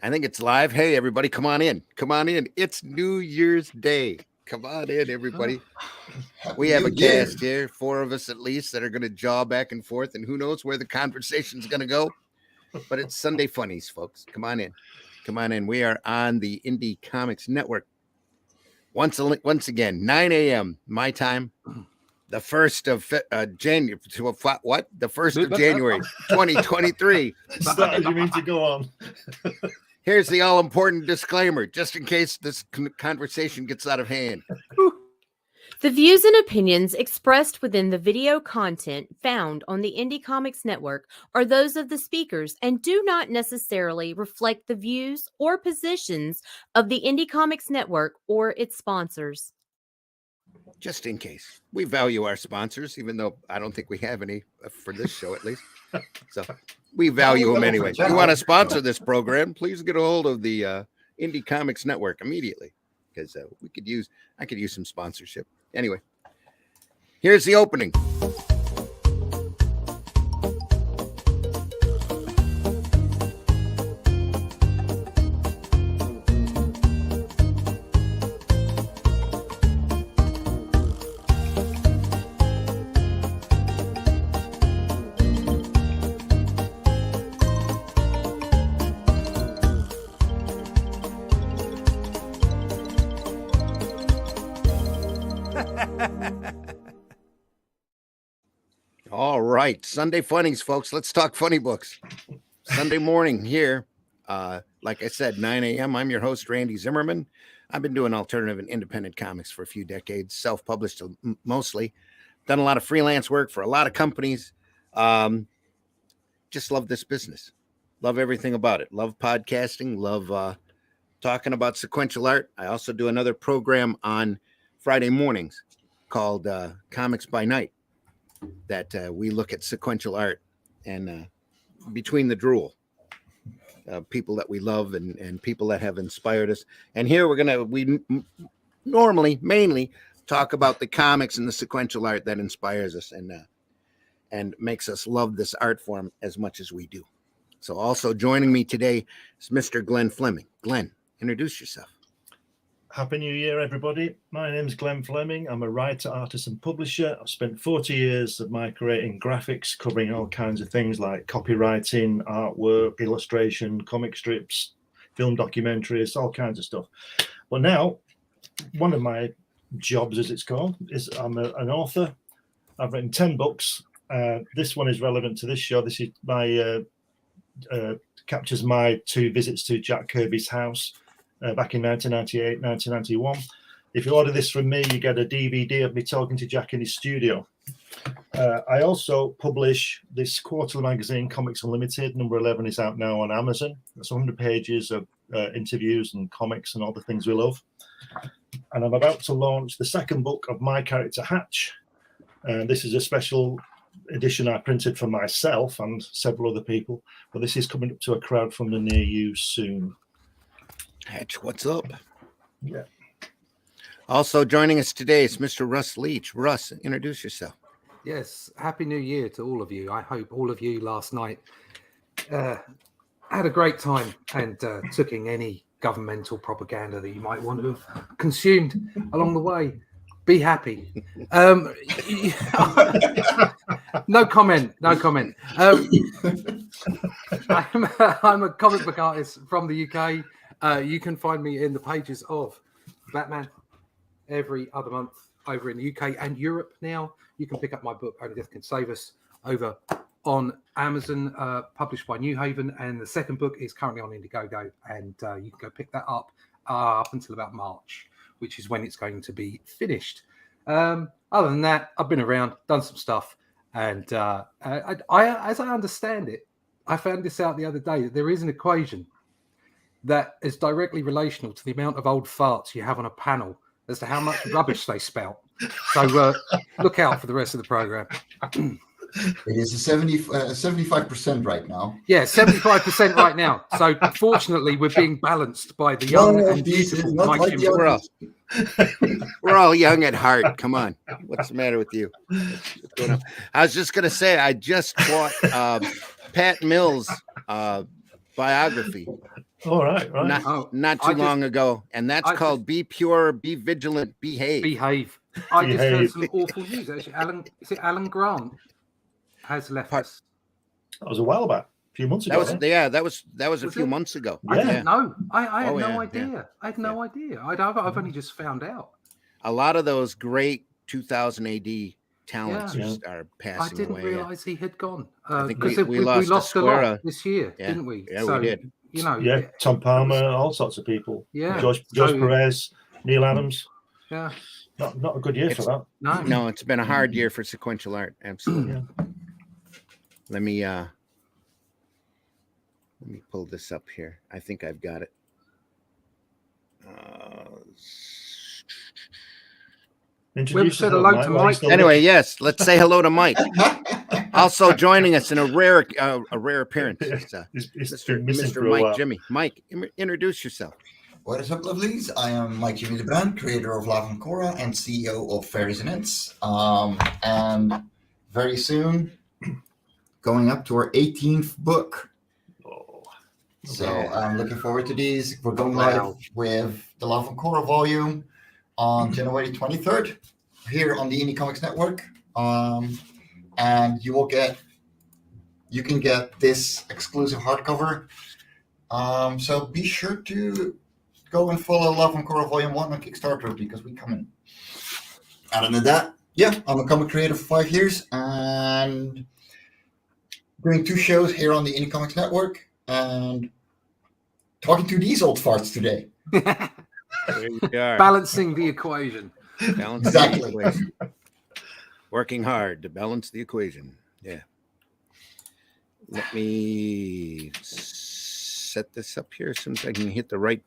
I think it's live. Hey, everybody, come on in. Come on in. It's New Year's Day. Come on in, everybody. We have a cast here, 4 of us at least, that are going to jaw back and forth, and who knows where the conversation's going to go. But it's Sunday Funnies, folks. Come on in. Come on in. We are on the Indie Comics Network. Once again, 9 a.m. my time, the 1st of January. What? The 1st of January, 2023. Started you mean to go on? Here's the all-important disclaimer, just in case this conversation gets out of hand. The views and opinions expressed within the video content found on the Indie Comics Network are those of the speakers and do not necessarily reflect the views or positions of the Indie Comics Network or its sponsors. Just in case. We value our sponsors, even though I don't think we have any for this show, at least. So we value them anyway. If you want to sponsor this program, please get a hold of the Indie Comics Network immediately, because I could use some sponsorship. Anyway, here's the opening. All right, Sunday Funnies, folks. Let's talk funny books. Sunday morning here. Like I said, 9 a.m. I'm your host, Randy Zimmerman. I've been doing alternative and independent comics for a few decades, self-published mostly. Done a lot of freelance work for a lot of companies. Just love this business. Love everything about it. Love podcasting. Love talking about sequential art. I also do another program on Friday mornings called Comics by Night, that we look at sequential art and between the drool, people that we love and people that have inspired us. And here we normally mainly talk about the comics and the sequential art that inspires us and makes us love this art form as much as we do. So also joining me today is Mr. Glenn Fleming. Glenn, introduce yourself. Happy New Year, everybody. My name is Glenn Fleming. I'm a writer, artist, and publisher. I've spent 40 years of my career in graphics, covering all kinds of things like copywriting, artwork, illustration, comic strips, film documentaries, all kinds of stuff. But now, one of my jobs, as it's called, is I'm an author. I've written 10 books. This one is relevant to this show. This is my captures my 2 visits to Jack Kirby's house. Back in 1998, 1991. If you order this from me, you get a DVD of me talking to Jack in his studio. I also publish this quarterly magazine, Comics Unlimited. Number 11 is out now on Amazon. It's 100 pages of interviews and comics and all the things we love. And I'm about to launch the second book of my character, Hatch. This is a special edition I printed for myself and several other people. But this is coming up to a crowdfunder near you soon. Hatch, what's up? Yeah. Also joining us today is Mr. Russ Leach. Russ, introduce yourself. Yes, Happy New Year to all of you. I hope all of you last night had a great time and took in any governmental propaganda that you might want to have consumed along the way. Be happy. No comment. I'm a comic book artist from the UK. You can find me in the pages of Batman every other month over in the UK and Europe now. You can pick up my book, Only Death Can Save Us, over on Amazon, published by New Haven. And the second book is currently on Indiegogo, and you can go pick that up until about March, which is when it's going to be finished. Other than that, I've been around, done some stuff. And I, as I understand it, I found this out the other day, that there is an equation that is directly relational to the amount of old farts you have on a panel as to how much rubbish they spout. So look out for the rest of the program. It is a 75% right now. Yeah, 75% right now. So fortunately, we're being balanced by the young and beautiful Mike. We're all young at heart. Come on. What's the matter with you? What's going on? I was just going to say, I just bought Pat Mills' biography All right, right. not Oh, not I too just- long ago, and that's I just- called "Be Pure, Be Vigilant, Behave." Behave. I just heard Behave. some awful news. Actually, Alan Grant has left Part- us. That was a while back, a few months ago. That was right? that was a Was few it? months ago. I Yeah. didn't know. I had Oh, no yeah, idea. I had no idea. I've only just found out. A lot of those great 2000 AD talents Yeah. are I passing didn't away. Yeah. realize he had gone. I think Because we lost a lot Esquera. this year, Yeah. didn't we? Yeah, we did. You know, Yeah, Tom Palmer, all sorts of people. Yeah. George So- Perez, Neil Adams. yeah. Not a good year for It's- that. No. No, it's been a hard year for sequential art. Absolutely. Let me pull this up here. I think I've got it. Introduce said yourself, hello to while Mike. you're still Anyway, looking. yes, let's say hello to Mike. Also joining us in a rare appearance. It's, It's been missing for Mr. a Mike while. Jimmy. Mike, introduce yourself. What is up, lovelies? I am Mike Jimmy LeBrand, creator of Love and Cora and CEO of Fairies and Ents. And very soon, going up to our 18th book. Oh, So Yeah. I'm looking forward to these. We're going Wow. live with the Love and Cora volume on January 23rd here on the Indie Comics Network. And you can get this exclusive hardcover. So be sure to go and follow Love and Cora Volume 1 on Kickstarter because we come in. Other than that, yeah, I'm a comic creator for 5 years and doing 2 shows here on the Indie Comics Network and talking to these old farts today. There you are. Balancing the equation. Balance Exactly. the equation. Working hard to balance the equation. Yeah. Let me set this up here as soon as I can hit the right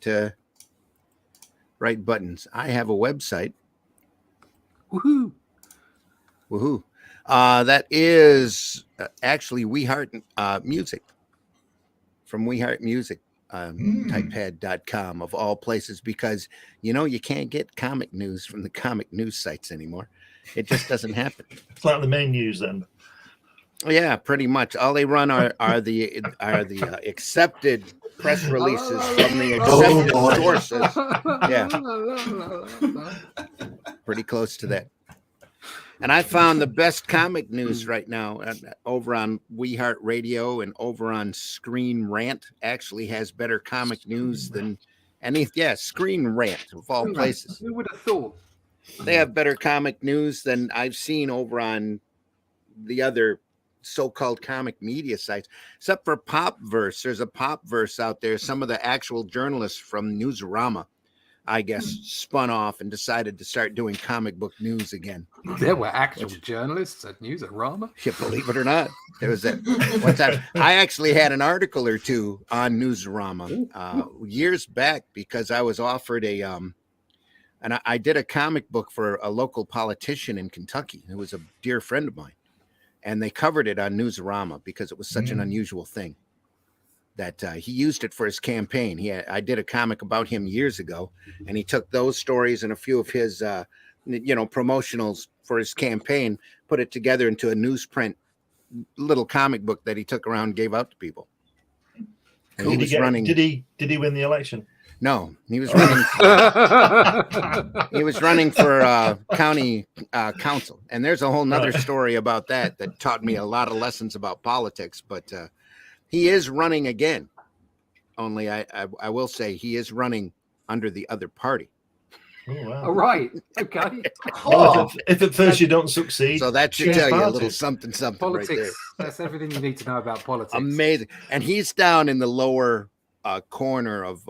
buttons. I have a website. Woohoo. Woohoo. That is actually We Heart Music from We Heart Music. Typepad.com of all places, because you can't get comic news from the comic news sites anymore. It just doesn't happen. it's like the main news then. Yeah, pretty much. All they run are the accepted press releases from the accepted boy. sources. Pretty close to that. And I found the best comic news right now over on We Heart Radio, and over on Screen Rant actually has better comic news than any. Yeah, Screen Rant of all places. Who would have thought? They have better comic news than I've seen over on the other so-called comic media sites, except for Popverse. There's a Popverse out there. Some of the actual journalists from Newsarama, I guess, spun off and decided to start doing comic book news again. There were actual journalists at Newsarama. You believe it or not, there was that. One time, I actually had an article or two on Newsarama years back because I was offered and I did a comic book for a local politician in Kentucky who was a dear friend of mine, and they covered it on Newsarama because it was such an unusual thing that he used it for his campaign. I did a comic about him years ago, and he took those stories and a few of his promotionals for his campaign, put it together into a newsprint little comic book that he took around and gave out to people. And Cool. he was running. Did he win the election? No, he was running. He was running for county council, and there's a whole nother story about that taught me a lot of lessons about politics. But he is running again. Only I will say he is running under the other party. Oh, wow. All right. Okay. Well, if at first you don't succeed, So that should change tell you a parties. little something Politics. right there. That's everything you need to know about politics. Amazing. And he's down in the lower corner of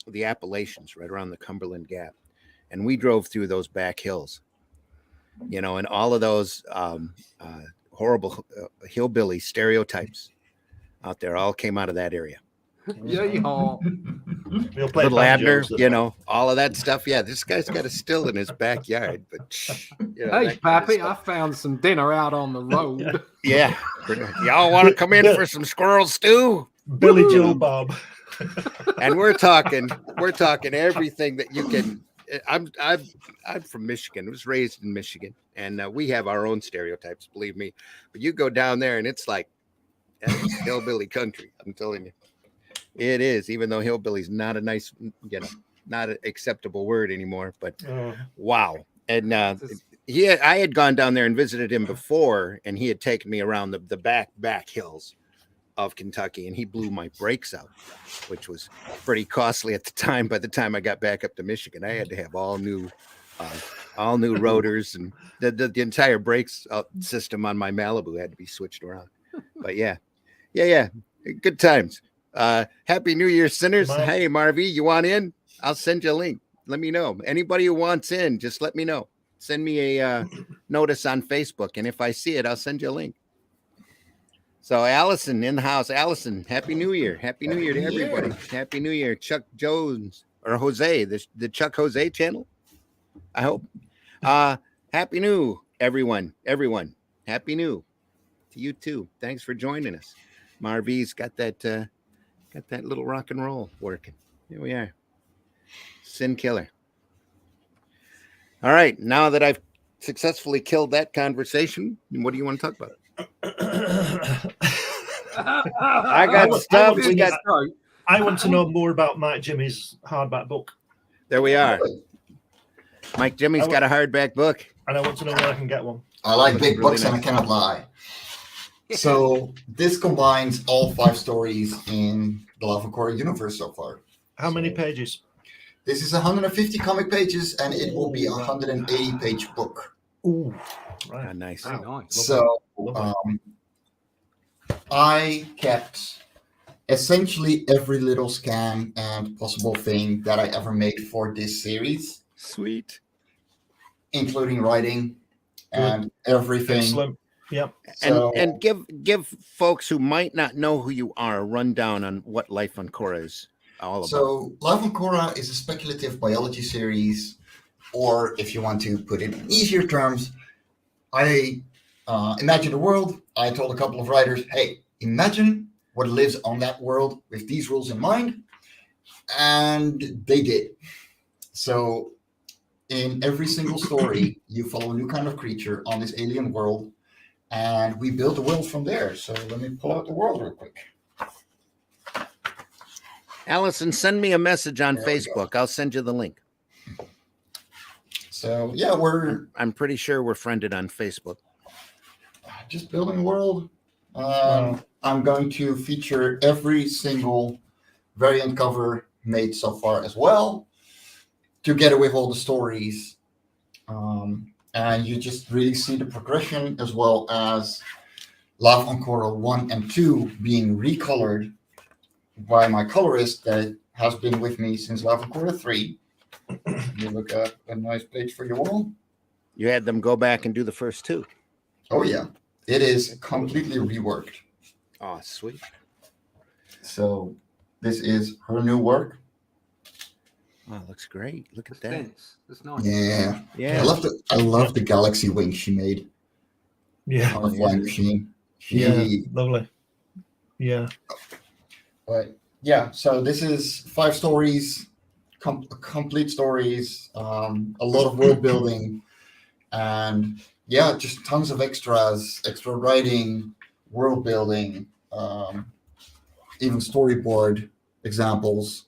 the Appalachians, right around the Cumberland Gap. And we drove through those back hills, and all of those horrible hillbilly stereotypes out there all came out of that area. Yeah, We'll play Little Abner, banjos, all of that stuff. Yeah, this guy's got a still in his backyard. But Hey, that kind of Pappy, I stuff. found some dinner out on the road. Yeah. Y'all want to come in for some squirrel stew? Billy Joe Bob. And we're talking everything that you can. I'm from Michigan. I was raised in Michigan, and we have our own stereotypes, believe me. But you go down there, and it's like hillbilly country. I'm telling you. It is, even though hillbilly's not a nice, not an acceptable word anymore. But wow. And I had gone down there and visited him before, and he had taken me around the back hills of Kentucky, and he blew my brakes out, which was pretty costly at the time. By the time I got back up to Michigan, I had to have all new rotors, and the entire brakes system on my Malibu had to be switched around. But yeah, good times. Happy New Year, sinners. Hey, Marvy, you want in? I'll send you a link. Let me know. Anybody who wants in, just let me know. Send me a notice on Facebook, and if I see it, I'll send you a link. So Allison in the house. Allison, Happy New Year. Happy New Year to everybody. Happy New Year. Chuck Jones or Jose, the Chuck Jose channel. I hope. Happy New, everyone. Happy New to you too. Thanks for joining us. Marvy's got that little rock and roll working. Here we are. Sin killer. All right. Now that I've successfully killed that conversation, what do you want to talk about? I got stuff. I want to know more about Mike Jimmy's hardback book. There we are. Mike Jimmy's got a hardback book. And I want to know where I can get one. I like big books, and I cannot lie. So this combines all 5 stories in the Love and Korra universe so far. How many pages? This is 150 comic pages, and it will be a 180-page book. Ooh, right. Nice. Nice. So I kept essentially every little scam and possible thing that I ever made for this series. Sweet. Including writing and everything. Excellent. Yep. So, and give folks who might not know who you are a rundown on what Life on Korra is all about. So Life on Korra is a speculative biology series, or if you want to put it in easier terms, I imagined a world. I told a couple of writers, hey, imagine what lives on that world with these rules in mind. And they did. So in every single story, you follow a new kind of creature on this alien world. And we built the world from there. So let me pull out the world real quick. Allison, send me a message on Facebook. I'll send you the link. So yeah, I'm pretty sure we're friended on Facebook. Just building the world. I'm going to feature every single variant cover made so far as well, together with all the stories. And you just really see the progression, as well as Love on Korra 1 and 2 being recolored by my colorist that has been with me since Love on Korra 3. You look at a nice page for you all. You had them go back and do the first 2. Oh, yeah. It is completely reworked. Oh, sweet. So this is her new work. Oh, looks great. Look at that. That's nice. Yeah. I love the galaxy wings she made. Yeah. On a flying machine. Lovely. Yeah. But yeah, so this is 5 stories, complete stories, a lot of world building, and yeah, just tons of extras, extra writing, world building, even storyboard examples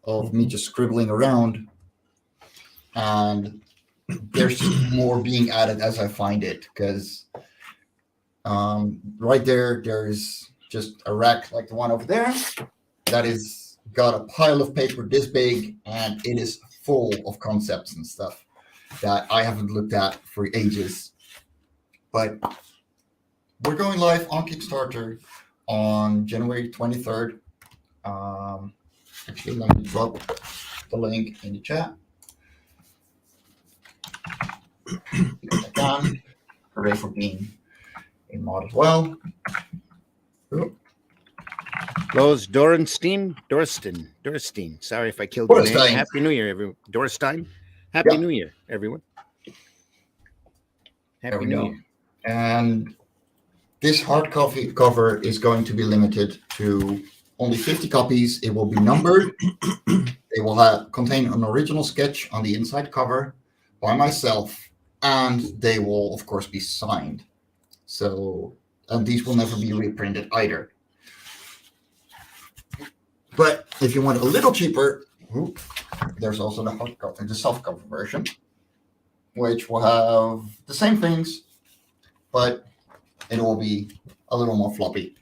of me just scribbling around. And there's just more being added as I find it, because right there's just a rack like the one over there that is got a pile of paper this big, and it is full of concepts and stuff that I haven't looked at for ages. But we're going live on Kickstarter on January 23rd. Actually, let me drop the link in the chat. Because I can. Hooray for being a mod as well. Rose Dorstein. Sorry if I killed your name. Dorstein. Happy New Year, everyone. Dorstein. Happy New Year, everyone. Happy New Year. And this hardcover cover is going to be limited to only 50 copies. It will be numbered. They will contain an original sketch on the inside cover by myself, and they will, of course, be signed. So, and these will never be reprinted either. But if you want a little cheaper, there's also the softcover version, which will have the same things, but it will be a little more floppy.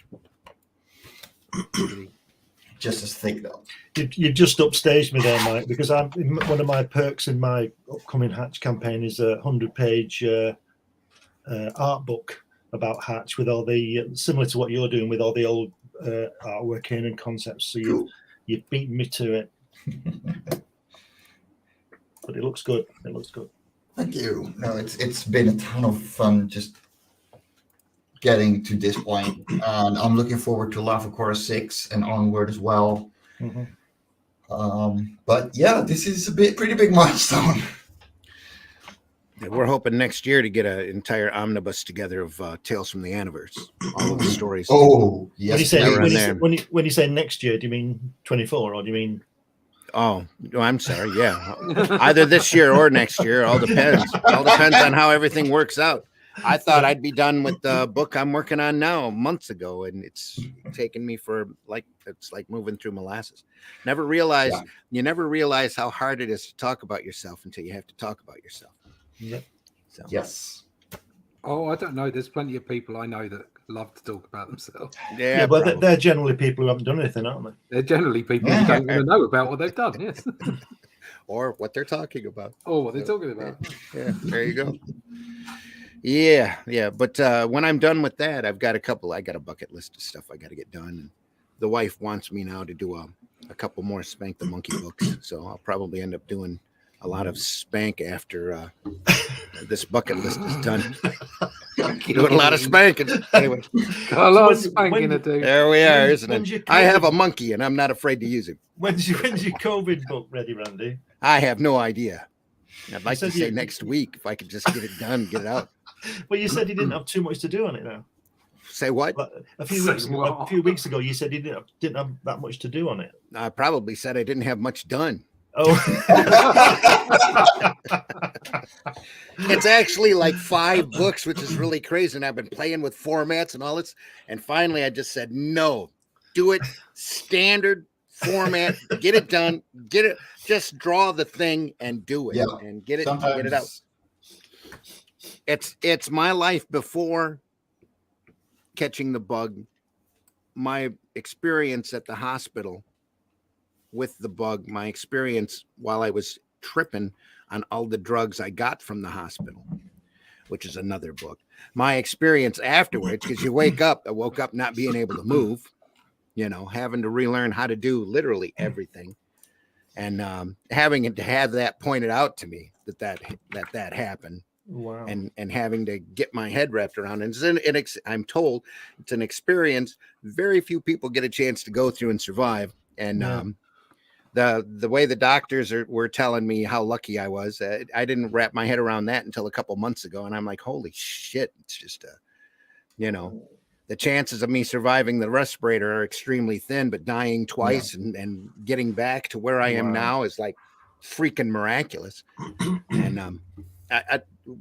Just as thick, though. You've just upstaged me there, Mike, because one of my perks in my upcoming Hatch campaign is a 100-page art book about Hatch with all the similar to what you're doing with all the old artwork in and concepts. So you've beaten me to it, but it looks good. It looks good. Thank you. No, it's been a ton of fun just getting to this point, and I'm looking forward to Lava Chorus 6 and onward as well. But yeah, this is a pretty big milestone. We're hoping next year to get an entire omnibus together of Tales from the Aniverse, all of the stories. Oh, yes. When you say next year, do you mean 24 or do you mean? Oh, no, I'm sorry. Yeah, either this year or next year. All depends. All depends on how everything works out. I thought I'd be done with the book I'm working on now months ago, and it's taken me it's like moving through molasses. You never realize how hard it is to talk about yourself until you have to talk about yourself. Yep. So. Yes. Oh, I don't know. There's plenty of people I know that love to talk about themselves. Yeah, but they're generally people who haven't done anything, aren't they? They're generally people who don't want to know about what they've done. Yes. Or what they're talking about. Or what they're talking about. Yeah, there you go. Yeah. But when I'm done with that, I got a bucket list of stuff I got to get done. And the wife wants me now to do a couple more Spank the Monkey books. So I'll probably end up doing a lot of Spank after this bucket list is done. Doing a lot of spanking. Anyway. Got a lot of spanking to do. There we are, isn't it? I have a monkey and I'm not afraid to use him. When's your COVID book ready, Randy? I have no idea. I'd like to say next week if I could just get it done, get it out. Well, you said you didn't have too much to do on it now. Say what? But a few weeks ago, you said you didn't have that much to do on it. I probably said I didn't have much done. Oh, it's actually like 5 books, which is really crazy. And I've been playing with formats and all this. And finally, I just said, no, do it standard format, get it done, just draw the thing and do it and get it out. It's my life before catching the bug, my experience at the hospital with the bug, my experience while I was tripping on all the drugs I got from the hospital, which is another book. My experience afterwards, because I woke up not being able to move, having to relearn how to do literally everything, and having to have that pointed out to me that happened. Wow. And having to get my head wrapped around it. I'm told it's an experience very few people get a chance to go through and survive. And the way the doctors were telling me how lucky I was, I didn't wrap my head around that until a couple months ago. And I'm like, holy shit, it's just the chances of me surviving the respirator are extremely thin, but dying twice and getting back to where I am now is like freaking miraculous. And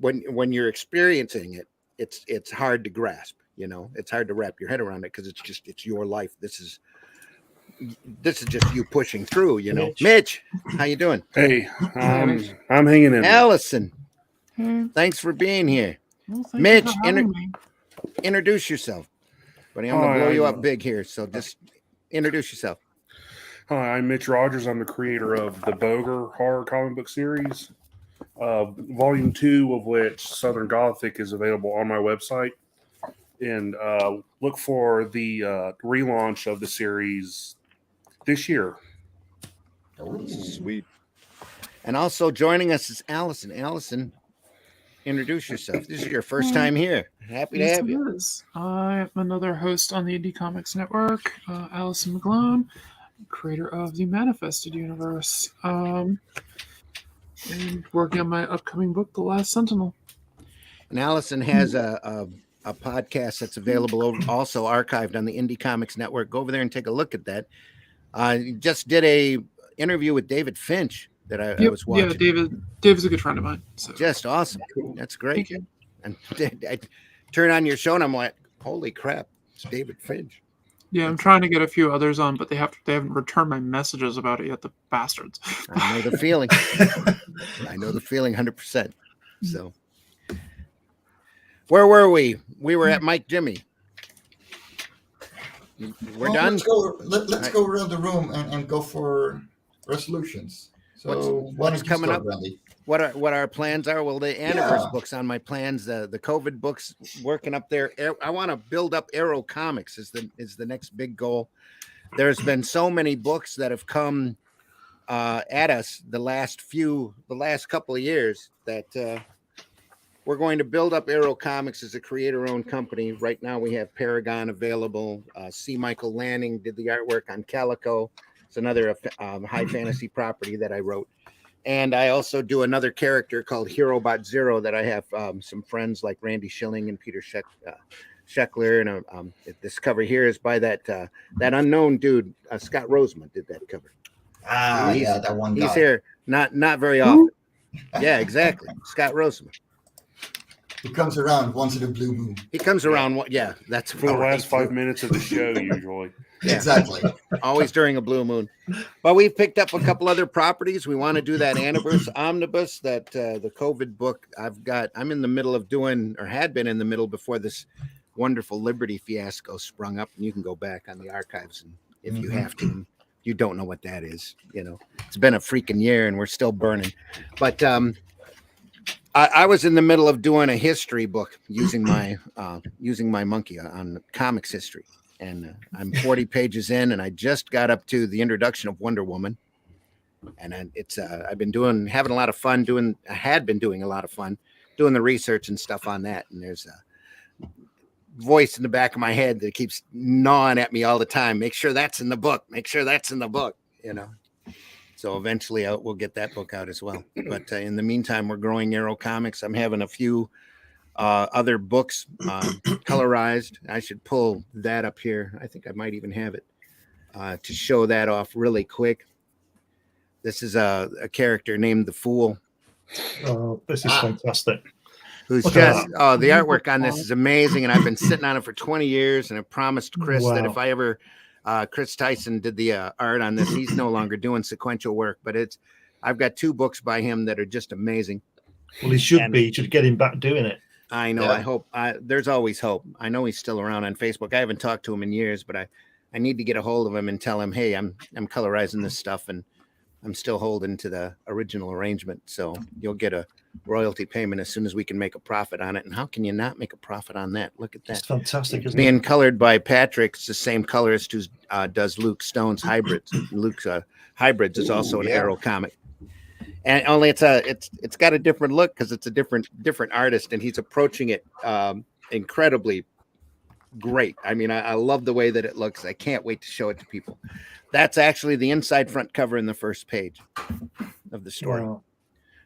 when you're experiencing it, it's hard to grasp, it's hard to wrap your head around it because it's your life. This is just you pushing through, Mitch, how you doing? Hey, I'm hanging in. Allison, thanks for being here. Well, Mitch, introduce yourself. Buddy, I'm gonna blow you up know. big here, so just introduce yourself. Hi, I'm Mitch Rogers. I'm the creator of the Boger horror comic book series, volume 2 of which Southern Gothic is available on my website. And look for the relaunch of the series this year. Oh, sweet. And also joining us is Allison. Allison, introduce yourself. This is your first time here. Happy to have you. Yes, I am another host on the Indie Comics Network, Allison McGlone, creator of the Manifested universe, and working on my upcoming book, The Last Sentinel. And Allison has a podcast that's available, also archived on the Indie Comics Network. Go over there and take a look at that. Just did a interview with David Finch that I was watching. Yeah, David's a good friend of mine. So. Just awesome. That's great. Thank you. And I turn on your show and I'm like, holy crap, it's David Finch. Yeah, I'm trying to get a few others on, but they haven't returned my messages about it yet. The bastards. I know the feeling. I know the feeling 100%. So, where were we? We were at Mike Jimmy. We're done. Let's go around the room and go for resolutions. So why don't you coming start, up? Randy? What our plans are? Well, the Anniverse books on my plans. The COVID books working up there. I want to build up Arrow Comics is the next big goal. There's been so many books that have come at us the last couple of years that we're going to build up Arrow Comics as a creator-owned company. Right now, we have Paragon available. C. Michael Lanning did the artwork on Calico. It's another high fantasy property that I wrote. And I also do another character called Hero Bot Zero that I have some friends like Randy Schilling and Peter Scheckler. And this cover here is by that unknown dude, Scott Roseman did that cover. That one guy. He's here not very often. Yeah, exactly. Scott Roseman. He comes around once in a blue moon. He comes around. Yeah, that's For the last 5 minutes of the show, usually. Yeah. Exactly. Always during a blue moon. But we've picked up a couple other properties. We want to do that Anniverse Omnibus, that the COVID book I'm in the middle of doing, or had been in the middle before this wonderful Liberty fiasco sprung up. And you can go back on the archives and if you have to. You don't know what that is. It's been a freaking year and we're still burning. But I was in the middle of doing a history book using my monkey on comics history. And I'm 40 pages in, and I just got up to the introduction of Wonder Woman. And I've been having a lot of fun doing the research and stuff on that. And there's a voice in the back of my head that keeps gnawing at me all the time. Make sure that's in the book. Make sure that's in the book, So eventually we'll get that book out as well. But in the meantime, we're growing Arrow Comics. I'm having a few other books colorized. I should pull that up here. I think I might even have it to show that off really quick. This is a character named the Fool. Oh, this is fantastic. Who's the artwork on this is amazing. And I've been sitting on it for 20 years. And I promised Chris that if I ever, Chris Tyson did the art on this. He's no longer doing sequential work, but I've got 2 books by him that are just amazing. Well, he should be. You should get him back doing it. I know. Yeah. I hope. There's always hope. I know he's still around on Facebook. I haven't talked to him in years, but I need to get a hold of him and tell him, hey, I'm colorizing this stuff and I'm still holding to the original arrangement. So you'll get a royalty payment as soon as we can make a profit on it. And how can you not make a profit on that? Look at that. It's fantastic. Isn't Being colored by Patrick. It's the same colorist who does Luke Stone's Hybrids. Luke's Hybrids is also an Arrow comic. And only it's got a different look because it's a different artist, and he's approaching it incredibly great. I mean, I love the way that it looks. I can't wait to show it to people. That's actually the inside front cover in the first page of the story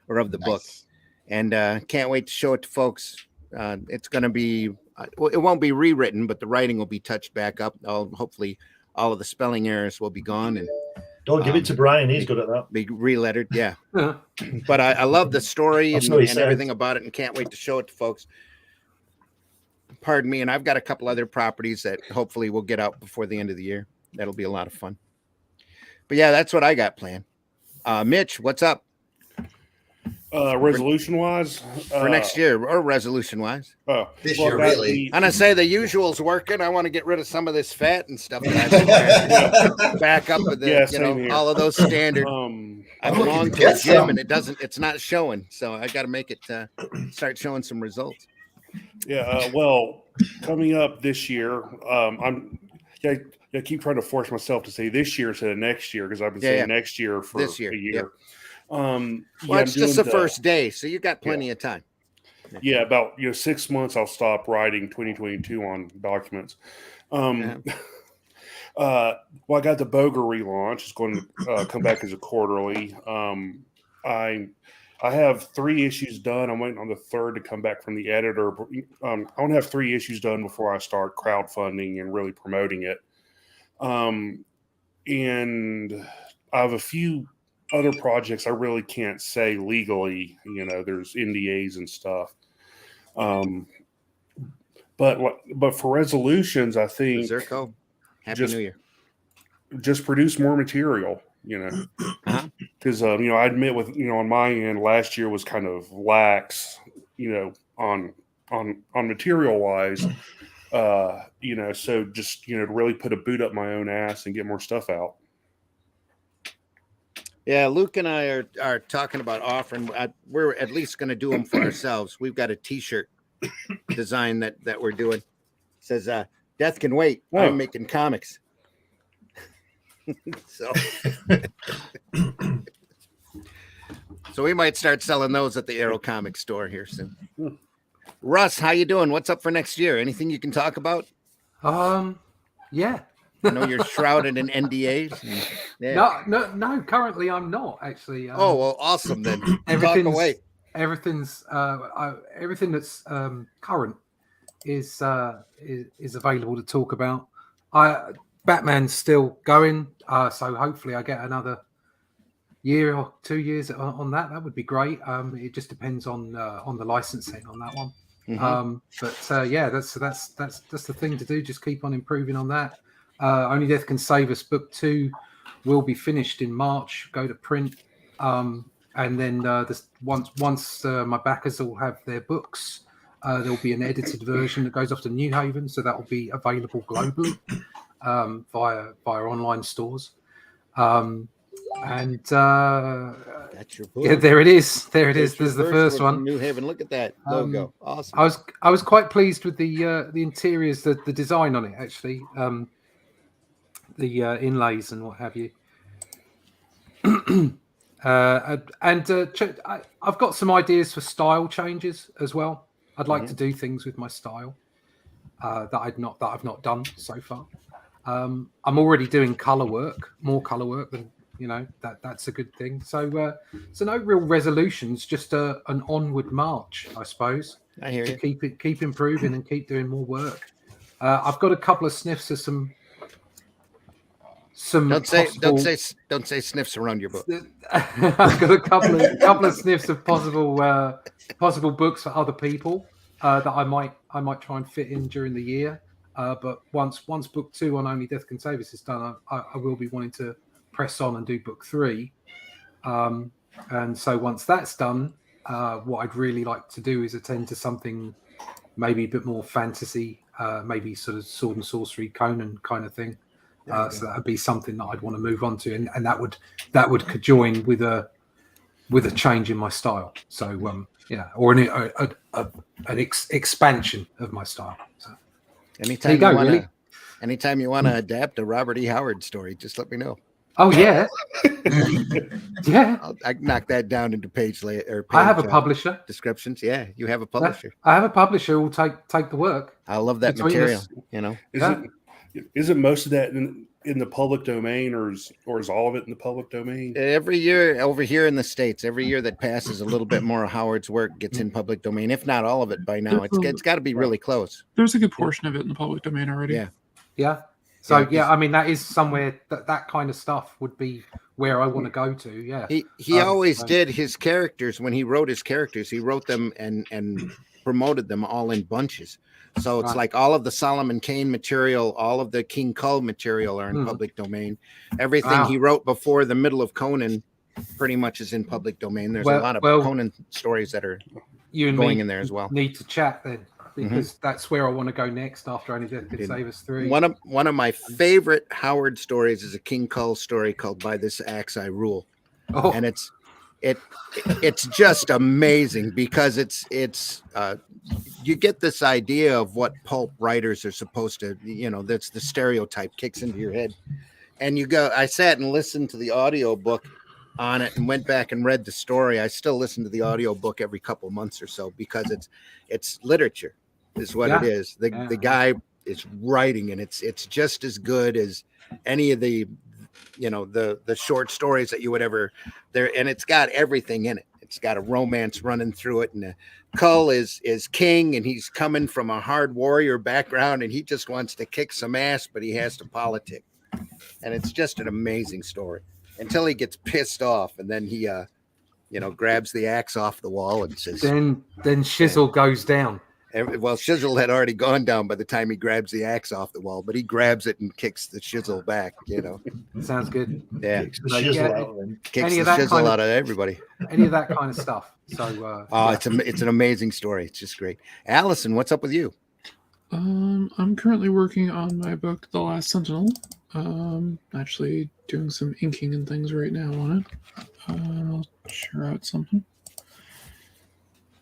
or of the book, and can't wait to show it to folks. It's going to be it won't be rewritten, but the writing will be touched back up. Hopefully, all of the spelling errors will be gone and. Don't give it to Brian. He's good at that. Be relettered, yeah. But I love the story and everything about it and can't wait to show it to folks. Pardon me. And I've got a couple other properties that hopefully will get out before the end of the year. That'll be a lot of fun. But yeah, that's what I got planned. Mitch, what's up? Resolution wise for next year or resolution wise. This year, really. And I say the usual's working. I want to get rid of some of this fat and stuff that I've back up with the all of those standard. I belong to a gym and it's not showing. So I got to make it start showing some results. Yeah. Well, coming up this year, I keep trying to force myself to say this year instead of next year because I've been saying next year for this year. a year. Yep. Well, it's just the first day, so you got plenty of time. Yeah, about 6 months. I'll stop writing 2022 on documents. Well, I got the Boger relaunch. It's going to come back as a quarterly. I have 3 issues done. I'm waiting on the 3rd to come back from the editor. I want to have 3 issues done before I start crowdfunding and really promoting it. And I have a few other projects I really can't say legally. There's NDAs and stuff. But for resolutions, I think Zirko. Happy New Year. Just produce more material, you know, because you know, I admit with, you know, on my end, last year was kind of lax, you know, on material wise, you know, so just, you know, to really put a boot up my own ass and get more stuff out. Yeah, Luke and I are talking about offering. We're at least going to do them for ourselves. We've got a T-shirt design that we're doing. It says, "Death can wait. Oh. I'm making comics." So we might start selling those at the Aero Comics store here soon. Russ, how you doing? What's up for next year? Anything you can talk about? Yeah. I know you're shrouded in NDAs. Yeah. No. Currently, I'm not actually. Oh well, awesome then. Talk away. Everything's everything that's current is available to talk about. Batman's still going, so hopefully I get another year or 2 years on that. That would be great. It just depends on the licensing on that one. But yeah, that's the thing to do. Just keep on improving on that. Only Death Can Save Us book 2 will be finished in March, go to print, and then once my backers all have their books, there'll be an edited version that goes off to New Haven, so that will be available globally via online stores. And that's your book. Yeah, there it is. There's the first one. New Haven. Look at that logo. Awesome. I was quite pleased with the interiors, the design on it actually. The inlays and what have you. I've got some ideas for style changes as well. I'd like to do things with my style that I've not done so far. I'm already doing more color work than, you know, that's a good thing. So no real resolutions, just an onward march, I suppose. I hear you. Keep improving and keep doing more work. I've got a couple of sniffs of some. Don't say sniffs around your book. I've got a couple of sniffs of possible books for other people that I might try and fit in during the year. But once book 2 on Only Death Can Save Us is done, I will be wanting to press on and do book 3. And so once that's done, what I'd really like to do is attend to something maybe a bit more fantasy, maybe sort of sword and sorcery, Conan kind of thing. So that would be something that I'd want to move on to, and that would conjoin with a change in my style. So yeah, or an expansion of my style. So anytime you want to adapt a Robert E. Howard story, just let me know. Oh yeah, yeah. I can knock that down into page I have a publisher. Descriptions. Yeah, you have a publisher. I have a publisher who will take the work. I love that material. You know. Isn't most of that in the public domain, or is all of it in the public domain? Every year over here in the States, every year that passes, a little bit more of Howard's work gets in public domain, if not all of it by now. It's got to be really close. There's a good portion of it in the public domain already. Yeah. So yeah, I mean that is somewhere that kind of stuff would be where I want to go to. Yeah. He always did his characters. When he wrote his characters, he wrote them and promoted them all in bunches. So it's like all of the Solomon Kane material, all of the King Kull material are in public domain. Everything he wrote before the middle of Conan pretty much is in public domain. There's a lot of Conan stories that are going in there as well. Need to chat then, because that's where I want to go next after Only Death Can Save Us 3. One of my favorite Howard stories is a King Kull story called By This Axe I Rule. And it's just amazing because it's you get this idea of what pulp writers are supposed to, you know, that's the stereotype kicks into your head. And I sat and listened to the audio book on it and went back and read the story. I still listen to the audio book every couple of months or so because it's literature is what it is. The guy is writing, and it's just as good as any of the, you know, the short stories that you would ever there. And it's got everything in it. It's got a romance running through it, and Kull is king, and he's coming from a hard warrior background, and he just wants to kick some ass, but he has to politic. And it's just an amazing story until he gets pissed off, and then he grabs the axe off the wall and says, then shizzle goes down. Well, Shizzle had already gone down by the time he grabs the axe off the wall, but he grabs it and kicks the Shizzle back. Sounds good. Yeah, Kicks the Like, shizzle yeah, out of him. kicks Any the of that Shizzle kind of- out of everybody. Any of that kind of stuff. So, Oh, yeah. it's an amazing story. It's just great. Allison, what's up with you? I'm currently working on my book, The Last Sentinel. Actually doing some inking and things right now on it. I'll share out something.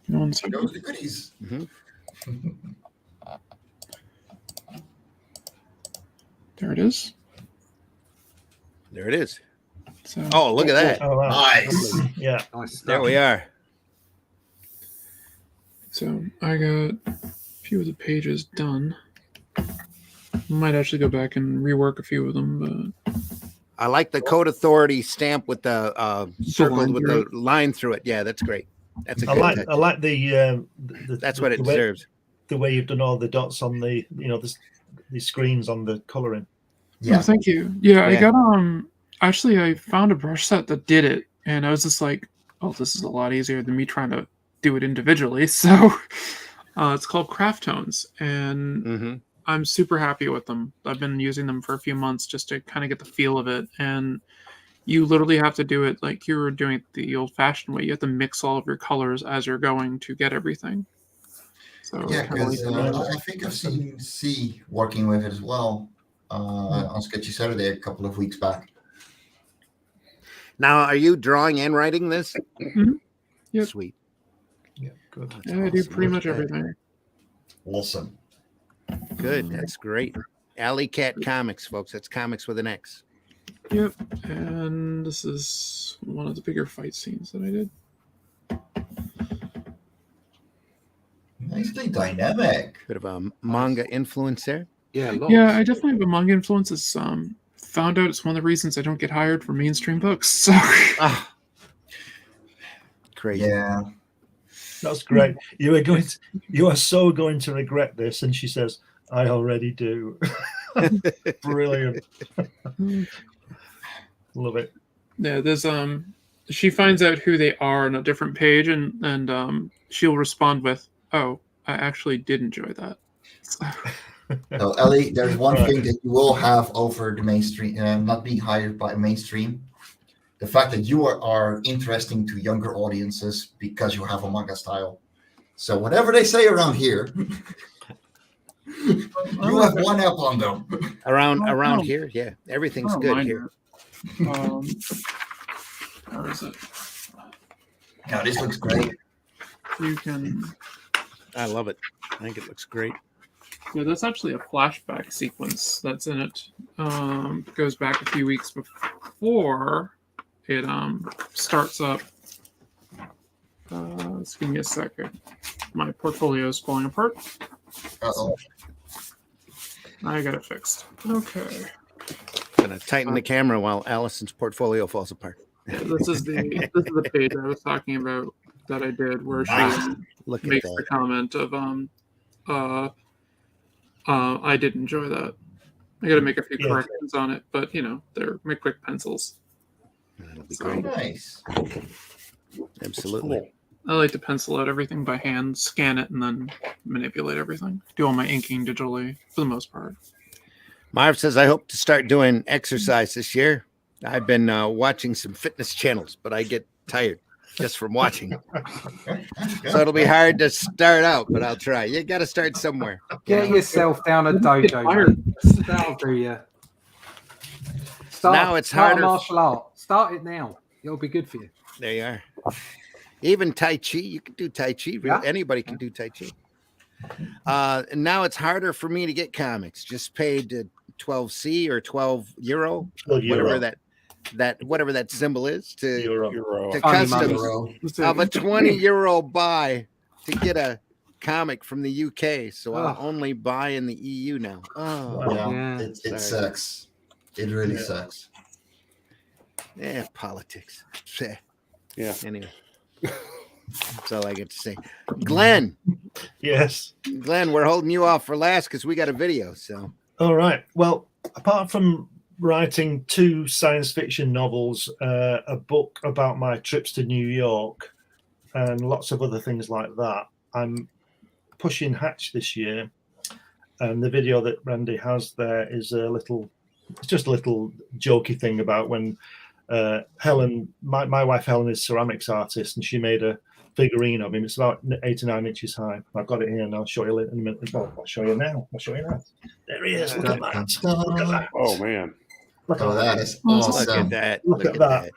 Give me one second. Go to the goodies. There it is. There it is. So, Oh, look at that. Oh, wow. Nice. Yeah. Nice stuff. There we are. so I got a few of the pages done. Might actually go back and rework a few of them, but I like the Code Authority stamp with the circled line with through the line through it. Yeah, that's great. That's a I good like touch. I like the That's what it the way, deserves. the way you've done all the dots on the the screens on the coloring. oh, thank you. Yeah, I Yeah. got actually I found a brush set that did it, and I was just like, oh, this is a lot easier than me trying to do it individually. So it's called Craft Tones, and Hmm. I'm super happy with them. I've been using them for a few months just to kind of get the feel of it. And you literally have to do it like you were doing it the old fashioned way. You have to mix all of your colors as you're going to get everything. So Yeah, kinda like because I think I've seen C working with it as well on Sketchy Saturday a couple of weeks back. Now, are you drawing and writing this? Mhm. Yep. Sweet. Yeah, good. yeah, I do awesome. pretty much Look at that. everything. Awesome. Good. That's great. Alley Cat Comics, folks. That's comics with an X. Yep. And this is one of the bigger fight scenes that I did. Nicely dynamic. Bit of a manga influence there. Yeah, lots. Yeah, I definitely have a manga influence. It's found out it's one of the reasons I don't get hired for mainstream books. So Ah, crazy. Yeah. That's great. You are so going to regret this. And she says, I already do. Brilliant. Love it. yeah, there's she finds out who they are on a different page, and she'll respond with, "Oh, I actually did enjoy that." So, So, Ellie, there's one Right. thing that you will have over the mainstream, not being hired by mainstream. The fact that you are interesting to younger audiences because you have a manga style. So whatever they say around here, you have one up on them. Around here, yeah. Everything's I don't good mind here. it. Where is it? Now this looks great. You can. I love it. I think it looks great. Yeah, that's actually a flashback sequence that's in it. It goes back a few weeks before it starts up. Just give me a second. My portfolio is falling apart. Uh-oh. I got it fixed. Okay. Gonna tighten the camera while Allison's portfolio falls apart. Yeah, this is the page I was talking about that I did where Nice. she Look at makes the that. comment of I did enjoy that. I got to make a few Yeah. corrections on it, but they're my quick pencils. That'll be So- great. Nice. Absolutely. I like to pencil out everything by hand, scan it, and then manipulate everything. Do all my inking digitally for the most part. Marv says, I hope to start doing exercise this year. I've been watching some fitness channels, but I get tired just from watching. So it'll be hard to start out, but I'll try. You got to start somewhere. Get yourself down a Get dojo, fired. mate. That'll do you. Now it's start harder. a martial art. Start it now. It'll be good for you. There you are. Even Tai Chi, you can do Tai Chi. Yeah. Anybody can do Tai Chi. And now it's harder for me to get comics. Just paid 12C or 12 euro, whatever that symbol is, to Euro. to Funny customs money. of a 20 euro buy to get a comic from the UK. So I'll Ugh. only buy in the EU now. Oh, Yeah, Yeah. it Sorry. sucks. It really Yeah. sucks. yeah, politics. Pfeh. Yeah. Anyway, that's all I get to say. Glenn, Yes. we're holding you off for last because we got a video. So All right. Well, apart from writing 2 science fiction novels, a book about my trips to New York, and lots of other things like that, I'm pushing hatch this year, and the video that Randy has there is it's just a little jokey thing about when Helen, my wife Helen, is a ceramics artist, and she made a figurine of him. It's about 8 or 9 inches high. I've got it here, and I'll show you in a minute. Well, I'll show you now. There he is. Look at that. Look at that. Oh man. Look Oh, at that is awesome. Look at that. Look at that.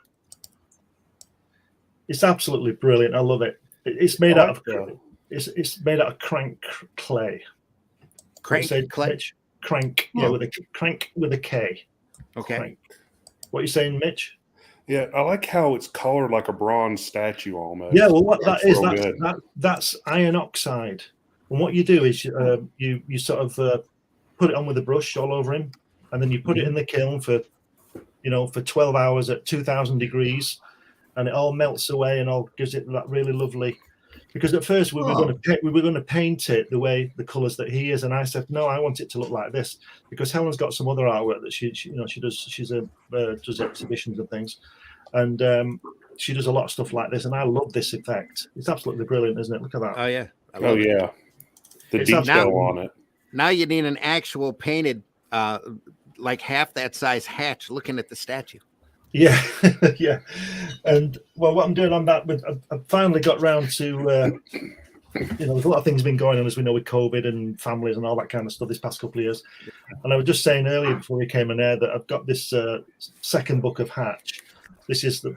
It's absolutely brilliant. I love it. It's made out of it's made out of crank clay. Crank Say, clay. Mitch? Crank. Yeah, with a crank with a K. Okay. Crank. What are you saying, Mitch? Yeah, I like how it's colored like a bronze statue almost. Yeah, well, what that is, real good. that's iron oxide. And what you do is you sort of put it on with a brush all over him, and then you put it in the kiln for 12 hours at 2,000 degrees, and it all melts away and all gives it that really lovely. Because at first we were going to paint it the way the colours that he is, and I said no, I want it to look like this, because Helen's got some other artwork that she does. She's does exhibitions and things, and she does a lot of stuff like this, and I love this effect. It's absolutely brilliant, isn't it? Look at that. Oh yeah. Oh yeah. The It's detail on it. Now you need an actual painted, like half that size hatch looking at the statue. Yeah, yeah. And well, what I'm doing on that, I've finally got round to, there's a lot of things been going on, as we know, with COVID and families and all that kind of stuff this past couple of years. And I was just saying earlier before we came on air that I've got this second book of Hatch. This is I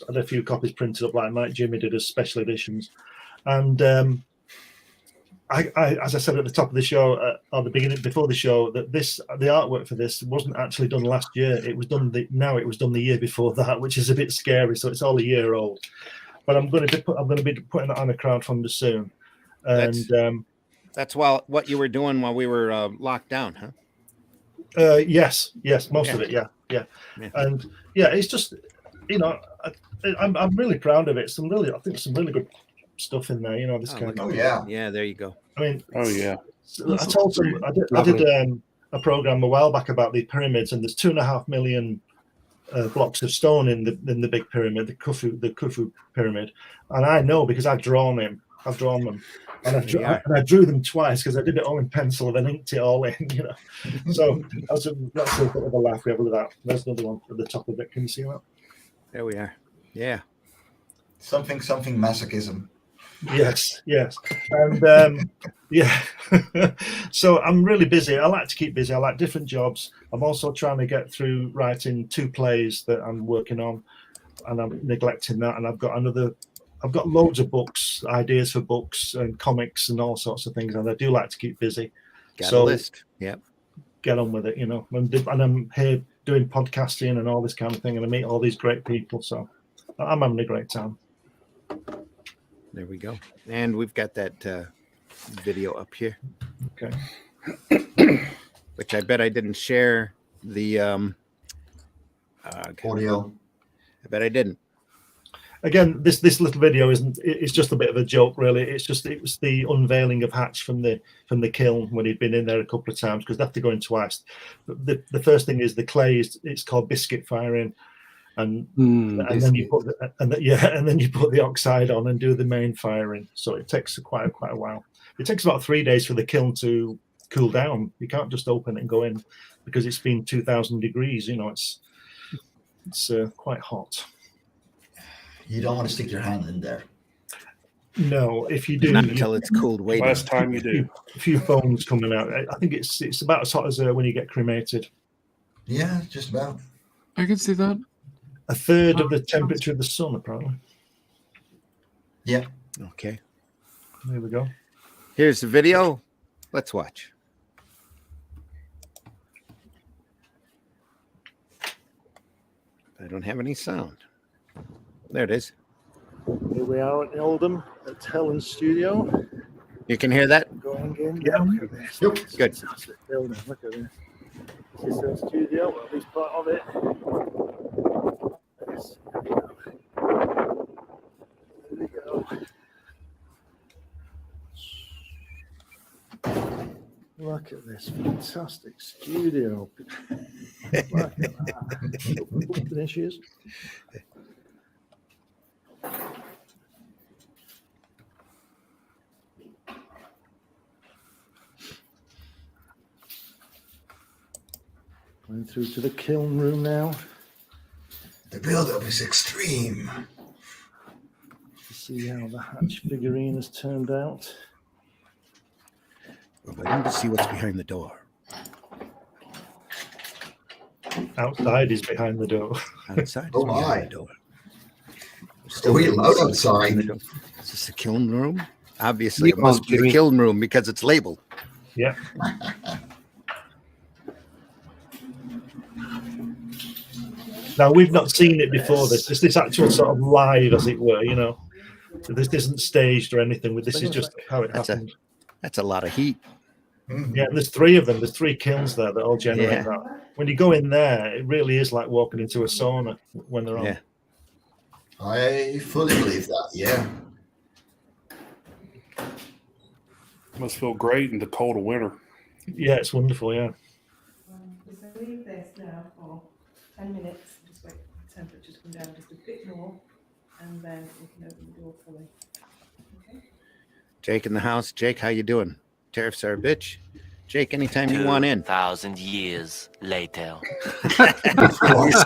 had a few copies printed up like Mike Jimmy did as special editions. And I, as I said at the top of the show, or the beginning before the show, that the artwork for this wasn't actually done last year. It was done the year before that, which is a bit scary. So it's all a year old. But I'm going to be putting it on a crowdfunder soon. And that's what you were doing while we were locked down, huh? Yes, most of it, yeah. And yeah, it's just I'm really proud of it. I think some really good stuff in there, this kind of. Yeah, there you go. I mean, oh yeah. I told them I did a program a while back about the pyramids, and there's 2.5 million blocks of stone in the big pyramid, the Khufu pyramid, and I know because I've drawn them, and I drew them twice because I did it all in pencil and then inked it all in, So that's a bit of a laugh we have with that. There's another one at the top of it. Can you see that? There we are. Yeah. Something masochism. Yes, and yeah. So I'm really busy. I like to keep busy. I like different jobs. I'm also trying to get through writing 2 plays that I'm working on, and I'm neglecting that. And I've got loads of books, ideas for books and comics and all sorts of things, and I do like to keep busy. Got a list. Yep. Get on with it, And I'm here doing podcasting and all this kind of thing, and I meet all these great people. So I'm having a great time. There we go. And we've got that video up here. Okay. Which I bet I didn't share the Audio. I bet I didn't. Again, this little video it's just a bit of a joke, really. It was the unveiling of Hatch from the kiln when he'd been in there a couple of times, because they have to go in twice. The first thing is the clay it's called biscuit firing. And then you put and then you put the oxide on and do the main firing. So it takes quite a while. It takes about 3 days for the kiln to cool down. You can't just open it and go in because it's been 2,000 degrees. It's quite hot. You don't want to stick your hand in there. No, if you do, not until it's cooled way down. Last time you do. A few foams coming out. I think it's about as hot as when you get cremated. Yeah, just about. I can see that. A third of the temperature of the sun, apparently. Yeah. Okay. There we go. Here's the video. Let's watch. I don't have any sound. There it is. Here we are at Oldham at Helen's studio. You can hear that? Going in. Yeah. Look at this. Yep. Good. Fantastic building. Look at this. This is her studio, or at least part of it. There we go. Look at this fantastic studio. Look at that. There she is. Going through to the kiln room now. The build-up is extreme. To see how the hatch figurine has turned out. We're waiting to see what's behind the door. Outside is behind the door. Outside Oh is behind my. the door. Still really loud outside. Is this the kiln room? Obviously, You it must can't, be the Jimmy. kiln room because it's labeled. Yeah. Now we've not seen it before. This actual sort of live, as it were. You know, this isn't staged or anything. This is just how it happened. That's a lot of heat. Mhm. Yeah, and there's three of them. There's three kilns there that all generate Yeah. that. When you go in there, it really is like walking into a sauna when they're on. Yeah. I fully believe that. Yeah. Must feel great in the cold of winter. Yeah, it's wonderful. Yeah. Just leave this now for 10 minutes. Just wait for the temperature to come down just a bit more, and then we can open the door fully. Okay. Jake in the house. Jake, how you doing? Tariffs are a bitch. Jake, anytime you want in. 2,000 years later. Of course.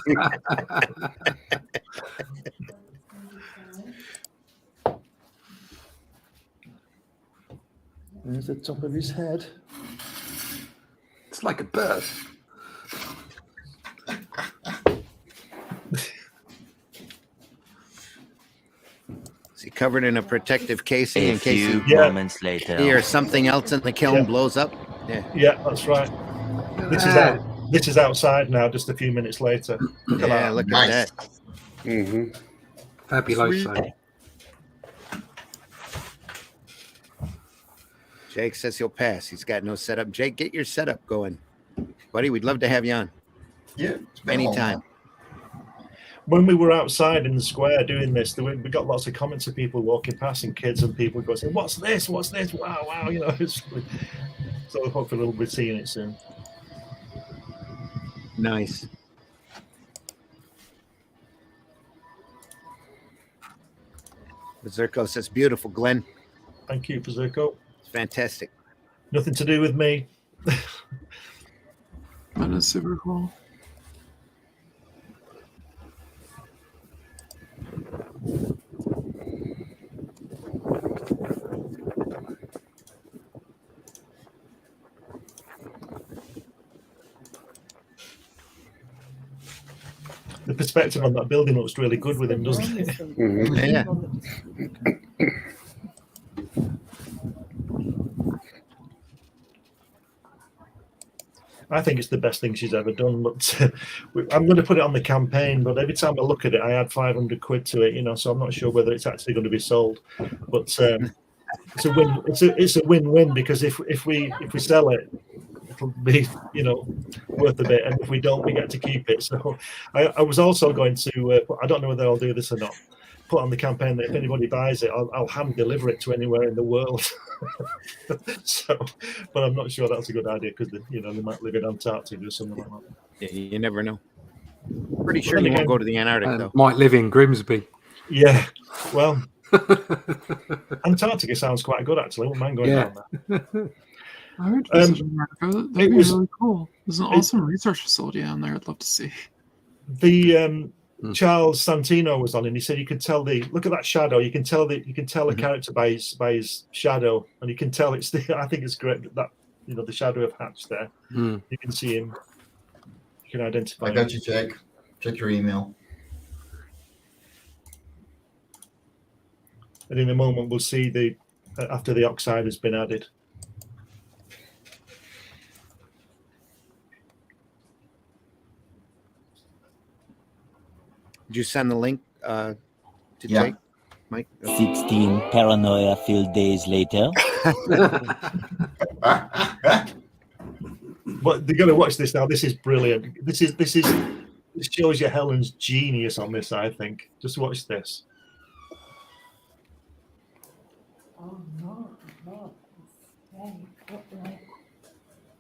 There's the top of his head. It's like a bird. Is he covered in a protective casing A in case few you moments later. hear something else in the kiln Yeah. blows up? Yeah. Yeah, that's right. This is outside now. Just a few minutes later. Look at Yeah, that. look Nice. at that. Mm-hmm. Fabuloso. Jake says he'll pass. He's got no setup. Jake, get your setup going. Buddy, we'd love to have you on Yeah. It's been a long anytime. time. When we were outside in the square doing this, we got lots of comments of people walking past and kids and people going, saying, "What's this? What's this? Wow, wow!" You know, so hopefully we'll be seeing it soon. Nice. Berserko says, beautiful, Glenn. Thank you, Pazurko. It's fantastic. Nothing to do with me. That is super cool. The perspective on that building looks really good with him, doesn't it? Mm-hmm. Yeah. I think it's the best thing she's ever done. But I'm going to put it on the campaign. But every time I look at it, I add 500 quid to it. You know, so I'm not sure whether it's actually going to be sold. But it's a win. It's a win-win because if we sell it, it'll be worth a bit, and if we don't, we get to keep it. So I was also going to. I don't know whether I'll do this or not. Put on the campaign that if anybody buys it, I'll hand deliver it to anywhere in the world. So, but I'm not sure that's a good idea because they might live in Antarctica or something like that. Yeah, you never know. Pretty sure then you won't again- go to the Antarctic, And though. might live in Grimsby. Yeah, well, Antarctica sounds quite good actually. I wouldn't mind going Yeah. down there. I heard visit America. That'd be was- really cool. There's an awesome research facility down there. I'd love to see. The Charles Santino was on, and he said you can tell look at that shadow. You can tell a character by his shadow, and you can tell it's I think it's great that the shadow of Hatch there. Mm. You can see him. You can identify. I him. got you, Jake. Check your email. And in a moment, we'll see after the oxide has been added. Did you send the link to Yeah. Jake, Mike? 16 paranoia-filled days later. But they're going to watch this now. This is brilliant. This shows you Helen's genius on this. I think. Just watch this. Oh no, no. Hey,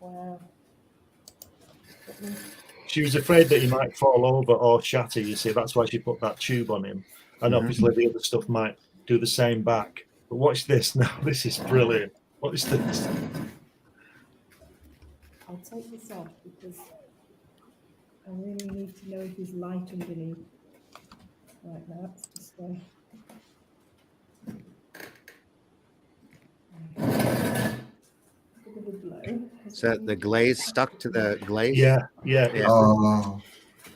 wow. She was afraid that he might fall over or shatter. You see, that's why she put that tube on him. And obviously, the other stuff might do the same back. But watch this now. This is brilliant. Watch this. I'll take this off because I really need to know if there's light underneath. Right, now that's just bit of a blow. So the glaze stuck to the glaze. Yeah. Yeah. Oh,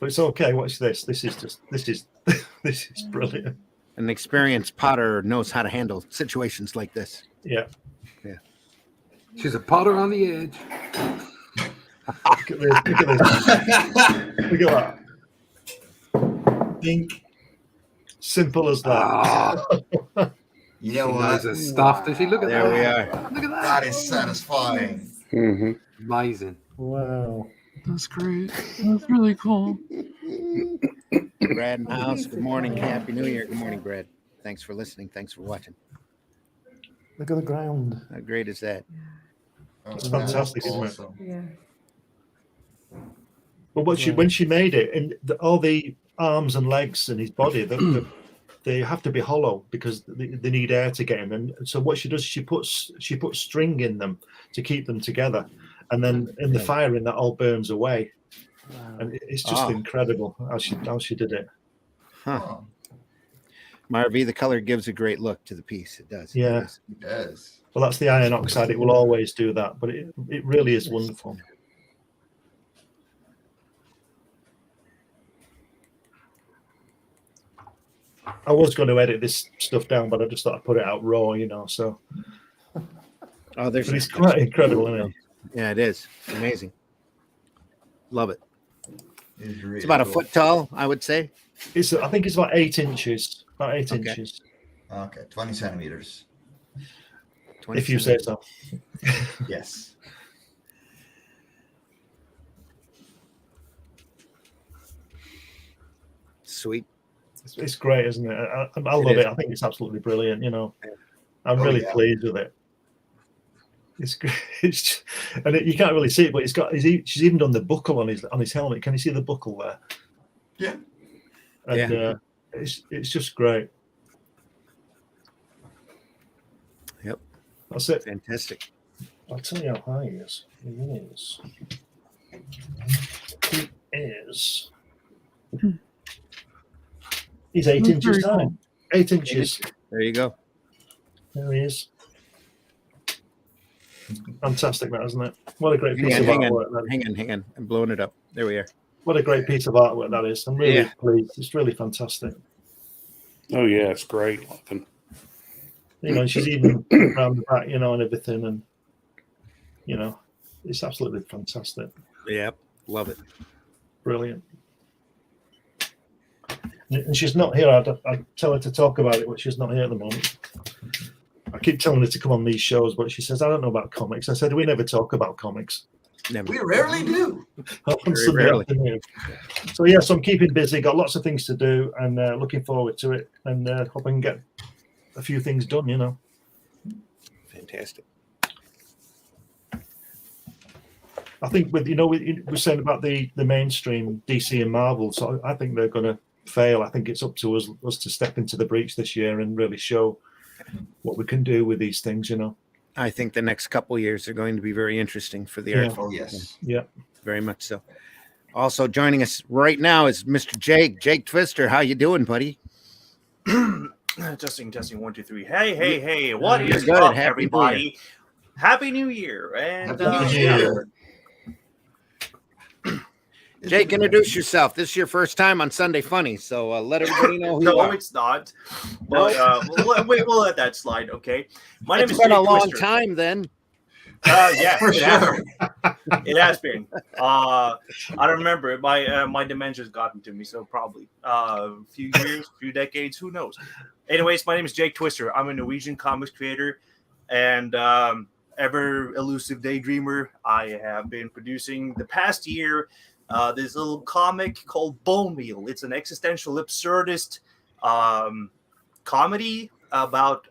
But it's okay. Watch this. This is this is brilliant. An experienced potter knows how to handle situations like this. Yeah. She's a potter on the edge. Look at this. Look at this. Look at that. think Simple as that. Ah, you she know knows what? her stuff. Does she look at There that? we are. Look at that. That is satisfying. Mm-hmm. Amazing. Wow. That's great. That's really cool. Brad in the house. Good morning. Happy New Year. Good morning, Brad. Thanks for listening. Thanks for watching. Look at the ground. How great is that? Oh, It's fantastic, that's isn't it? awesome. Yeah. But when she made it, and all the arms and legs and his body, they have to be hollow because they need air to get in. And so what she does, she puts string in them to keep them together, and then in the firing that all burns away. And it's just incredible how she did it. Huh. Oh, Marvy, the color gives a great look to the piece. It does. Yeah. It is. it does. Well, that's the iron oxide. It will always do that, but it really is wonderful. I was going to edit this stuff down, but I just thought I'd put it out raw, So, Oh, there's. but it's quite incredible, isn't it? Yeah, it is. Amazing. Love it. It's, really It's about a cool. foot tall, I would say. I think it's about 8 inches. About 8 Okay. inches, Okay, 20 centimeters. 20 if you say so. Yes. Sweet. It's great, isn't it? I love is. it. I think it's absolutely brilliant. I'm Oh, really yeah. pleased with it. It's great. You can't really see it, but she's even done the buckle on his helmet. Can you see the buckle there? Yeah. And it's just great. Yep. That's it. Fantastic. I'll tell you how high he is. He is. He's 8 That's inches very high. cool. 8 inches. There you go. There he is. Fantastic, that, isn't it? What a great piece Hang of on, artwork. That, hang on. I'm blowing it up. There we are. what a great piece of artwork that is. I'm really Yeah. pleased. It's really fantastic. Oh yeah, it's great looking. And she's even around the back, and everything, and it's absolutely fantastic. Yep. Love it. Brilliant. And she's not here. I tell her to talk about it, but she's not here at the moment. I keep telling her to come on these shows, but she says, I don't know about comics. I said, we never talk about comics. Never. We rarely do. On Very Sunday rarely. afternoon. So, yes, I'm keeping busy. Got lots of things to do and looking forward to it. And hope I can get a few things done, Fantastic. I think we're saying about the mainstream DC and Marvel, so I think they're going to fail. I think it's up to us to step into the breach this year and really show what we can do with these things. I think the next couple years are going to be very interesting for the Yeah. art. Oh, yes. Yeah. Very much so. Also joining us right now is Mr. Jake Twister. How you doing, buddy? Testing 1 2 3. Hey, what You're is good. up, Happy New everybody? Happy New Year. And Happy New yeah. Year. Jake, introduce yourself. This is your first time on Sunday Funny, so let everybody know who you No, are. it's not. But we'll let that slide, okay? My name It's is been a Jake long Twister. time then. Yeah, For it has sure. been. It has been. I don't remember. My dementia's gotten to me, so probably a few years, few decades, who knows? Anyways, my name is Jake Twister. I'm a Norwegian comics creator and ever elusive daydreamer. I have been producing the past year this little comic called Bone Meal. It's an existential absurdist comedy about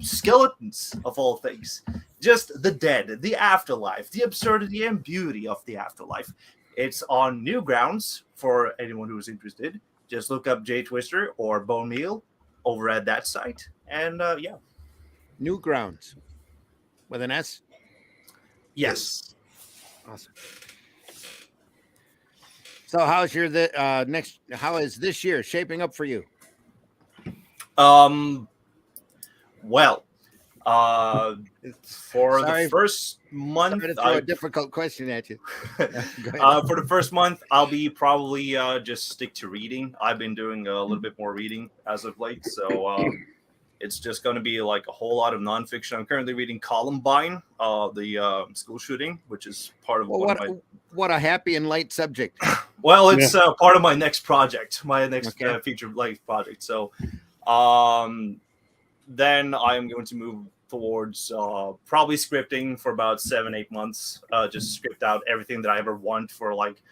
skeletons of all things. Just the dead, the afterlife, the absurdity and beauty of the afterlife. It's on Newgrounds for anyone who is interested. Just look up Jay Twister or Bone Meal over at that site. And yeah. Newgrounds with an S. Yes. Awesome. So how's your next? How is this year shaping up for you? Well, for Sorry- the first month, Sorry to throw a difficult question at you. Go ahead. for the first month, I'll be probably just stick to reading. I've been doing a little bit more reading as of late, so it's just going to be like a whole lot of nonfiction. I'm currently reading Columbine, the school shooting, which is part of Well, one of my. what a happy and light subject. Well, it's part of my next project, my next Okay. feature length project. So, then I am going to move towards probably scripting for about 7-8 months. Just script out everything that I ever want for like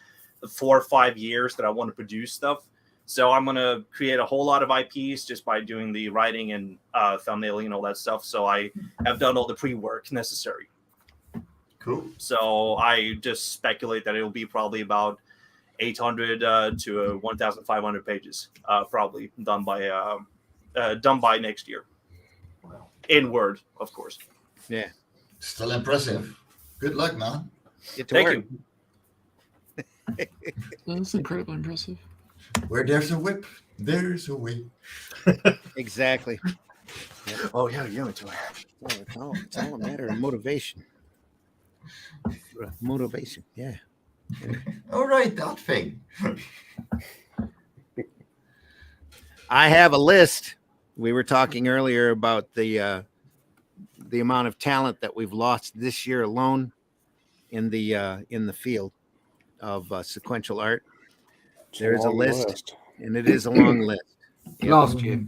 the 4 or 5 years that I want to produce stuff. So I'm gonna create a whole lot of IPs just by doing the writing and thumbnailing and all that stuff. So I have done all the pre-work necessary. Cool. So I just speculate that it'll be probably about 800 to 1,500 pages, probably done by next year. In Word, of course. Yeah. Still impressive. Good luck, man. Get to Thank work. you. That's incredibly impressive. Where there's a whip, there's a way. Exactly. Oh yeah, give it to me. Well, it's all a matter of motivation. Motivation. Yeah. All right, that thing. I have a list. We were talking earlier about the amount of talent that we've lost this year alone in the field of sequential art. There is a long list, and it is a long list. Yep. Last year.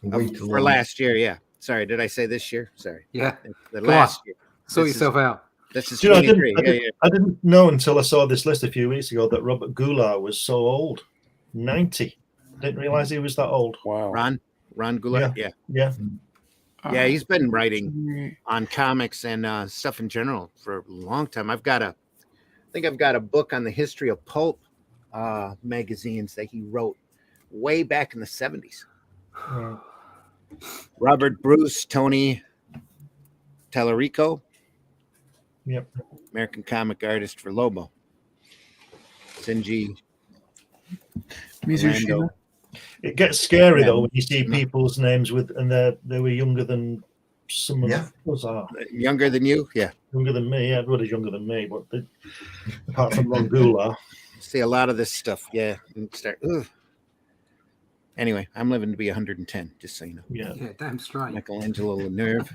Way too For long. last year, yeah. Sorry, did I say this year? Sorry, Yeah. the Go last on. year. Sort This is- yourself out. This is Do you know, 23. Yeah. I didn't know until I saw this list a few weeks ago that Robert Goulart was so old. 90. Didn't realize he was that old. Wow. Ron Goulart. Yeah. Yeah. Yeah, he's been writing on comics and stuff in general for a long time. I think I've got a book on the history of pulp magazines that he wrote way back in the 70s. Right. Robert Bruce, Tony Tallarico, Yep. American comic artist for Lobo. Sinji Mizushima. Orlando. It gets scary Yeah. though when you see No. people's names and they were younger than some of Yeah. us are. Younger than you? Yeah. Younger than me. Everybody's younger than me, but apart from Ron Goulart. See a lot of this stuff. Yeah. And start. Ugh. Anyway, I'm living to be 110, just so you know. Yeah. Yeah, damn straight. Michelangelo Lenerve.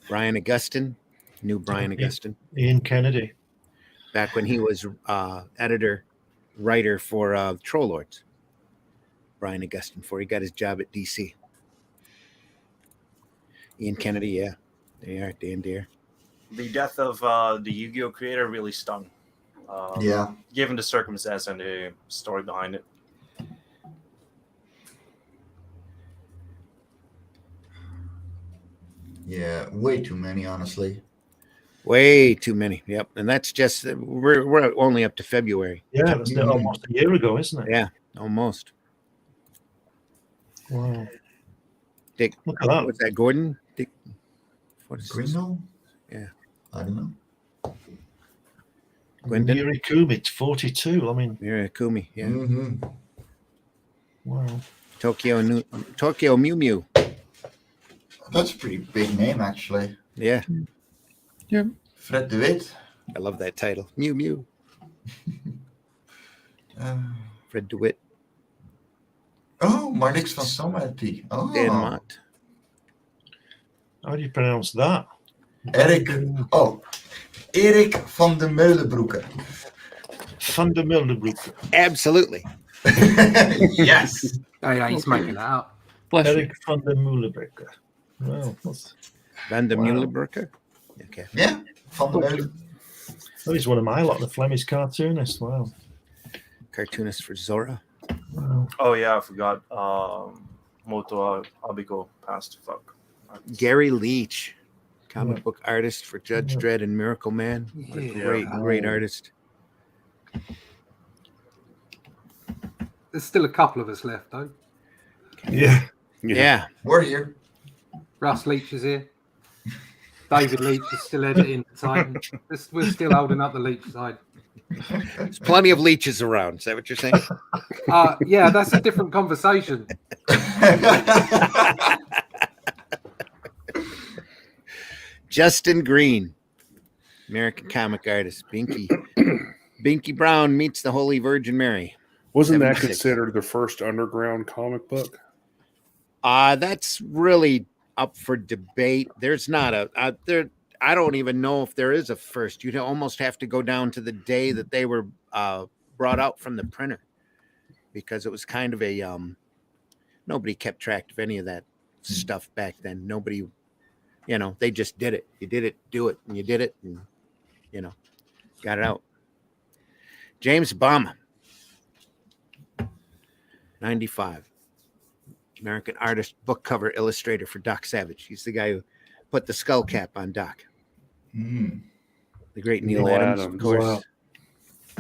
Brian Augustine. Knew Brian Okay. Augustine. Ian Kennedy. Back when he was writer for Troll Lords. Brian Augustine, before he got his job at DC. Ian Kennedy, yeah. They are, Dan Dare. The death of the Yu-Gi-Oh creator really stung. Yeah. Given the circumstance and the story behind it. Yeah. Way too many, honestly. Way too many. Yep. And that's just, we're only up to February. Yeah, that's almost a year ago, isn't it? Yeah, almost. Wow. Dick, Look at that. what's that, Gordon? Dick, what is this? Grindel? Yeah. I don't know. Gwendon? Yuri Kubit, 42. I mean, Mira Kumi, yeah. Mm-hmm. wow. Tokyo Mew Mew. That's a pretty big name, actually. Yeah, Fred de Wit. I love that title. Mew Mew. Fred DeWitt. Oh, Marnix van Sommerty. Oh, Dan Mott. How do you pronounce that? Erik. Oh, Erik van de Meulenbroeke. Van der Mildenbroek. Absolutely. Yes. Oh, yeah, he's making that up. Bless you. Eric van der Mullenbeke. Wow. Van der Wow. Meulenberger. Okay. Yeah, van de Meulen. Oh, he's one of my lot, the Flemish cartoonist. Wow. Cartoonist for Zora. Wow. Oh yeah, I forgot. Moto Abiko passed. Fuck. Gary Leach, comic Yeah. book artist for Judge Yeah. Dredd and Miracle Man. What a Yeah. great artist. There's still a couple of us left, though. Yeah. Yeah. We're here. Russ Leach is here. David Leach is still editing Titan. We're still holding up the Leach side. There's plenty of leeches around. Is that what you're saying? Yeah, that's a different conversation. Justin Green, American comic artist. Binky Brown meets the Holy Virgin Mary. Wasn't that 76. considered the first underground comic book? That's really up for debate. There's not there. I don't even know if there is a first. You'd almost have to go down to the day that they were brought out from the printer, because it was kind of a nobody kept track of any of that stuff back then. Nobody, they just did it. You did it, do it, and you did it, and got it out. James Bama, 95. American artist, book cover illustrator for Doc Savage. He's the guy who put the skull cap on Doc. Mm. The great Neil Adams, of course. Wow.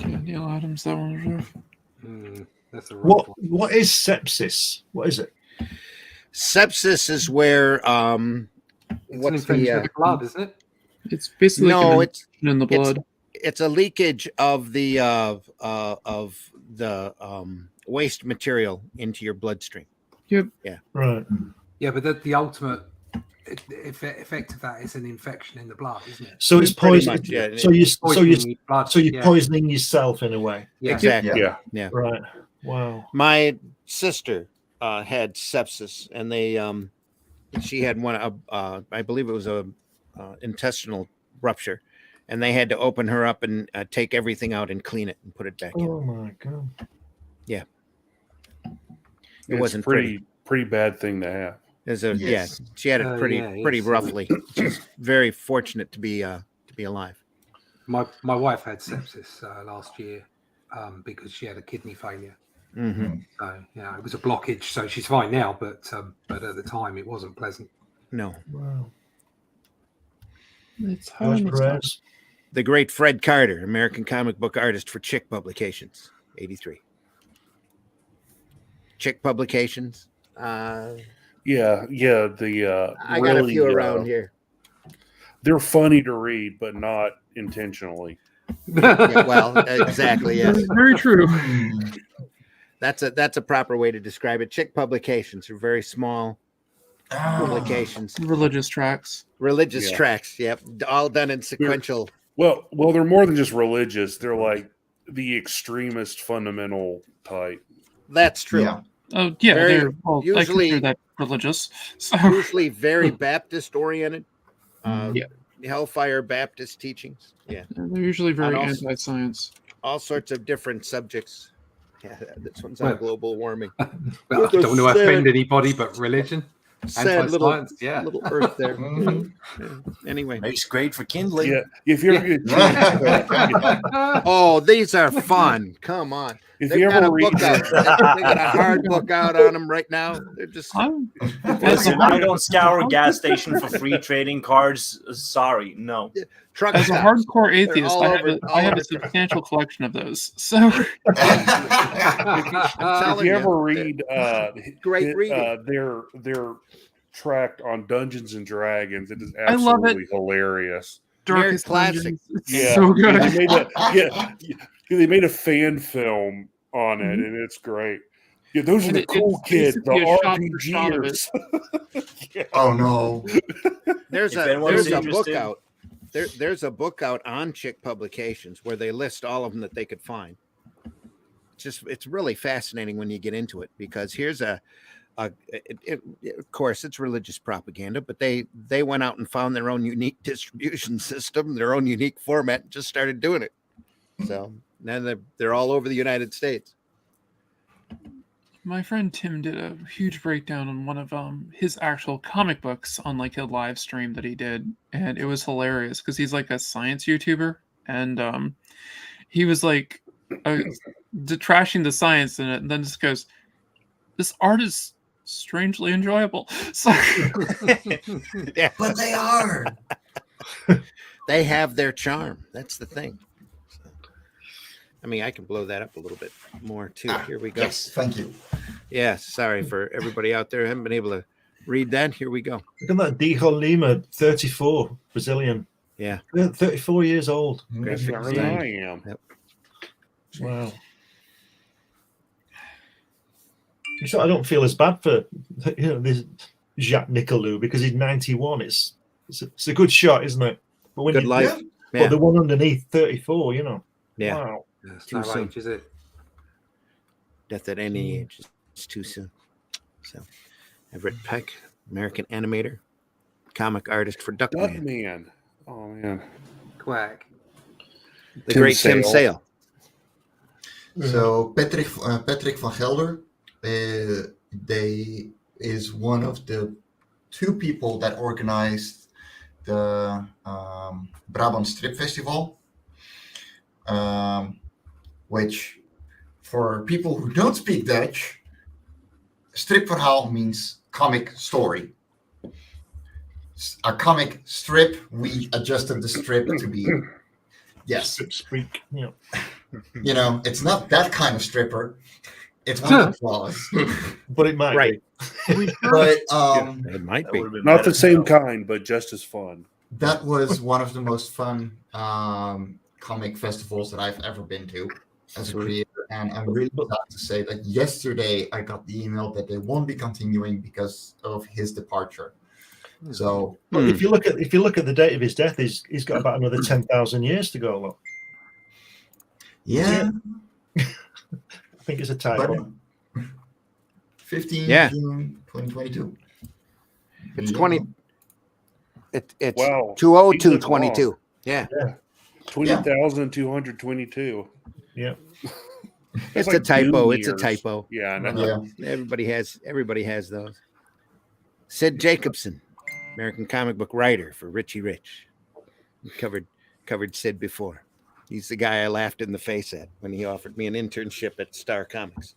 Yeah, Neil Adams, that one was rough. That's a rough one. What is sepsis? What is it? Sepsis is where It's an infection of the blood, isn't it? It's basically No, an it's infection in the blood. it's a leakage of the waste material into your bloodstream. Right. Yeah, but the ultimate effect of that is an infection in the blood, isn't it? So it's Pretty poison. much, yeah. So you're Blood, poisoning yourself in a way. yeah. Exactly. Yeah. Right. Wow. My sister had sepsis, and she had one. I believe it was a intestinal rupture, and they had to open her up and take everything out and clean it and put it back in. Oh my god. It wasn't pretty bad thing to have. Yes. She had it pretty roughly. She's very fortunate to be alive. My wife had sepsis last year because she had a kidney failure. Mm-hmm. So it was a blockage. So she's fine now, but at the time it wasn't pleasant. No. Wow. It's Those hard. prayers. The great Fred Carter, American comic book artist for Chick Publications, 83. Chick Publications. Yeah. The I got a few around here. They're funny to read, but not intentionally. Yeah, well, exactly. Yes, Very true. that's a proper way to describe it. Chick Publications are very small publications, Religious tracks. religious Yeah. tracts. Yep, all done in sequential. Well, they're more than just religious. They're like the extremist fundamental type. That's true. Yeah. Oh yeah, Very- they're I usually- consider that religious. So Usually very Baptist oriented. Yeah. Hellfire Baptist teachings. Yeah, they're usually very And also- anti-science. all sorts of different subjects. Yeah, this one's on Well- global warming. But I don't want to offend anybody, but religion, Sad little, anti-science, yeah. little earth there. Mhm. Yeah. Anyway. Makes great for kindling. Yeah. If you ever get Oh, these are fun. Come on. if They've you got ever a read book out. They got a hard book out on them right now. They're just I'm, Listen, I don't scour a gas station for free trading cards. Sorry, no. truck as a stops. hardcore atheist, all I have, over- I all have over a substantial collection of those. So I'm if telling you you, ever read great reading. their tract on Dungeons and Dragons, it is I love it. absolutely hilarious. Darkest classic. Dungeons, it's Yeah. so good. They made a fan film on it, and it's great. Yeah, those are And the cool kids, the basically a shot for shot of RPGers. Yeah. Oh no. There's If a anyone's book interested- out. There's a book out on Chick Publications where they list all of them that they could find. It's really fascinating when you get into it, because here's of course it's religious propaganda, but they went out and found their own unique distribution system, their own unique format, and just started doing it. So now they're all over the United States. My friend Tim did a huge breakdown on one of his actual comic books on like a live stream that he did, and it was hilarious because he's like a science YouTuber, and he was like trashing the science in it, and then just goes, "This art is strangely enjoyable." So Yeah, But they are. they have their charm. That's the thing. So, I mean, I can blow that up a little bit more too. Here we go. Yes, thank you. Yeah, sorry for everybody out there. I haven't been able to read that. Here we go. Look at that. Dijo Lima, 34, Brazilian. Yeah. 34 years old. Graphic Younger design. than I am. Yep. Wow. So I don't feel as bad for this Jacques Niccolou because he's 91. It's a good shot, isn't it? But when Good you, life. But Yeah. the one underneath 34, Yeah. Wow. It's Too no soon. age, is it? Death at any age is too soon. So, Everett Peck, American animator, comic artist for Duckman. Duckman. Oh man. Quack. The Tim great Tim Sale. Sale. So Patrick van Gelder, they is one of the two people that organized the Brabant Strip Festival, which for people who don't speak Dutch, stripverhaal means comic story. A comic strip, we adjusted the strip to be, yes, Speak. Yeah. you know, it's not that kind of stripper. It's one of the claws. But it might Right. be. But It might That be. would have been Not better the same to know. kind, but just as fun. that was one of the most fun comic festivals that I've ever been to as a Sweet. creator. And I'm really glad to say that yesterday I got the email that they won't be continuing because of his departure. So But Hmm. if you look at the date of his death, he's got about another 10,000 years to go. Look. yeah, I think it's a but typo. 15 Yeah. June 2022. It's Yeah. 20. It's Wow. 20222. Yeah. 20,222. Yeah. It's That's a typo. Doom It's a years. typo. Yeah, I know. Yeah. Everybody has those. Sid Jacobson, American comic book writer for Richie Rich. We covered Sid before. He's the guy I laughed in the face at when he offered me an internship at Star Comics.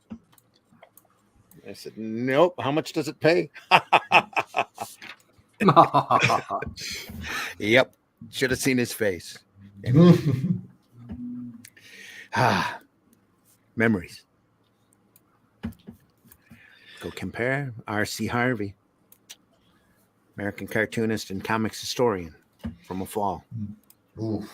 I said, "Nope. How much does it pay?" Yep. Should have seen his face. Memories. Go compare R.C. Harvey, American cartoonist and comics historian from a fall. Ooh.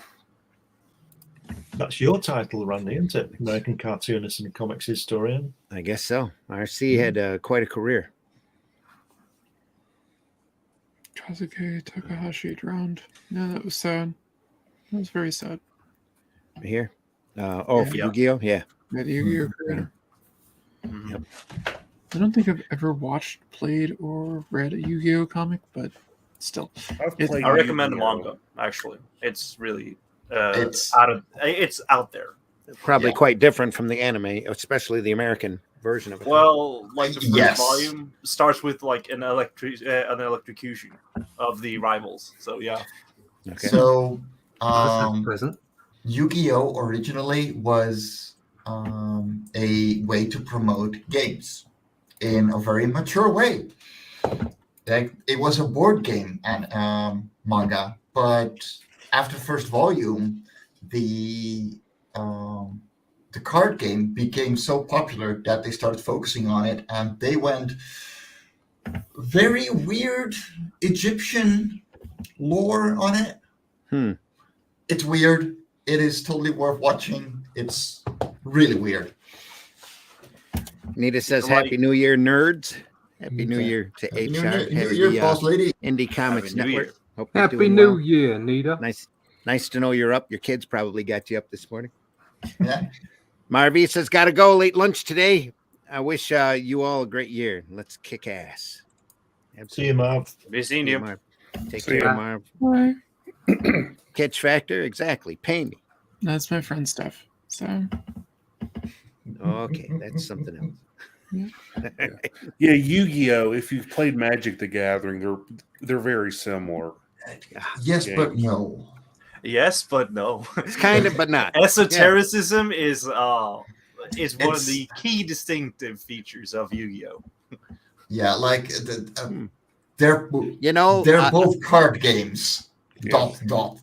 That's your title, Randy, isn't it? American cartoonist and comics historian. I guess so. R.C. had quite a career. Kazuke Takahashi drowned. No, that was sad. That was very sad. Here. For Yeah. Yu-Gi-Oh? Yeah. Yeah, the Yu-Gi-Oh creator. Mhm. Yep. I don't think I've ever watched, played, or read a Yu-Gi-Oh comic, but still. I've It's- played I recommend the Yu-Gi-Oh. manga. Actually, it's really It's- it's out there. Probably Yeah. quite different from the anime, especially the American version of it. Well, like the first Yes. volume starts with like an electrocution of the rivals. So yeah, Okay. So That's present. Yu-Gi-Oh originally was a way to promote games in a very mature way. Like, it was a board game and manga, but after first volume, the card game became so popular that they started focusing on it, and they went very weird Egyptian lore on it. Hmm. It's weird. It is totally worth watching. It's really weird. Nita says, Somebody- "Happy New Year, nerds! Happy New Okay. Year to New HR. Year, New Happy Year, boss lady. Indie Comics New Network. Year. Hope you're Happy doing New well. Year, Nita. Nice to know you're up. Your kids probably got you up this morning." Yeah. Marvi says, "Gotta go. Late lunch today. I wish you all a great year. Let's kick ass." See you, Marv. be seeing See you, you. Marv. Take See care, ya. Marv. Why? Catch Factor, exactly. Pay me. That's my friend stuff. So Okay, that's something else. Yeah, Yu-Gi-Oh! If you've played Magic: The Gathering, they're very similar. Yes, but no. Yes, but no. It's kind of, but not. Esotericism is one of It's- the key distinctive features of Yu-Gi-Oh. Yeah, like they're You know, both card games. Yeah. Dot.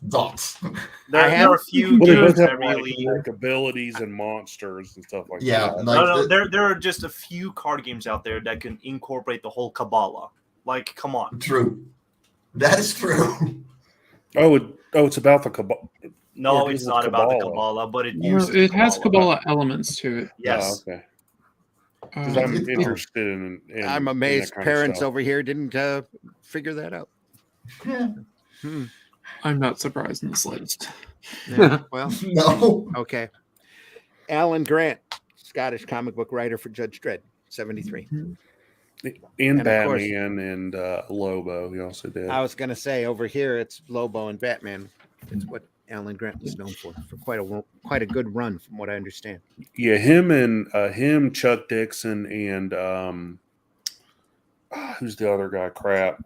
There have- are a few Well, they both games have that like, really. like abilities and monsters and stuff like Yeah, that. like No, there are just a few card games out there that can incorporate the whole Kabbalah Like, come on. True. That is true. It's about the Kabbalah. No, Or it's is it not about the Kabbalah? Kabbalah, but it No, uses it has Kabbalah. Kabbalah elements to it. Yes. Oh, okay. Because Um, I'm it- interested in I'm in amazed that kind of parents stuff. over here didn't figure that out. Yeah. I'm not surprised in the slightest. Yeah, well, No. okay. Alan Grant, Scottish comic book writer for Judge Dredd, 73. In And of course- Batman and Lobo, he also did. I was going to say over here, it's Lobo and Batman. It's what Alan Grant was known for quite a good run, from what I understand. Yeah, him, Chuck Dixon, and who's the other guy? Crap.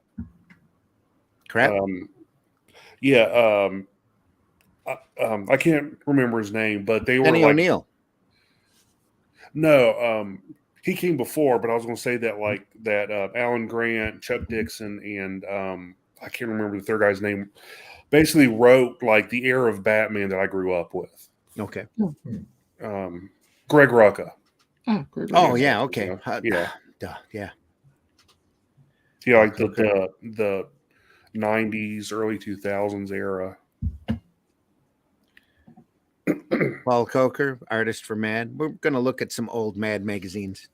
I can't remember his name, but they were Penny like O'Neill. no. He came before, but I was going to say that Alan Grant, Chuck Dixon, and I can't remember the third guy's name. Basically, wrote like the era of Batman that I grew up with. Okay. Greg Rucka. Oh, great. Oh, yeah. Okay. Yeah. Duh, yeah. Yeah, like Okay. the 90s, early 2000s era. Paul Coker, artist for Mad. We're going to look at some old Mad magazines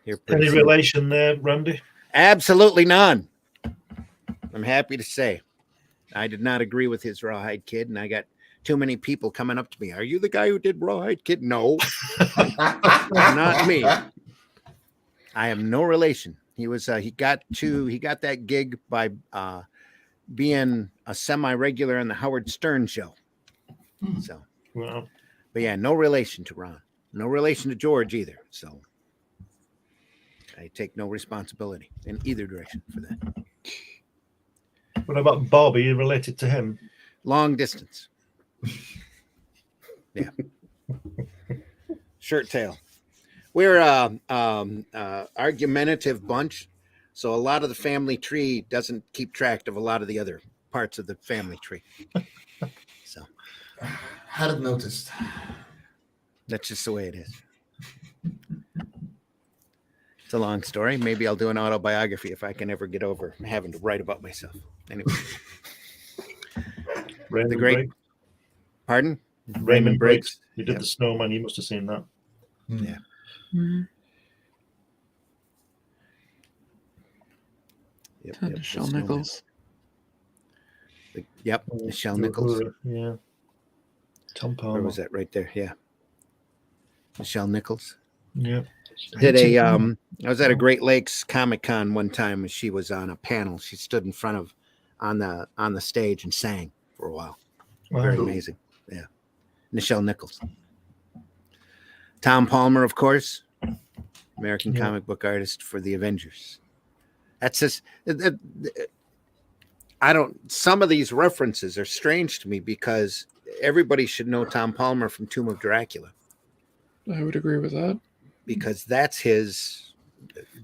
here pretty Any soon. relation there, Randy? Absolutely none. I'm happy to say. I did not agree with his Rawhide Kid, and I got too many people coming up to me. Are you the guy who did Rawhide Kid? No, not me. I am no relation. He was he got that gig by being a semi-regular on the Howard Stern show. So, Wow. but yeah, no relation to Ron. No relation to George either. So I take no responsibility in either direction for that. What about Bob? Are you related to him? Long distance. Yeah. Shirt tail. We're argumentative bunch, so a lot of the family tree doesn't keep track of a lot of the other parts of the family tree. So Hadn't noticed. that's just the way it is. It's a long story. Maybe I'll do an autobiography if I can ever get over having to write about myself. Anyway, Raymond great- Briggs. pardon? Raymond Briggs. He did Yep. the Snowman. You must have seen that. Yeah. Mhm. Yep, And yep, Michelle the snowman. Nichols. Yep, Michelle Nichols. Yeah. Tom Palmer. Where was that? Right there. Yeah. Michelle Nichols. Yeah. Did a I was at a Great Lakes Comic Con one time and she was on a panel. She stood in front of on the stage and sang for a while. Very Wow. amazing. Yeah. Michelle Nichols. Tom Palmer, of course, American Yeah. comic book artist for the Avengers. That's just I don't some of these references are strange to me because everybody should know Tom Palmer from Tomb of Dracula. I would agree with that. Because that's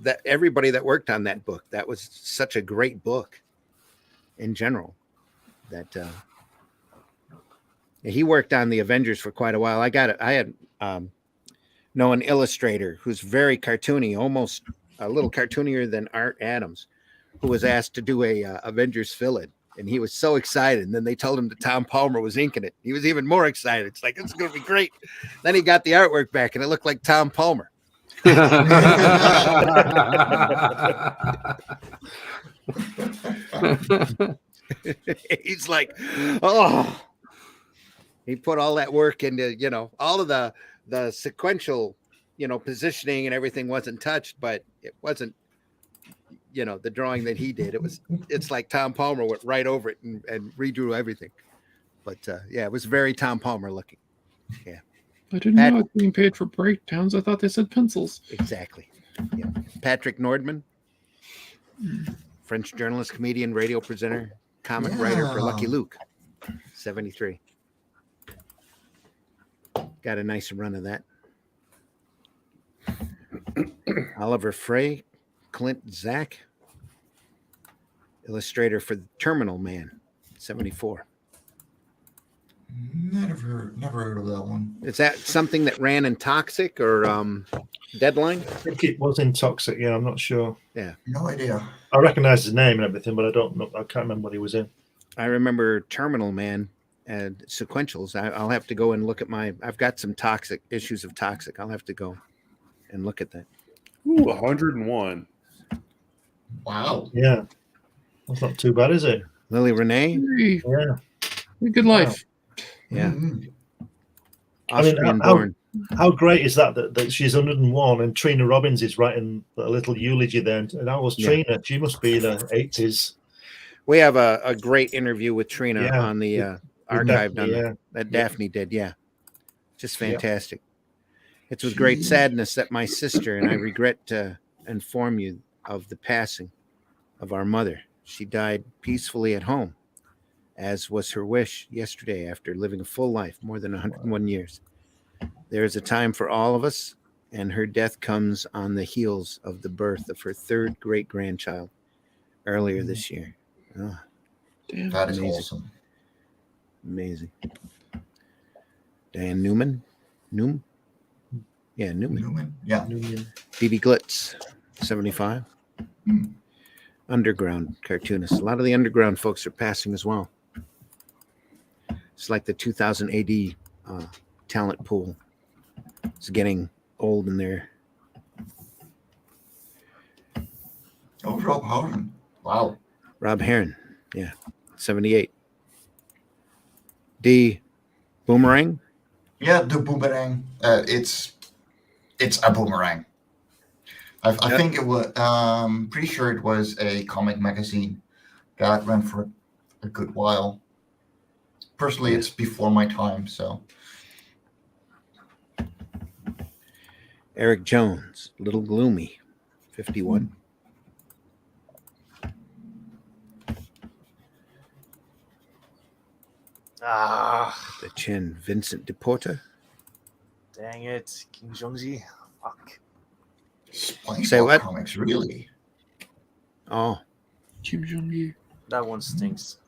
that everybody that worked on that book, that was such a great book in general that he worked on the Avengers for quite a while. I had know an illustrator who's very cartoony, almost a little cartoonier than Art Adams, who was asked to do a Avengers fill-in. And he was so excited. And then they told him that Tom Palmer was inking it. He was even more excited. It's like, it's going to be great. Then he got the artwork back and it looked like Tom Palmer. He's like, oh, he put all that work into, all of the sequential, positioning and everything wasn't touched, but it wasn't, the drawing that he did. It's like Tom Palmer went right over it and redraw everything. But yeah, it was very Tom Palmer looking. Yeah. I didn't know I was being paid for breakdowns. I thought they said pencils. Exactly. Yeah. Patrick Nordman, French journalist, comedian, radio presenter, comic writer for Lucky Luke, 73. Got a nice run of that. Oliver Frey, Clint Zach, illustrator for Terminal Man, 74. Never heard of that one. Is that something that ran in Toxic or Deadline? I think it was in Toxic. Yeah, I'm not sure. No idea. I recognise his name and everything, but I don't know. I can't remember what he was in. I remember Terminal Man and Sequentials. I'll have to go and look at I've got some Toxic issues of Toxic. I'll have to go and look at that. Ooh, 101. Wow. Yeah, that's not too bad, is it? Lily Renee? Hey, Yeah. good life. Yeah. Mhm. I mean, Austrian how- born. How great is that she's 101 and Trina Robbins is writing a little eulogy there? And that was Yeah. Trina. She must be in the 80s. We have a great interview with Trina Yeah. on the With archived Daphne, on yeah. that Daphne did. Yeah. Just Yeah. fantastic. It's with great Jeez. sadness that my sister and I regret to inform you of the passing of our mother. She died peacefully at home, as was her wish yesterday after living a full life, more than 101 years. There is a time for all of us, and her death comes on the heels of the birth of her third great-grandchild earlier this year. Oh, Damn. That is Amazing. awesome. amazing. Dan Newman? Yeah, Newman. Newman. Yeah. BB Glitz, 75. Hmm. Underground cartoonists. A lot of the underground folks are passing as well. It's like the 2000 AD talent pool. It's getting old in there. Oh, Rob Harlan. Wow. Rob Heron, yeah, 78. D. Boomerang. Yeah, the boomerang. It's a boomerang. I Yep. think it was. Pretty sure it was a comic magazine that ran for a good while. Personally, it's before my time, so. Eric Jones, Little Gloomy, 51. Ah, The Chin, Vincent DePorta. dang it. King Jongji. Fuck. SpongeBob Say what? comics, really? Oh, Kim Jong-il. That one stinks.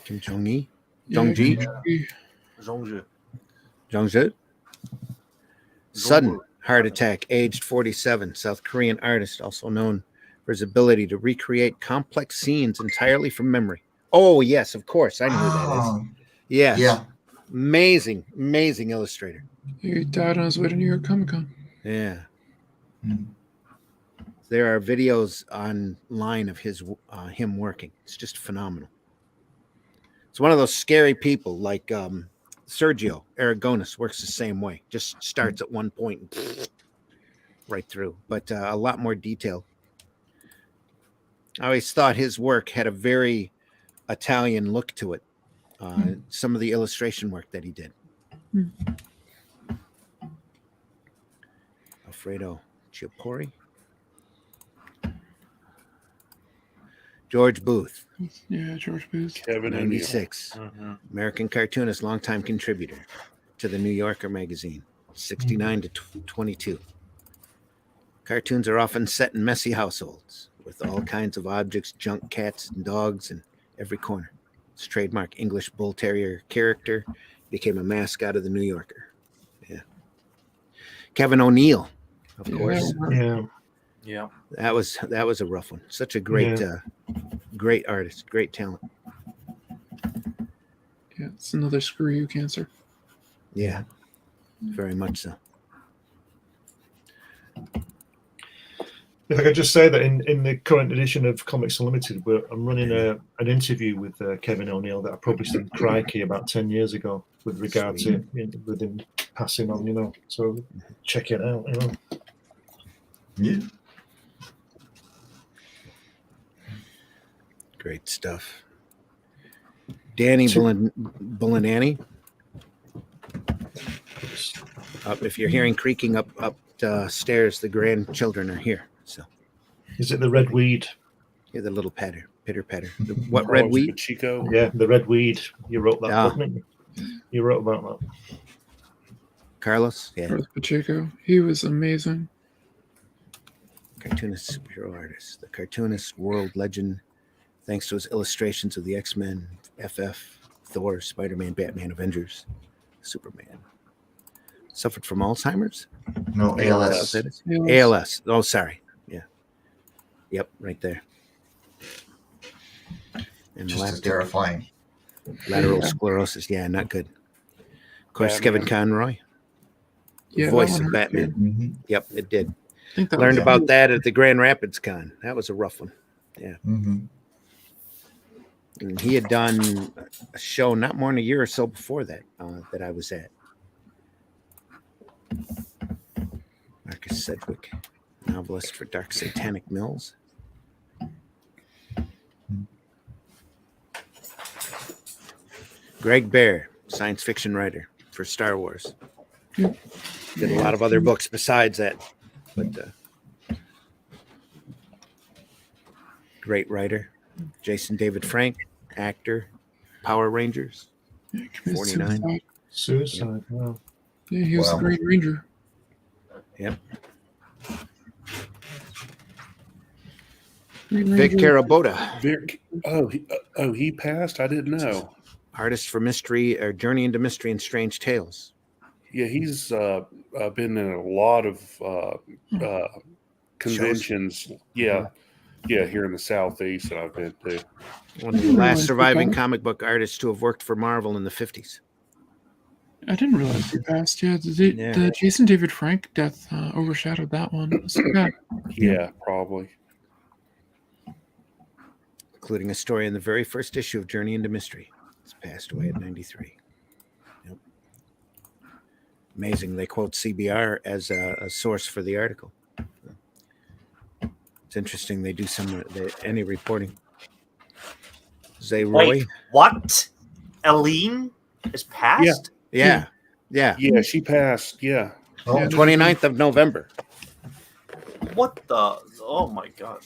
Kim Jong-il. Yeah, Jong-ji. Kim Jong-il. Jongju. Jong-zit. Sudden heart attack, aged 47. South Korean artist, also known for his ability to recreate complex scenes entirely from memory. Oh, yes, of course. I know who that is. Ah, Yes. yeah. Amazing, amazing illustrator. He died on his way to New York Comic Con. Yeah. Hmm. There are videos online of him working. It's just phenomenal. It's one of those scary people like Sergio Aragonis works the same way. Just starts at one point and right through, but a lot more detail. I always thought his work had a very Italian look to it. Some of the illustration work that he did. Hmm. Alfredo Chiappori. George Booth, Yeah, George Booth. Kevin O'Neill. 96. Mhm. American cartoonist, longtime contributor to the New Yorker magazine, 69 to 22. Cartoons are often set in messy households with all kinds of objects, junk, cats, and dogs in every corner. His trademark English Bull Terrier character became a mascot of the New Yorker. Yeah. Kevin O'Neill, of Yeah, course. Yeah. Yeah. That was a rough one. Such a great, great artist, great talent. Yeah, it's another screw you cancer. Yeah, very much so. If I could just say that in the current edition of Comics Unlimited, I'm running an interview with Kevin O'Neill that I published in Crikey about 10 years ago with regard to with him passing on, So check it out, Yeah. Great stuff. Danny Bullinani. Up, if you're hearing creaking up stairs, the grandchildren are here. So Is it the red weed? hear the little pitter patter. What red Carlos weed? Pacheco. Yeah, the red weed. You wrote that, Ah. wasn't it? You wrote about that. Carlos? Yeah. Carlos Pacheco. He was amazing. Cartoonist, superhero artist. The cartoonist, world legend, thanks to his illustrations of the X-Men, FF, Thor, Spider-Man, Batman, Avengers, Superman. Suffered from Alzheimer's? No, ALS. Is that it? ALS. Oh, sorry. Yeah. Yep, right there. And Just as lactic terrifying. lateral sclerosis. Yeah, not good. Of course, Batman. Kevin Conroy, Yeah, that voice one of hurt, Batman. too. Mhm. Yep, it did. I think that Learned was about that at the Grand Rapids Con. That was a rough one. Mhm. And he had done a show not more than a year or so before that that I was at. Marcus Sedgwick, novelist for Dark Satanic Mills. Greg Bear, science fiction writer for Star Wars. Yep. Did a lot of other books besides that, but great writer. Jason David Frank, actor, Power Rangers, Yeah, committed 49. suicide. Suicide. Wow. Yeah, he was Wow. the Green Ranger. Yep. Green Vic Ranger. Carabota, Vic, he passed. I didn't know. artist for mystery or Journey into Mystery and Strange Tales. Yeah, he's been in a lot of conventions. Yeah, here in the southeast that I've been to. One of the last surviving comic book artists to have worked for Marvel in the 50s. I didn't realize he passed. Yeah, Yeah. the Jason David Frank death overshadowed that one. That's too bad. Yeah, probably. Including a story in the very first issue of Journey into Mystery. He's passed away at 93. Yep. Amazing. They quote CBR as a source for the article. It's interesting. They do any reporting. Zay Roy. Wait, what? Aline is passed? Yeah. Yeah, she passed. Yeah. Oh, Yeah. 29th of November. What the? Oh my god.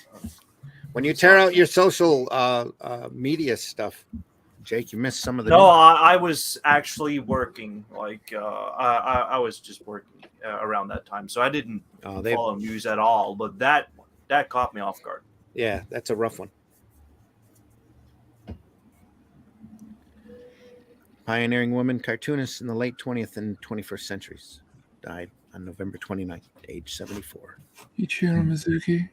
When you tear out your social media stuff, Jake, you missed some of the No, news. I was actually working. Like I was just working around that time, so I didn't follow news at all. But that caught me off guard. Yeah, that's a rough one. Pioneering woman cartoonist in the late 20th and 21st centuries. Died on November 29th, age 74. Ichiro Mizuki.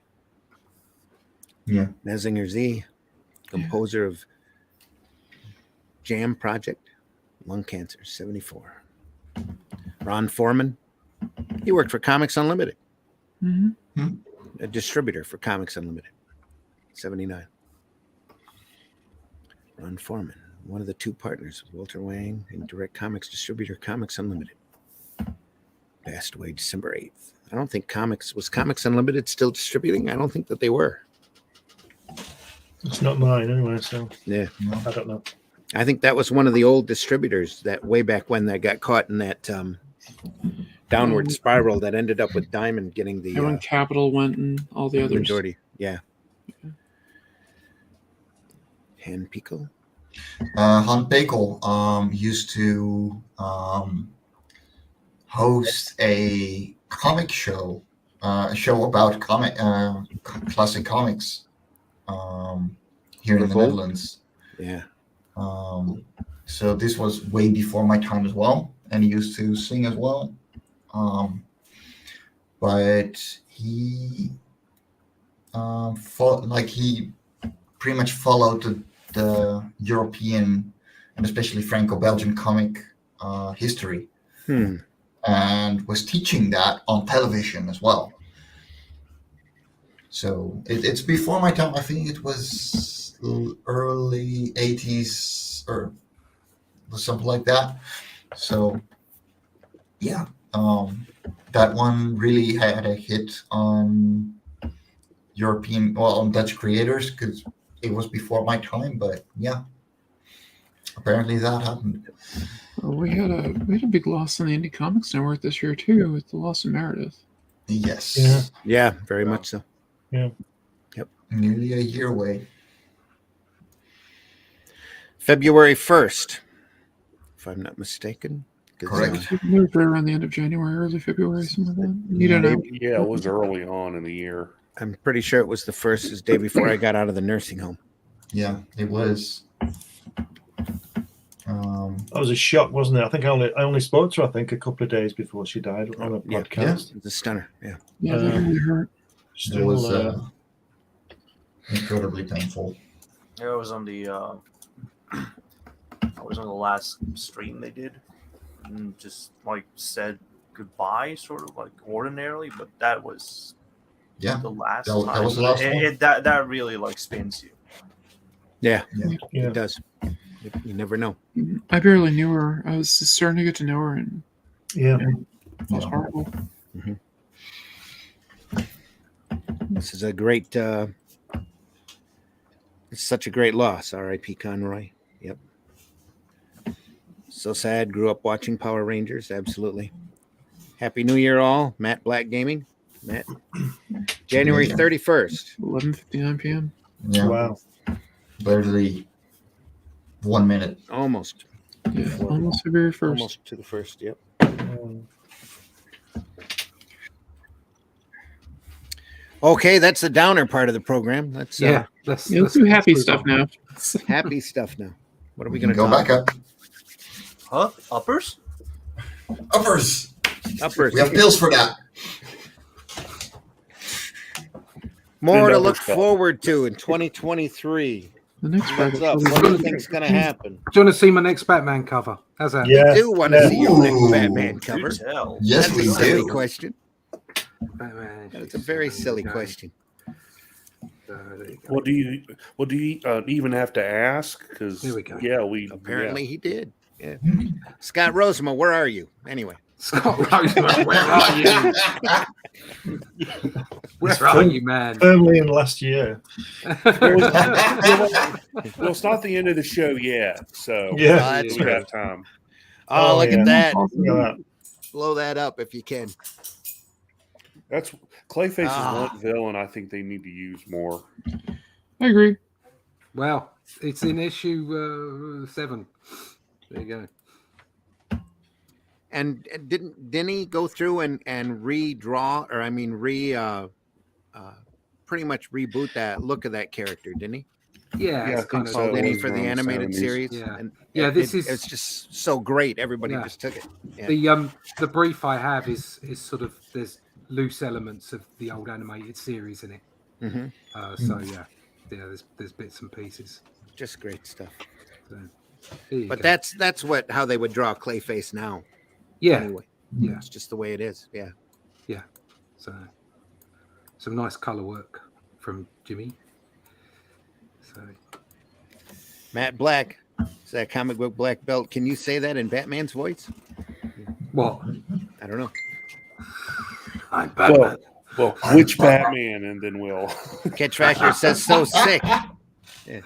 yeah. Nezinger Z, composer of Jam Project, lung cancer, 74. Ron Foreman, he worked for Comics Unlimited, Mm-hmm. a distributor for Comics Unlimited, 79. Ron Foreman, one of the two partners of Walter Wang and direct comics distributor Comics Unlimited. Passed away December 8th. I don't think was Comics Unlimited still distributing? I don't think that they were. It's not mine anyway, so Yeah. I don't know. I think that was one of the old distributors that way back when that got caught in that downward spiral that ended up with Diamond getting the When Capital went and all the others. majority. Yeah. Han Pico. Han Bakel used to host a comic show, a show about classic comics here in the Revolt? Netherlands. Yeah. So this was way before my time as well, and he used to sing as well. But he he pretty much followed the European and especially Franco-Belgian comic history, and was teaching that on television as well. So it's before my time. I think it was early 80s or something like that. So yeah, that one really had a hit on on Dutch creators because it was before my time. But yeah, apparently that happened. Well, we had a big loss on the Indie Comics Network this year too, with the loss of Meredith. Yes. Yeah. Yeah, very much so. Yeah. Yep. Nearly a year away. February 1st, if I'm not mistaken. 'Cause, Correct. It was right around the end of January, early February, something like that. You don't know. Yeah, it was early on in the year. I'm pretty sure it was the first day before I got out of the nursing home. Yeah, it was. That was a shock, wasn't it? I think I only spoke to her, I think, a couple of days before she died on a podcast. It's a stunner. Yeah. Yeah, that really hurt. It was incredibly painful. Yeah, I was on the last stream they did, and just like said goodbye, sort of like ordinarily, but that was the last that time. was the last one. That really like spins you. Yeah. Yeah. It does. You never know. I barely knew her. I was just starting to get to know her, and Yeah. it was horrible. This is a great. It's such a great loss. R.I.P. Conroy. Yep. So sad. Grew up watching Power Rangers. Absolutely. Happy New Year, all. Matt Black Gaming. Matt. January 31st. 11:59 p.m. Yeah. Wow. Barely 1 minute. Almost. Yeah, almost February 1st. Almost to the first. Yep. Okay, that's the downer part of the program. Let's let's do happy stuff now. Happy stuff now. What are we We going can to go back up. Huh? Uppers? Uppers. Uppers. We have pills for that. More to Another look stuff. forward to in 2023. The next What's project. up? What do you think's going to happen? Do you want to see my next Batman cover? How's that? Yeah. I do want to see your next Ooh. Batman cover. Do tell. Yes, That's we a silly do. question. Batman. That's a very silly question. There you go. Well, do you even have to ask? Because Here we go. yeah, we Apparently he did. Yeah. Scott Rosema, where are you? Anyway. Scott Roseman, where are you? Where are you, man? Firmly in last year. well, it's not the end of the show yet, so Yeah. That's we right. got time. Oh, look yeah. at that. Look at that. Blow that up if you can. That's Clayface Ah. is one villain I think they need to use more. I agree. Well, it's in issue 7. There you go. And didn't he go through and redraw, or I mean pretty much reboot that look of that character, didn't he? Yeah, Yeah, it's I kind think of. so. Didn't he it was for the around the animated 70s. series? Yeah. And Yeah, this is- it's just so great. Everybody Yeah. just took it. Yeah. The brief I have is sort of there's loose elements of the old animated series in it. hmm So yeah, there's bits and pieces. Just great stuff. So, there you But go. that's how they would draw Clayface now. yeah, Anyway, yeah. it's just the way it is. Yeah. So some nice color work from Jimmy. So Matt Black, is that comic book black belt? Can you say that in Batman's voice? what? I don't know. I'm Batman. Well, which Batman, and then we'll. Catch Factor says so sick. Yeah,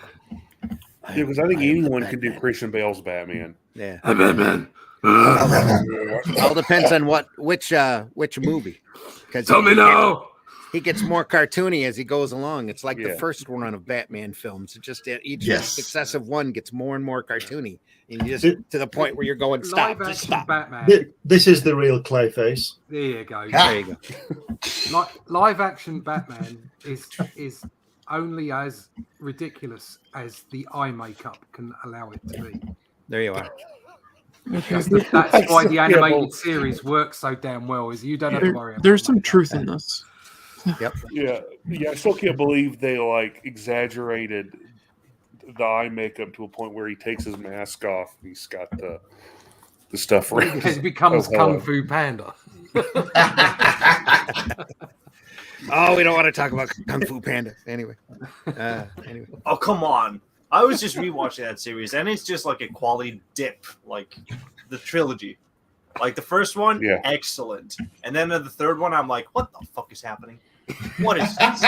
because I think anyone can do Christian Bale's Batman. Yeah. I'm Batman. All depends on which movie. Because Tell me now. he gets more cartoony as he goes along. It's like the Yeah. first run of Batman films. It just each Yes. successive one gets more and more cartoony, and you just It- to the point where you're going stop, Live just action stop. Batman. This is the real Clayface. There you go. There you go. Live action Batman is only as ridiculous as the eye makeup can allow it to be. There you are. Okay. That's why the Yeah, animated well- series works so damn well. Is you don't have to worry about. There's some makeup. truth in this. Yeah, I still can't believe they like exaggerated the eye makeup to a point where he takes his mask off and he's got the stuff around. It becomes Oh, hello. Kung Fu Panda. Oh, we don't want to talk about Kung Fu Panda. Anyway. Oh, come on. I was just rewatching that series, and it's just like a quality dip, like the trilogy. Like the first one, Yeah. excellent. And then the third one, I'm like, what the fuck is happening? What is this?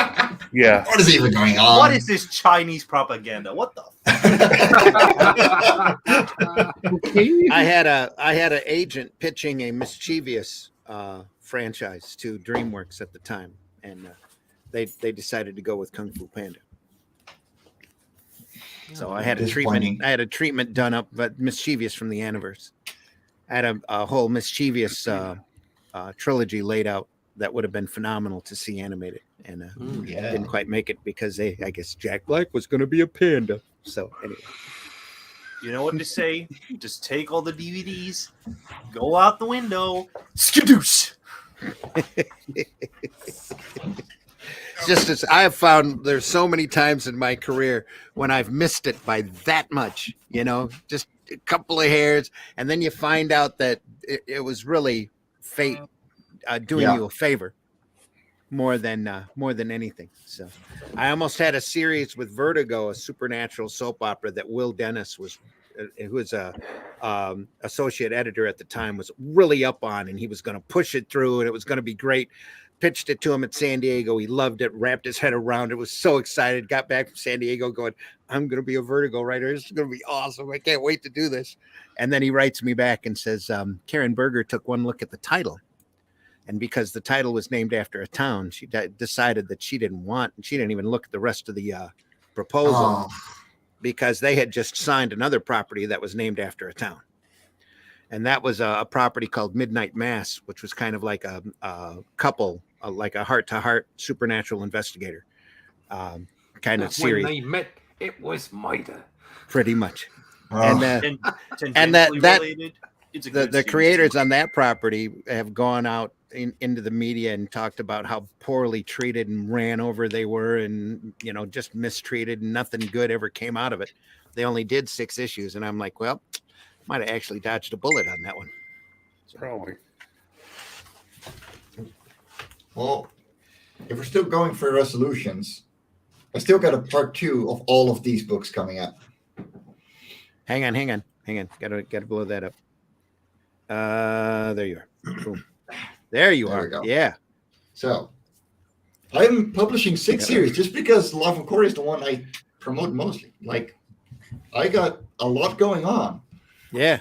Yeah, What is even going on? What is this Chinese propaganda? What the Okay. I had an agent pitching a mischievous franchise to DreamWorks at the time, and they decided to go with Kung Fu Panda. So I had a treatment. Disappointing. I had a treatment done up, but mischievous from the Universe. I had a whole mischievous trilogy laid out that would have been phenomenal to see animated, and didn't quite make it because I guess Jack Black was going to be a panda. So anyway, You know what to say. Just take all the DVDs, go out the window, skadoosh. Just as I have found there's so many times in my career when I've missed it by that much, just a couple of hairs, and then you find out that it was really fate doing you a favor more than anything. So I almost had a series with Vertigo, a supernatural soap opera that Will Dennis was, who was a associate editor at the time, was really up on, and he was going to push it through, and it was going to be great. Pitched it to him at San Diego. He loved it, wrapped his head around it, was so excited, got back from San Diego going, I'm going to be a Vertigo writer. This is going to be awesome. I can't wait to do this. And then he writes me back and says, Karen Berger took one look at the title. And because the title was named after a town, she decided that she didn't even look at the rest of the proposal because they had just signed another property that was named after a town. And that was a property called Midnight Mass, which was kind of like a couple, like a heart-to-heart supernatural investigator kind of series. When they met, it was Maida. Pretty much. And that related, it's a good the series. creators on that property have gone out into the media and talked about how poorly treated and ran over they were, and just mistreated, and nothing good ever came out of it. They only did 6 issues, and I'm like, well, might have actually dodged a bullet on that one. Probably. Well, if we're still going for resolutions, I still got a part 2 of all of these books coming up. Hang on. Gotta blow that up. There you are. Boom. There you There are. we go. Yeah. So I'm publishing 6 series just because Love of Corey is the one I promote mostly. Like, I got a lot going on. Yeah.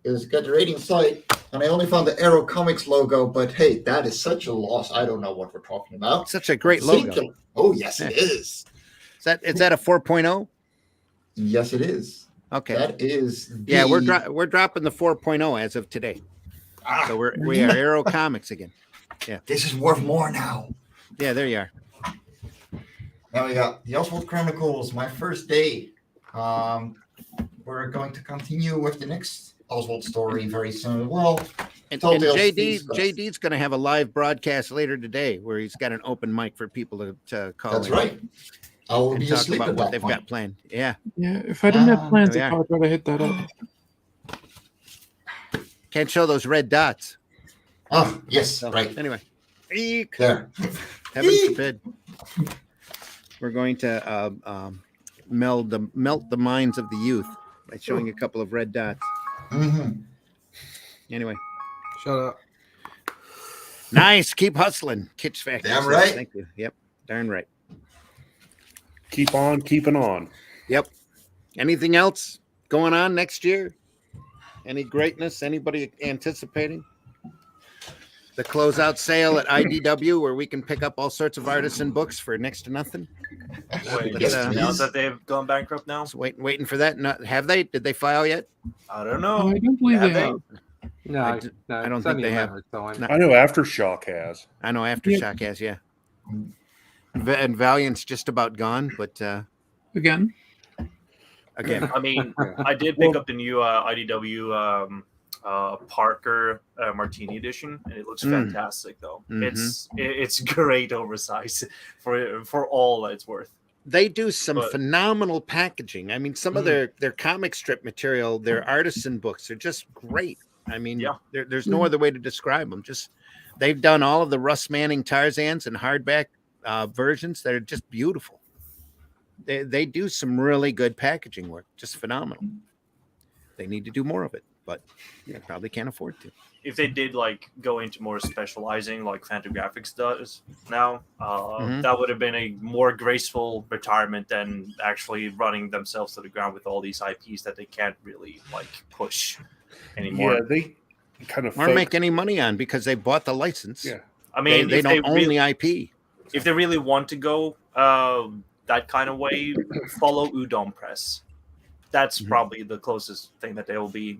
It's got the rating site, and I only found the Arrow Comics logo, but hey, that is such a loss. I don't know what we're talking about. Such a great logo. Singular. Oh, yes, it is. Is that a 4.0? Yes, it is. Okay. That is. Yeah, we're dropping the 4.0 as of today. So we are Arrow Comics again. Yeah. This is worth more now. Yeah, there you are. Now we got the Oswald Chronicles, my first day. We're going to continue with the next Oswald story very soon as well. And Telltale Thieves Quest. JD's going to have a live broadcast later today where he's got an open mic for people to call. That's in right. I will and be talk asleep about at what that they've point. got planned. Yeah. Yeah, if I didn't have plans, yeah. I'd probably hit that up. Can't show those red dots. Oh, yes, So, right. Anyway. Eek. There. Heaven forbid. We're going to melt the minds of the youth by showing a couple of red dots. Mm-hmm. Anyway. Shut up. Nice. Keep hustling. Kitsch Factory. Damn right. Thank you. Yep. Darn right. Keep on keeping on. Yep. Anything else going on next year? Any greatness? Anybody anticipating? The closeout sale at IDW where we can pick up all sorts of artisan books for next to nothing. Wait, Yes, now please. that they've gone bankrupt now? Just waiting for that. Have they? Did they file yet? I don't know. I don't believe Have they they? have. No, I don't it's think only they a have. matter of time. No. I know Aftershock has. I know Aftershock has, yeah. And Valiant's just about gone, but Again, again, I mean, I did pick up the new IDW Parker Martini edition, and it looks fantastic. Though it's great oversized for all that it's worth. they do some But- phenomenal packaging. I mean, some of their comic strip material, their artisan books are just great. I mean, Yeah. there's no other way to describe them. Just they've done all of the Russ Manning Tarzans and hardback versions that are just beautiful. They do some really good packaging work, just phenomenal. They need to do more of it, but they probably can't afford to. If they did like go into more specializing, like Fantagraphics does now, that would have been a more graceful retirement than actually running themselves to the ground with all these IPs that they can't really like push anymore. Yeah, they kind of Or make any money on because they bought the license. Yeah. I mean, they if don't own really, the IP. if they really want to go that kind of way, follow Udon Press. That's probably the closest thing that they will be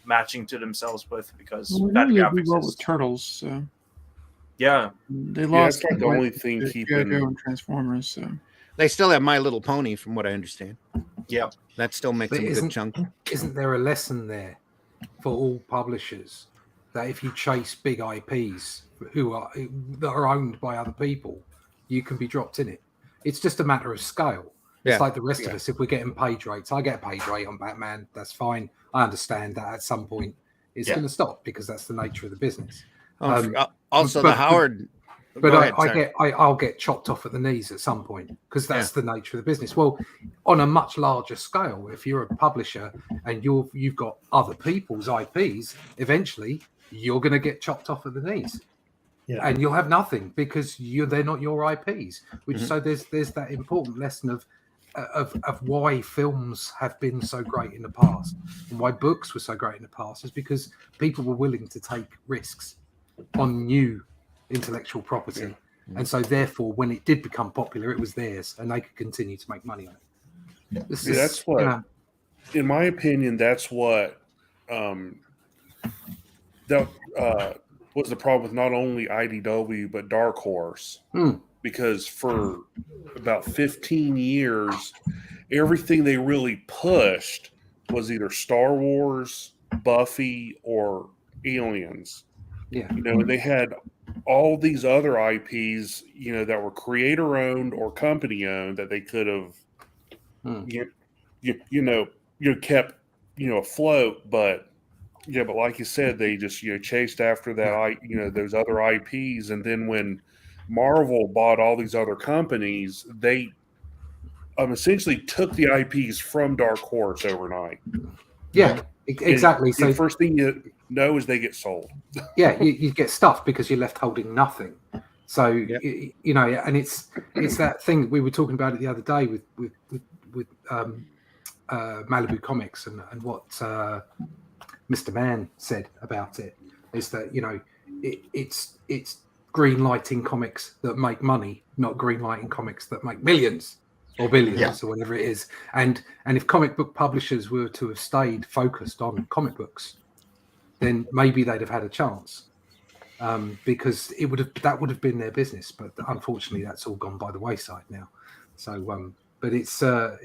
matching to themselves with, because well, that they do graphics well is, with Turtles. So yeah. they Yeah, lost that's like the only thing to keeping. G.I. Joe and Transformers. So They still have My Little Pony, from what I understand. Yep. That still makes But them a good chunk. Isn't there a lesson there for all publishers that if you chase big IPs that are owned by other people, you can be dropped in it? It's just a matter of scale. It's Yeah. like the rest of us. If we're getting page rates, I get a page rate on Batman. That's fine. I understand that at some point it's going to stop because that's the nature of the business. Also, the Howard. But Go ahead, I'll get chopped off at the knees at some point because that's the nature of the business. Well, on a much larger scale, if you're a publisher and you've got other people's IPs, eventually you're going to get chopped off at the knees, and you'll have nothing because they're not your IPs. Which so there's that important lesson of why films have been so great in the past and why books were so great in the past is because people were willing to take risks on new intellectual property, and so therefore when it did become popular it was theirs and they could continue to make money on it. That's what in my opinion that's what that was the problem with not only IDW but Dark Horse, because for about 15 years everything they really pushed was either Star Wars, Buffy, or Aliens. And they had all these other IPs, that were creator owned or company owned that they could have, kept, afloat. But like you said, they just, chased after that, those other IPs. And then when Marvel bought all these other companies, they essentially took the IPs from Dark Horse overnight. Yeah, exactly. So the first thing you know is they get sold. Yeah, you get stuffed because you're left holding nothing. So and it's that thing we were talking about it the other day with Malibu Comics and what Mr. Mann said about it is that it's green lighting comics that make money, not green lighting comics that make millions or billions or whatever it is. And if comic book publishers were to have stayed focused on comic books, then maybe they'd have had a chance, because that would have been their business. But unfortunately, that's all gone by the wayside now. So, but it's I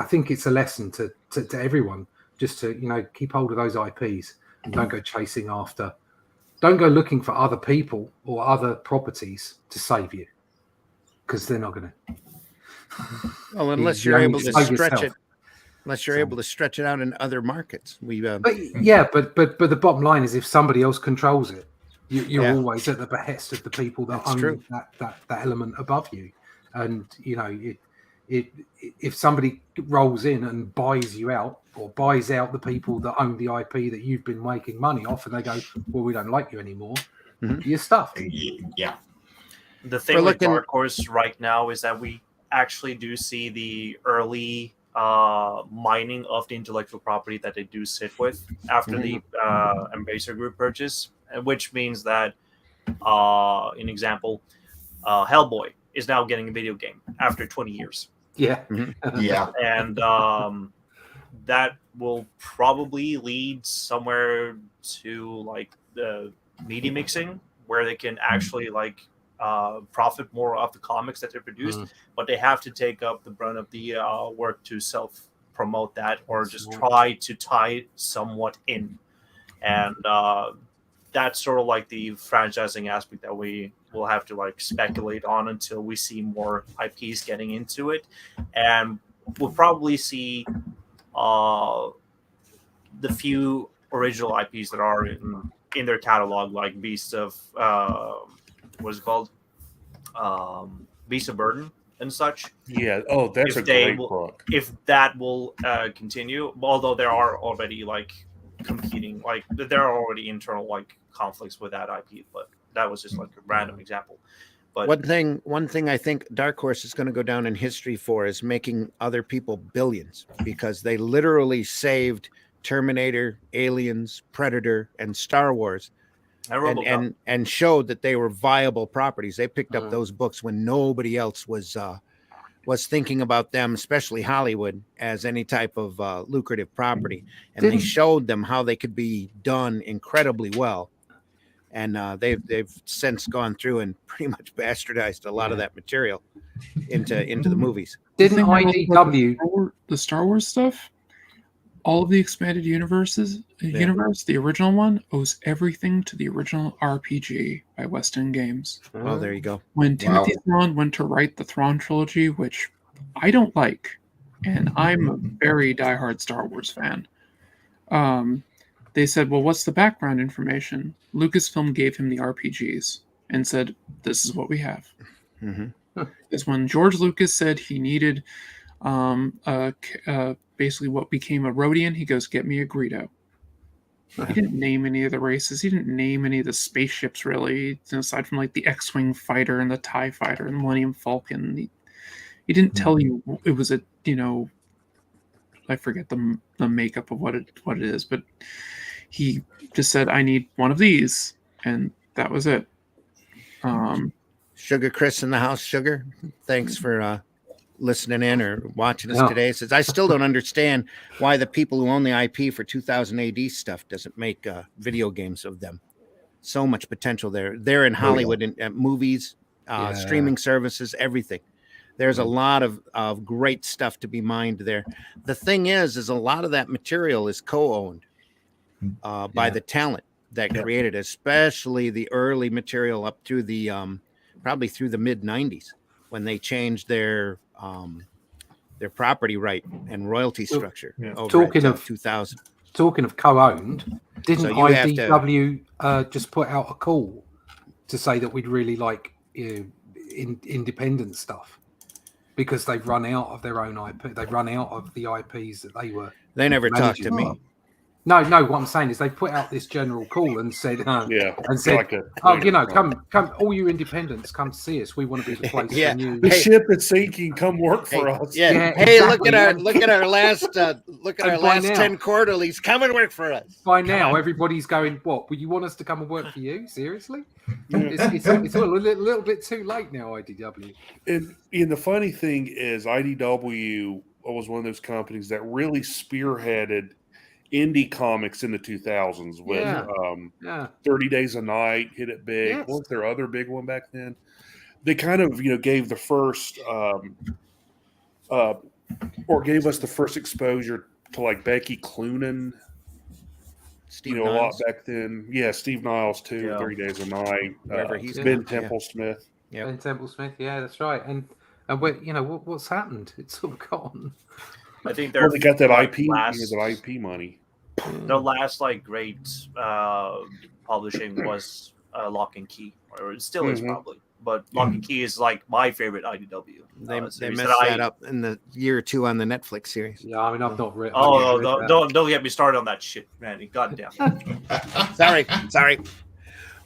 think it's a lesson to everyone just to keep hold of those IPs and don't go chasing after, don't go looking for other people or other properties to save you, because they're not going to. Well, unless you're able to stretch it. Unless you're able to stretch it out in other markets, but the bottom line is, if somebody else controls it, you're always at the behest of the people that own that element above you. And if somebody rolls in and buys you out or buys out the people that own the IP that you've been making money off, and they go, well, we don't like you anymore, you're stuffed. Yeah. The thing with Dark Horse right now is that we actually do see the early mining of the intellectual property that they do sit with after the Embracer Group purchase, which means that, an example, Hellboy is now getting a video game after 20 years. Yeah. And that will probably lead somewhere to like the media mixing, where they can actually profit more off the comics that they produced, but they have to take up the brunt of the work to self-promote that, or just try to tie it somewhat in. And that's sort of like the franchising aspect that we will have to speculate on until we see more IPs getting into it. And we'll probably see the few original IPs that are in their catalog, like Beasts of what is it called? Beast of Burden and such. Yeah. Oh, that's a great book. If that will continue, although there are already competing, there are already internal conflicts with that IP, but that was just a random example. But one thing I think Dark Horse is going to go down in history for is making other people billions, because they literally saved Terminator, Aliens, Predator, and Star Wars. And showed that they were viable properties. They picked up those books when nobody else was thinking about them, especially Hollywood, as any type of lucrative property. And they showed them how they could be done incredibly well. and they've since gone through and pretty much bastardized a lot of that material into the movies. Didn't The thing I love about IDW? the Star Wars stuff, all of the expanded universe, the original one, owes everything to the original RPG by West End Games. Oh, there you go. When Timothy Zahn went to write the Thrawn trilogy, which I don't like, and I'm a very diehard Star Wars fan, they said, well, what's the background information? Lucasfilm gave him the RPGs and said, this is what we have. Is when George Lucas said he needed basically what became a Rhodian, he goes, get me a Greedo. He didn't name any of the races. He didn't name any of the spaceships, really, aside from like the X-Wing fighter and the TIE fighter and the Millennium Falcon. He didn't tell you it was a, I forget the makeup of what it is, but he just said, I need one of these, and that was it. Sugar Chris in the house. Sugar, thanks for listening in or watching us today. Says, I still don't understand why the people who own the IP for 2000 AD stuff doesn't make video games of them. So much potential there. They're in Hollywood, in movies, streaming services, everything. There's a lot of great stuff to be mined there. The thing is a lot of that material is co-owned by the talent that created it, especially the early material up through the probably through the mid 90s when they changed their property right and royalty structure. Talking of 2000. Talking of co-owned, didn't So you have IDW just put out a call to say that we'd really like independent stuff because they've run out of their own IP. They've run out of the IPs that they were. They never talked to managing. me. No. What I'm saying is they put out this general call and said, come, all you independents, come see us. We want to be the place for you. The ship is sinking. Come work for us. Yeah. Hey, exactly. look at our last 10 quarterlies. Come and work for us. By now, everybody's going, what? Would you want us to come and work for you? Seriously? It's all a little bit too late now, IDW. And the funny thing is, IDW was one of those companies that really spearheaded indie comics in the 2000s with 30 Days a Night hit it big. What was their other big one back then? They kind of gave the first or gave us the first exposure to like Becky Cloonan. Steve a Niles. lot back then. Yeah, Steve Niles too. 30 Days a Night. Ben Temple-Smith. Yeah, Ben Temple-Smith. Yeah, that's right. And what's happened? It's all gone. I think they got that IP. That IP money. The last great publishing was Lock and Key, or it still is probably. But Lock and Key is my favorite IDW. They messed that up in the year or two on the Netflix series. Yeah, I mean I've not read. Don't get me started on that shit, man. Goddamn. Sorry.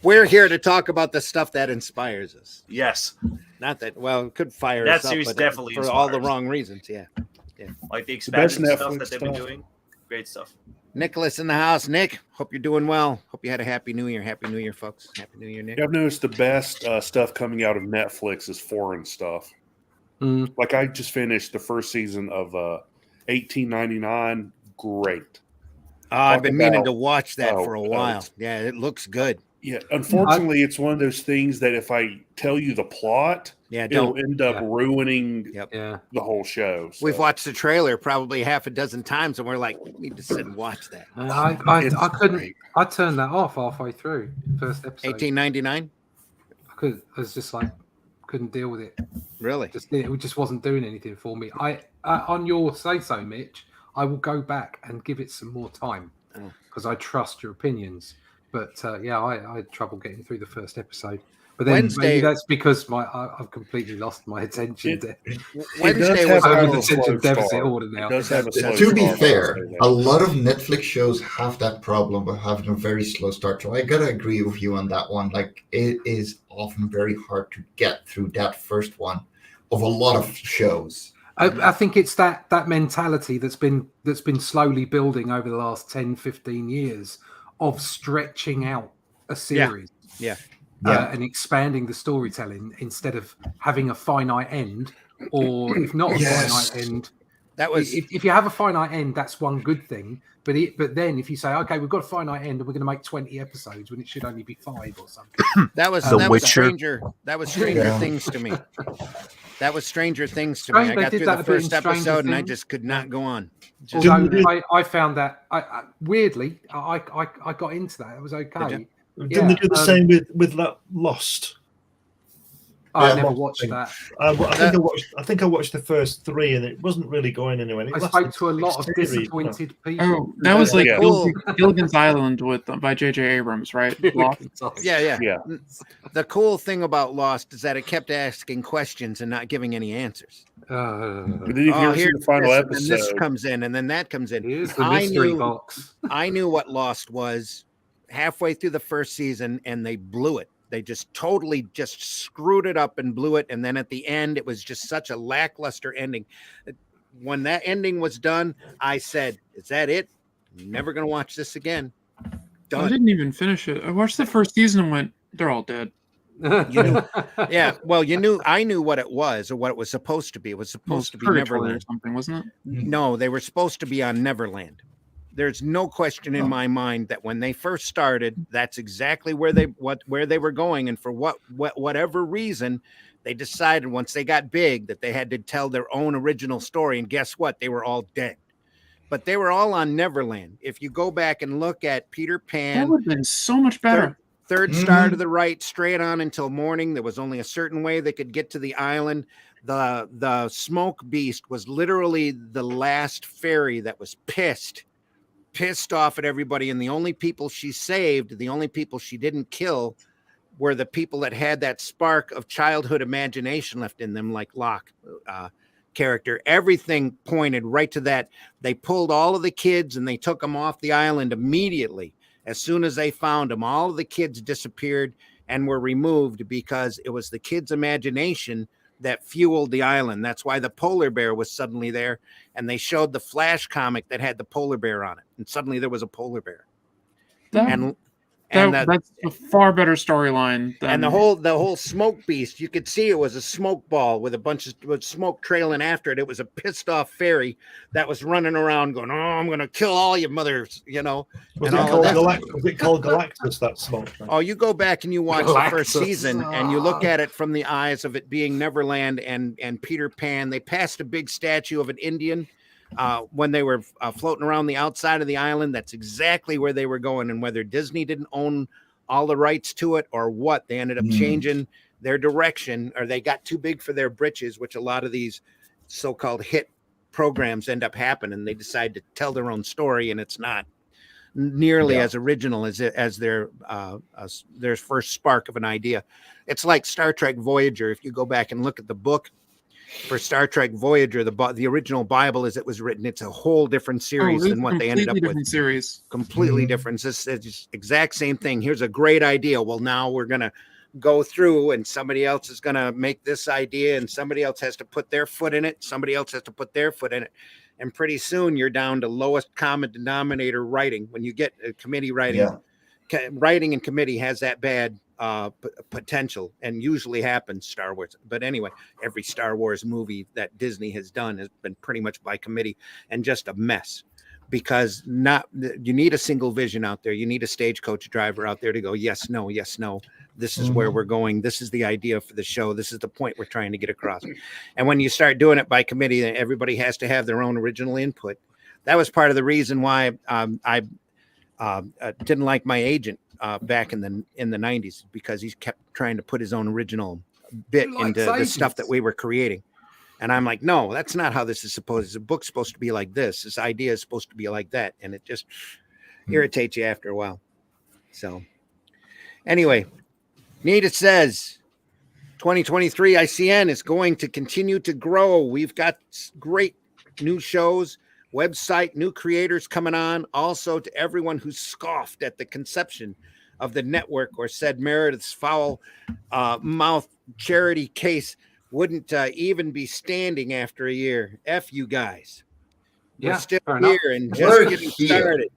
We're here to talk about the stuff that inspires us. Yes. Not that it could fire that us up, series but definitely for inspires. all the wrong reasons. Yeah. Like the expansion stuff that they've been doing. Great stuff. Nicholas in the house. Nick, hope you're doing well. Hope you had a happy new year. Happy New Year, folks. Happy New Year, Nick. I've noticed the best stuff coming out of Netflix is foreign stuff. Like I just finished the first season of 1899. Great. I've been meaning to watch that for a while. Yeah, it looks good. Yeah, unfortunately, it's one of those things that if I tell you the plot, it'll end up ruining the whole show. So. We've watched the trailer probably half a dozen times, and we're like, we need to sit and watch that. I couldn't. I turned that off halfway through first episode. 1899. I was just couldn't deal with it. Really? It just wasn't doing anything for me. On your say so, Mitch, I will go back and give it some more time because I trust your opinions. But I had trouble getting through the first episode. But then maybe that's because I've completely lost my attention. Wednesday was an attention deficit order now. To be fair, a lot of Netflix shows have that problem of having a very slow start. So I gotta agree with you on that one. It is often very hard to get through that first one of a lot of shows. I think it's that mentality that's been slowly building over the last 10, 15 years of stretching out a series. And expanding the storytelling instead of having a finite end, or if not a finite end, That was if you have a finite end, that's one good thing. But then if you say, okay, we've got a finite end and we're going to make 20 episodes when it should only be 5 or something. that was The that was Witcher. Stranger Yeah. Things to me. That was Stranger Things to Strange, me. I they got did through that the a bit in first Stranger episode and I Things. just could not go on. Just, Didn't Although you- I found that weirdly, I got into that. It was okay. Didn't they do the same with Lost? I Yeah, never Lost watched thing. that. I think I watched the first 3 and it wasn't really going anywhere. It I lasted spoke to a lot of 6 series, disappointed people. Oh, that was like Yeah. Gilligan's Island by J.J. Abrams, right? Lost. yeah. Yeah. The cool thing about Lost is that it kept asking questions and not giving any answers. But then you can see here's the final this, and then this episode. comes in, and then that comes in. Here's the I mystery knew- box. I knew what Lost was halfway through the first season, and they blew it. They just totally just screwed it up and blew it. And then at the end, it was just such a lackluster ending. When that ending was done, I said, "Is that it? I'm never going to watch this again." I Done. didn't even finish it. I watched the first season and went, they're all dead. Yeah. Well, I knew what it was or what it was supposed to be. It was Well, supposed to be Purgatory or Neverland. something, wasn't it? No, they were supposed to be on Neverland. There's no question in my mind that when they first started, that's exactly where they were going, and for whatever reason, they decided once they got big that they had to tell their own original story. And guess what? They were all dead. But they were all on Neverland. If you go back and look at Peter That Pan, would have been so much better. third star to the right, straight on until morning. There was only a certain way they could get to the island. The smoke beast was literally the last fairy that was pissed off at everybody, and the only people she saved, the only people she didn't kill, were the people that had that spark of childhood imagination left in them, like Locke character. Everything pointed right to that. They pulled all of the kids and they took them off the island immediately. As soon as they found them, all of the kids disappeared and were removed because it was the kids' imagination that fueled the island. That's why the polar bear was suddenly there. And they showed the Flash comic that had the polar bear on it. And suddenly there was a polar bear. That's a far better storyline than And the whole smoke beast, you could see it was a smoke ball with a bunch of smoke trailing after it. It was a pissed off fairy that was running around going, "Oh, I'm going to kill all your mothers," Was and it all of called that. Was it called Galactus, that smoke thing? Oh, you go back and you watch the first Galactus. season and you look at it from the eyes of it being Neverland and Peter Pan. They passed a big statue of an Indian when they were floating around the outside of the island. That's exactly where they were going. And whether Disney didn't own all the rights to it or what, they ended up changing their direction, or they got too big for their britches, which a lot of these so-called hit programs end up happening. They decide to tell their own story, and it's not nearly as original as their first spark of an idea. It's like Star Trek Voyager. If you go back and look at the book for Star Trek Voyager, the original Bible as it was written, it's a whole different series than what they ended up with. Series. Completely different. It's just exact same thing. Here's a great idea. Well, now we're gonna go through, and somebody else is gonna make this idea, and somebody else has to put their foot in it. Somebody else has to put their foot in it. And pretty soon you're down to lowest common denominator writing. When you get a committee writing, writing and committee has that bad potential, and usually happens Star Wars. But anyway, every Star Wars movie that Disney has done has been pretty much by committee and just a mess, because you need a single vision out there. You need a stagecoach driver out there to go, yes, no, yes, no. This is where we're going. This is the idea for the show. This is the point we're trying to get across. And when you start doing it by committee, then everybody has to have their own original input. That was part of the reason why I didn't like my agent back in the 90s, because he kept trying to put his own original bit into the stuff that we were creating. And I'm like, no, that's not how this is supposed. The book's supposed to be like this. This idea is supposed to be like that. And it just irritates you after a while. So anyway, Nita says 2023 ICN is going to continue to grow. We've got great new shows, website, new creators coming on. Also, to everyone who scoffed at the conception of the network or said Meredith's foul mouth charity case wouldn't even be standing after a year. F you guys. We're still here and just getting started.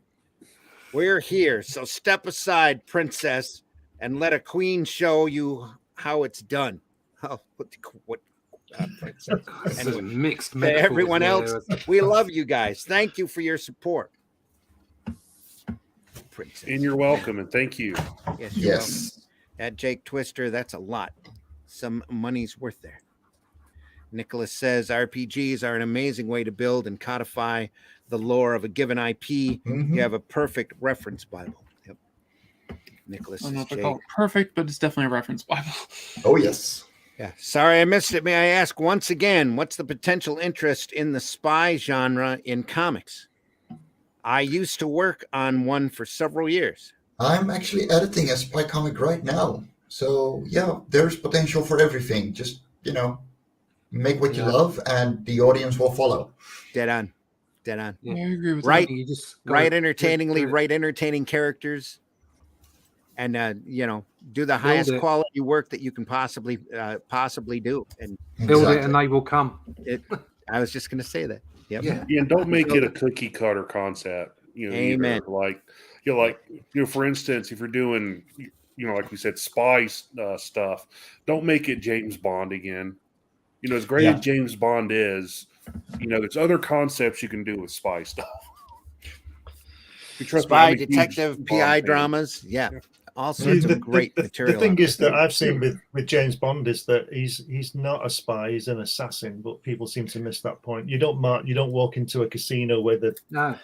We're here. So step aside, princess, and let a queen show you how it's done. Oh, what Princess. This is Anyway, mixed to metaphors everyone there. else, we love you guys. Thank you for your support. Princess. And you're welcome, and thank you. Yes, you're welcome. Yes. That Jake Twister, that's a lot. Some money's worth there. Nicholas says RPGs are an amazing way to build and codify the lore of a given IP. Mhm. You have a perfect reference Bible. Yep. Nicholas I don't know says if I Jake. call it perfect, but it's definitely a reference Bible. Oh, yes. Yeah. Sorry I missed it. May I ask once again, what's the potential interest in the spy genre in comics? I used to work on one for several years. I'm actually editing a spy comic right now. So, yeah, there's potential for everything. Just, make what you Yeah. love and the audience will follow. Dead on. Dead on. Yeah. I agree with Right. You just Write gotta entertainingly, do it. write entertaining characters, and do the Build highest it. quality work that you can possibly do. And Build it Exactly. and they will come. I was just going to say that. Yep. Yeah. Yeah, and don't make it a cookie cutter concept. Amen. Either, for instance, if you're doing, like we said, spy stuff, don't make it James Bond again. As great Yeah. as James Bond is, there's other concepts you can do with spy stuff. You trust me, Spy, I'm a huge detective, Bond PI fan. dramas. Yeah. Yeah. All See, sorts the of great material. thing out is there. that I've seen with James Bond is that he's not a spy, he's an assassin, but people seem to miss that point. You don't walk into a casino where the No.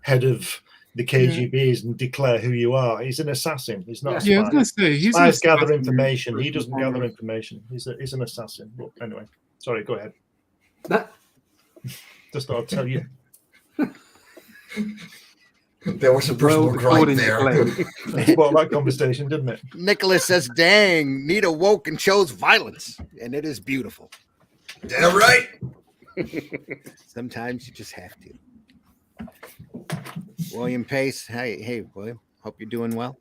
head of the KGB is and declare who you are. He's an assassin. He's not a spy. Yeah, I was gonna say he's Spies an gather assassin information. He first and doesn't gather foremost. information. He's an assassin. But anyway, sorry, go ahead. That- Just thought I'd tell you. There was a personal Well, gripe according to there. Glenn. It spoiled that conversation, didn't it? Nicholas says, dang, Nita woke and chose violence, and it is beautiful. Damn right. Sometimes you just have to. William Pace. Hey, William. Hope you're doing well.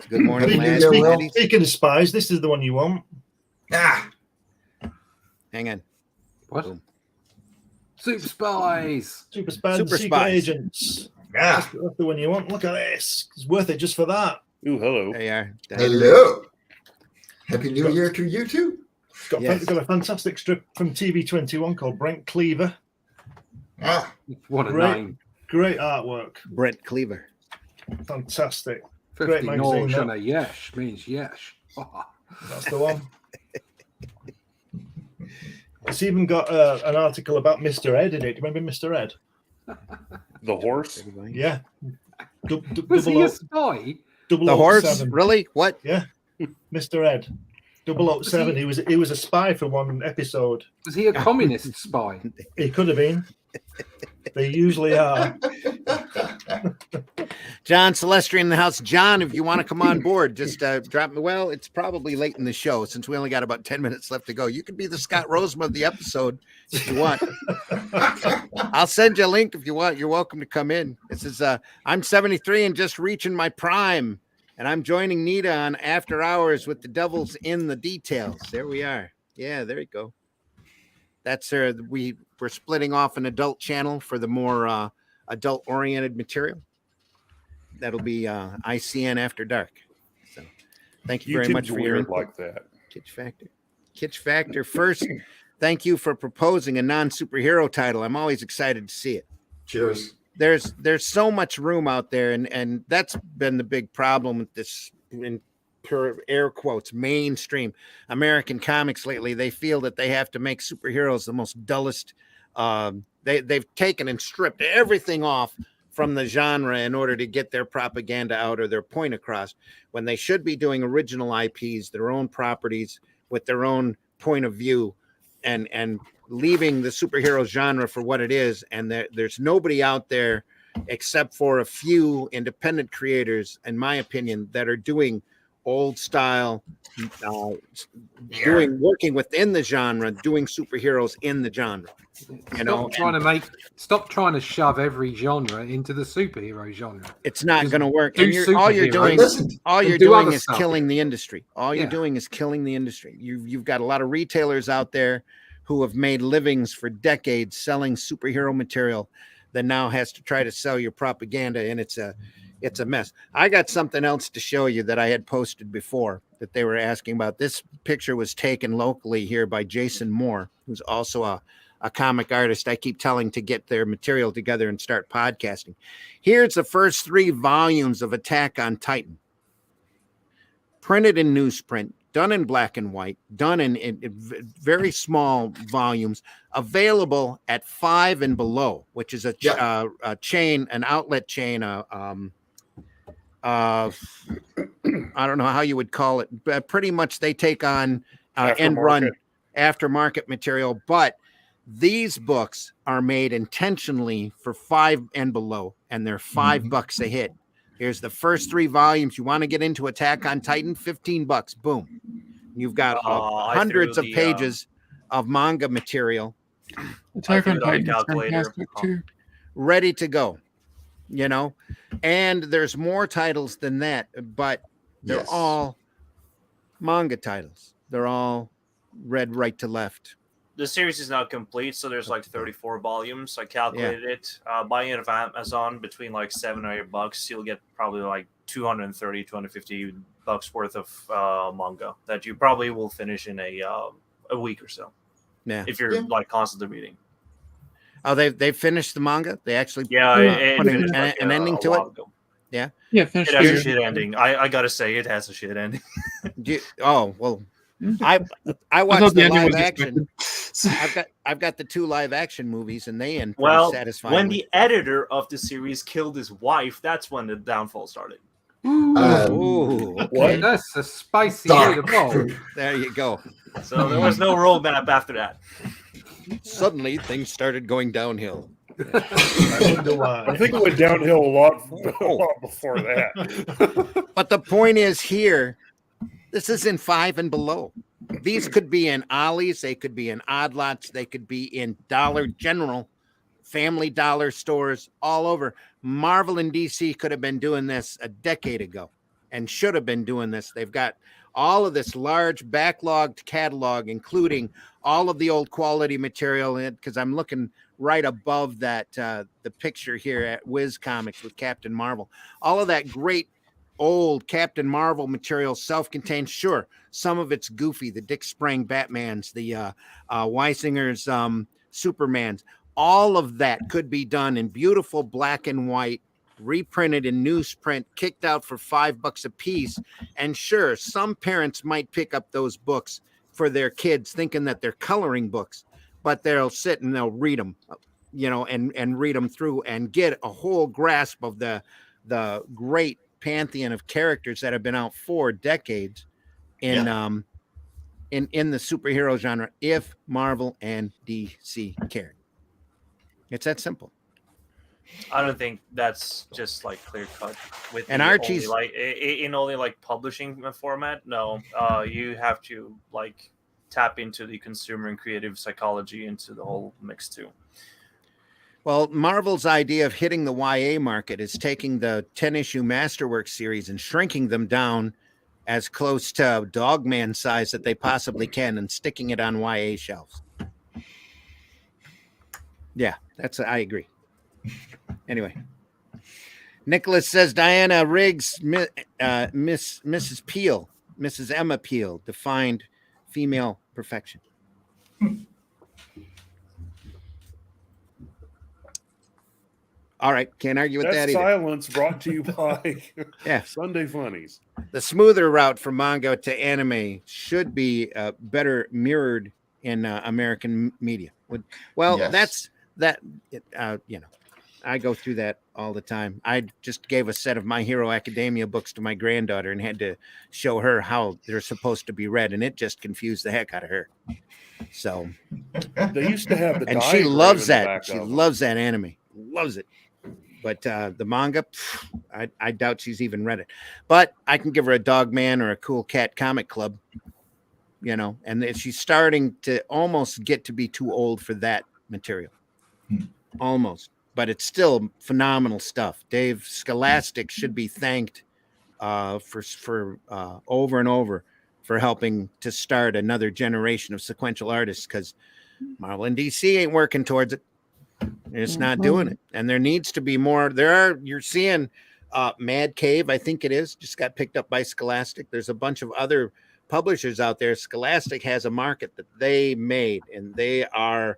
Good morning, Happy New lads. Year, and Will. ladies. Speaking of spies, this is the one you want. Ah, Hang on. What? Boom. Super spies. Super spies, Super and secret spies. agents. ah. That's the one you want. Look at this. It's worth it just for that. Ooh, hello. They are. Hello. Happy New Year to you too. It's got, Yes. got a fantastic strip from TV21 called Brent Cleaver. Ah, What a Great. name. Great artwork. Brent Cleaver. Fantastic. Great 50 magazine, Norge that. and a yes means yes. That's the one. It's even got an article about Mr. Ed in it. Do you remember Mr. Ed? The horse? Everybody. Yeah. Was he Double a spy? The horse? Really? What? Yeah. Mr. Ed. 007. He was a spy for one episode. Was he a communist spy? He could have been. They usually are. John Celestri in the house. John, if you want to come on board, just drop me. Well, it's probably late in the show since we only got about 10 minutes left to go. You could be the Scott Roseman of the episode if you want. I'll send you a link if you want. You're welcome to come in. This is I'm 73 and just reaching my prime, and I'm joining Nita on After Hours with the Devils in the Details. There we are. Yeah, there you go. That's we're splitting off an adult channel for the more adult oriented material. That'll be ICN After Dark. So thank you very much YouTube's for your weird input. like that. Kitsch Factor. Kitsch Factor. First, thank you for proposing a non-superhero title. I'm always excited to see it. cheers. There's so much room out there, and that's been the big problem with this, in pure air quotes, mainstream American comics lately. They feel that they have to make superheroes the most dullest. They've taken and stripped everything off from the genre in order to get their propaganda out or their point across, when they should be doing original IPs, their own properties with their own point of view, and leaving the superhero genre for what it is. And there's nobody out there except for a few independent creators, in my opinion, that are doing old style, working within the genre, doing superheroes in the genre. Stop trying to shove every genre into the superhero genre. It's not Just going to work. do And all you're superheroes. doing, Listen, all and you're do doing other is stuff. killing the industry. All you're Yeah. doing is killing the industry. You've got a lot of retailers out there who have made livings for decades selling superhero material that now has to try to sell your propaganda, and it's it's a mess. I got something else to show you that I had posted before that they were asking about. This picture was taken locally here by Jason Moore, who's also a comic artist I keep telling to get their material together and start podcasting. Here's the first 3 volumes of Attack on Titan, printed in newsprint, done in black and white, done in very small volumes, available at 5 and Below, which is a chain, an outlet chain, I don't know how you would call it, but pretty much they take on end run aftermarket material. But these books are made intentionally for 5 and Below, and they're $5 a hit. Here's the first 3 volumes. You want to get into Attack on Titan? $15. Boom. You've got hundreds of pages of manga material. Attack on Titan is fantastic too. Ready to go. You know, and there's more titles than that, but they're all manga titles. They're all read right to left. The series is not complete, so there's like 34 volumes. I calculated it. Buying it off Amazon between like $7 or $8, you'll get probably like $230, $250 worth of manga that you probably will finish in a week or so. Yeah, if you're like constantly reading. Oh, they finished the manga. They actually put an ending to it. Ago. Yeah, it has a shit ending. I gotta say, it has a shit ending. Oh well. I watched the live action. I've got the 2 live action movies, and they end pretty satisfying. When the editor of the series killed his wife, that's when the downfall started. What? That's a spicy way to go. There you go. So there was no roadmap after that. Suddenly, things started going downhill. I think it went downhill a lot before that. But the point is here, this is in 5 and Below. These could be in Ollie's, they could be in Odd Lots, they could be in Dollar General, Family Dollar stores all over. Marvel and DC could have been doing this a decade ago and should have been doing this. They've got all of this large backlogged catalog, including all of the old quality material in it, because I'm looking right above that, the picture here at Wiz Comics with Captain Marvel. All of that great old Captain Marvel material, self-contained. Sure, some of it's goofy. The Dick Sprang Batmans, the Weisinger's Supermans. All of that could be done in beautiful black and white, reprinted in newsprint, kicked out for $5 a piece. And sure, some parents might pick up those books for their kids, thinking that they're coloring books, but they'll sit and they'll read them, you know, and read them through and get a whole grasp of the great pantheon of characters that have been out for decades in the superhero genre, if Marvel and DC cared. It's that simple. I don't think that's just like clear cut with and Archie's only like publishing format. No, you have to like tap into the consumer and creative psychology into the whole mix too. Well, Marvel's idea of hitting the YA market is taking the 10-issue Masterworks series and shrinking them down as close to Dogman size that they possibly can and sticking it on YA shelves. Yeah, I agree. Anyway, Nicholas says Diana Riggs, Mrs. Peel, Mrs. Emma Peel, defined female perfection. All right, can't argue with that either. Silence brought to you by Sunday Funnies. The smoother route from manga to anime should be better mirrored in American media. That's that. You know, I go through that all the time. I just gave a set of My Hero Academia books to my granddaughter and had to show her how they're supposed to be read, and it just confused the heck out of her. So they used to have the, and she loves that. She loves that anime, loves it. But the manga, I doubt she's even read it. But I can give her a Dogman or a Cool Cat Comic Club, you know, and she's starting to almost get to be too old for that material. Almost. But it's still phenomenal stuff. Dave Scholastic should be thanked for over and over for helping to start another generation of sequential artists, because Marvel and DC ain't working towards it. It's not doing it. And there needs to be more. You're seeing Mad Cave, I think it is, just got picked up by Scholastic. There's a bunch of other publishers out there. Scholastic has a market that they made, and they are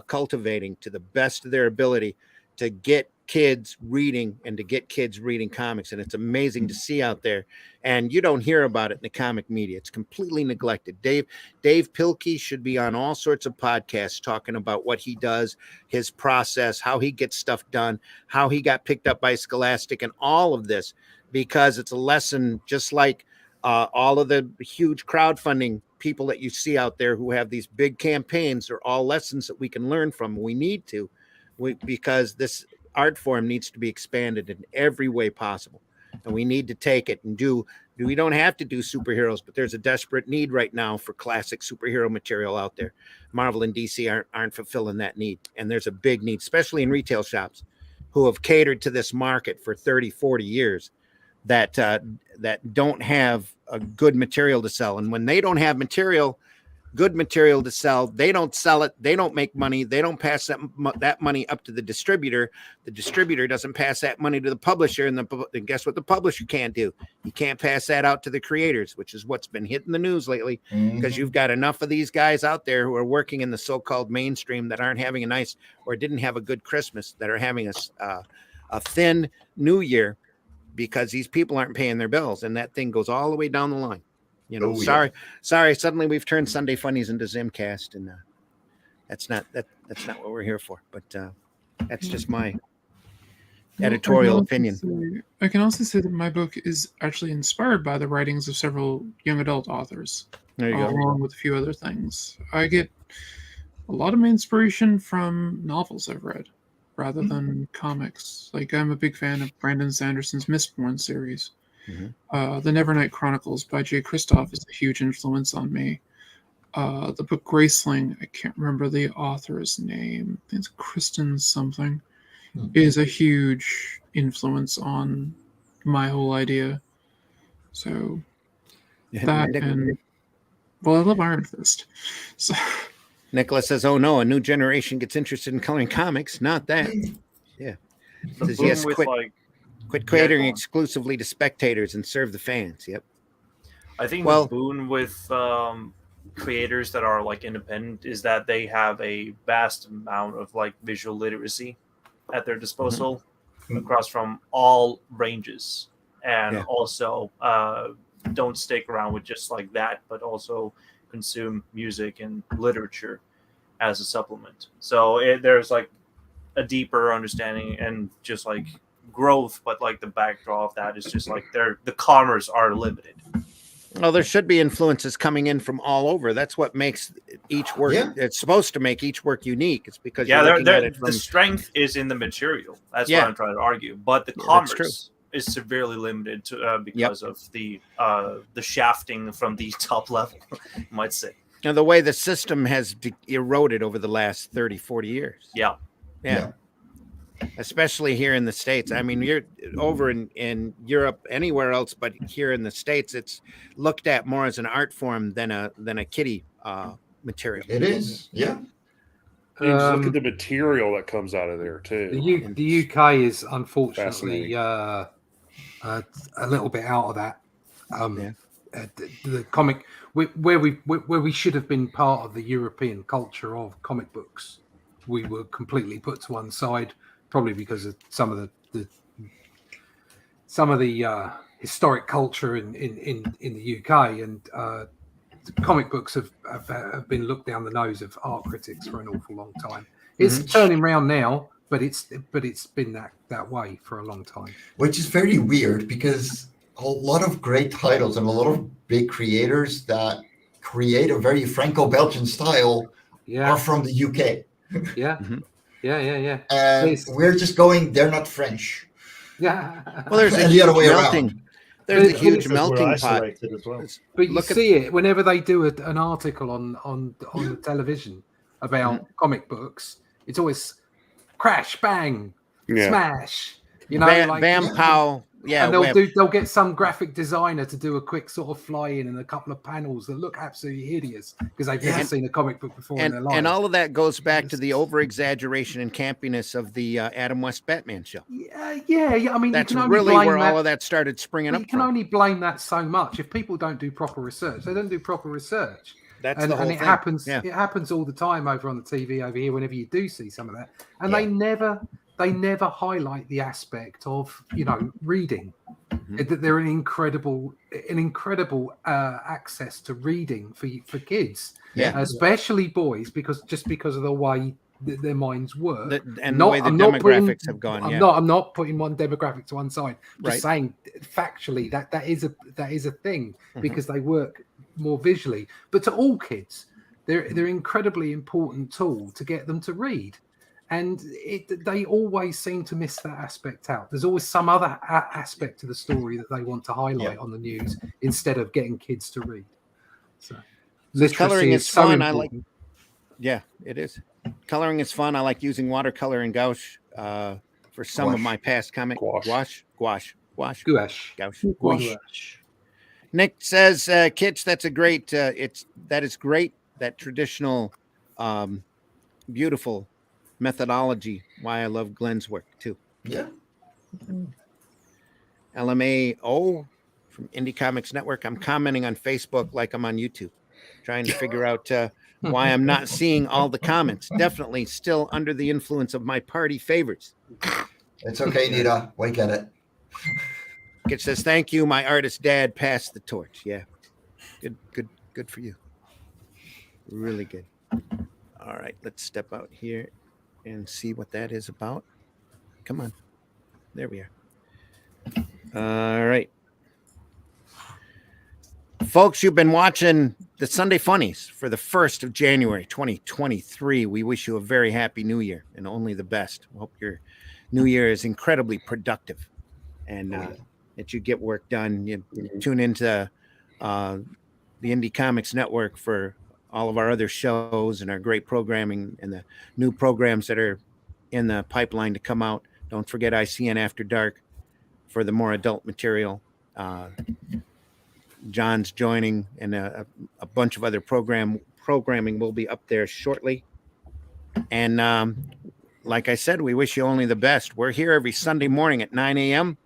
cultivating to the best of their ability to get kids reading and to get kids reading comics. And it's amazing to see out there. And you don't hear about it in the comic media. It's completely neglected. Dave Pilkey should be on all sorts of podcasts talking about what he does, his process, how he gets stuff done, how he got picked up by Scholastic, and all of this, because it's a lesson, just like all of the huge crowdfunding people that you see out there who have these big campaigns are all lessons that we can learn from. We need to, because this art form needs to be expanded in every way possible, and we need to take it and we don't have to do superheroes, but there's a desperate need right now for classic superhero material out there. Marvel and DC aren't fulfilling that need, and there's a big need, especially in retail shops who have catered to this market for 30-40 years, that don't have a good material to sell. And when they don't have good material to sell, they don't sell it, they don't make money, they don't pass that money up to the distributor doesn't pass that money to the publisher, and guess what the publisher can't do? He can't pass that out to the creators, which is what's been hitting the news lately, because you've got enough of these guys out there who are working in the so-called mainstream that aren't having a nice, or didn't have a good Christmas, that are having a thin New Year, because these people aren't paying their bills, and that thing goes all the way down the line. Sorry. Suddenly we've turned Sunday Funnies into Zimcast, and that's not what we're here for. But that's just my editorial opinion. I can also say that my book is actually inspired by the writings of several young adult authors. There you go. Along with a few other things. I get a lot of my inspiration from novels I've read, rather than comics. Like, I'm a big fan of Brandon Sanderson's Mistborn series. The Nevernight Chronicles by Jay Kristoff is a huge influence on me. The book Graceling, I can't remember the author's name, I think it's Kristen something, is a huge influence on my whole idea. So that, and well, I love Iron Fist. So Nicholas says, "Oh no, a new generation gets interested in coloring comics. Not that." Yeah. Says, yes, quit catering exclusively to spectators and serve the fans. Yep. I think the boon with creators that are like independent is that they have a vast amount of like visual literacy at their disposal across from all ranges, and also don't stick around with just like that, but also consume music and literature as a supplement. So there's like a deeper understanding and just like growth, but like the backdrop of that is just like the commerce are limited. Well, there should be influences coming in from all over. That's what makes each work. It's supposed to make each work unique. It's because the strength is in the material. That's what I'm trying to argue. But the commerce is severely limited to because of the shafting from the top level, you might say. Now, the way the system has eroded over the last 30, 40 years. Yeah. Especially here in the States. I mean, you're over in Europe, anywhere else, but here in the States, it's looked at more as an art form than a kiddie material. It is, yeah. Look at the material that comes out of there too. The UK is unfortunately a little bit out of that. The comic where we should have been part of the European culture of comic books, we were completely put to one side. Probably because of some of the historic culture in the UK, and comic books have been looked down the nose of art critics for an awful long time. It's turning around now, but it's been that way for a long time. Which is very weird, because a lot of great titles and a lot of big creators that create a very Franco-Belgian style are from the UK. Yeah. Yeah. And we're just going, they're not French. Yeah. Well, there's the other way around. There's a huge melting pot. As well. But you see it whenever they do an article on the television about comic books. It's always crash, bang, smash. You know, Van Pow Yeah, and they'll get some graphic designer to do a quick sort of fly in and a couple of panels that look absolutely hideous because they've never seen a comic book before in their lives. And all of that goes back to the over exaggeration and campiness of the Adam West Batman show. Yeah. I mean, that's you can only really blame where that, all of that started springing up. You can only blame that so much if people don't do proper research. They don't do proper research. That's the whole and it thing. happens. Yeah. It happens all the time over on the TV over here. Whenever you do see some of that, and Yeah. they never highlight the aspect of reading. Mhm. They're an incredible access to reading for kids, especially boys, because of the way their minds work the way the demographics have gone. I'm not putting one demographic to one side. Just Right. saying factually that is a thing Mhm. because they work more visually. But to all kids, they're incredibly important tool to get them to read. And they always seem to miss that aspect out. There's always some other aspect to the story that they want to highlight on the news instead of getting kids to read. So literacy Coloring is so fun. important. Yeah, it is. Coloring is fun. I like using watercolor and gouache for some of my past comic gouache. Nick says, "Kitch, that's a great. That is great. That traditional, beautiful methodology. Why I love Glenn's work too." Yeah. LMAO from Indie Comics Network. I'm commenting on Facebook like I'm on YouTube, trying to figure out why I'm not seeing all the comments. Definitely still under the influence of my party favorites. It's okay, Nita. Wait, get it. It says, "Thank you, my artist dad passed the torch." Yeah, good for you. Really good. All right, let's step out here and see what that is about. Come on, there we are. All right, folks, you've been watching the Sunday Funnies for the 1st of January 2023. We wish you a very happy new year and only the best. We hope your new year is incredibly productive and that you get work done. You tune into the Indie Comics Network for all of our other shows and our great programming and the new programs that are in the pipeline to come out. Don't forget ICN After Dark for the more adult material. John's joining, and a bunch of other programming will be up there shortly. And like I said, we wish you only the best. We're here every Sunday morning at 9 a.m.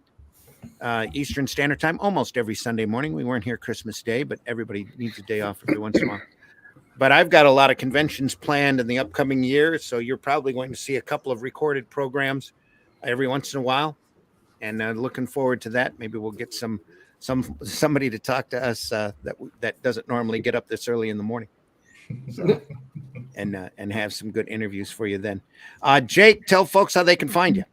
Eastern Standard Time, almost every Sunday morning. We weren't here Christmas Day, but everybody needs a day off every once in a while. But I've got a lot of conventions planned in the upcoming year, so you're probably going to see a couple of recorded programs every once in a while. And looking forward to that. Maybe we'll get somebody to talk to us that doesn't normally get up this early in the morning. So, and have some good interviews for you then. Jake, tell folks how they can find you.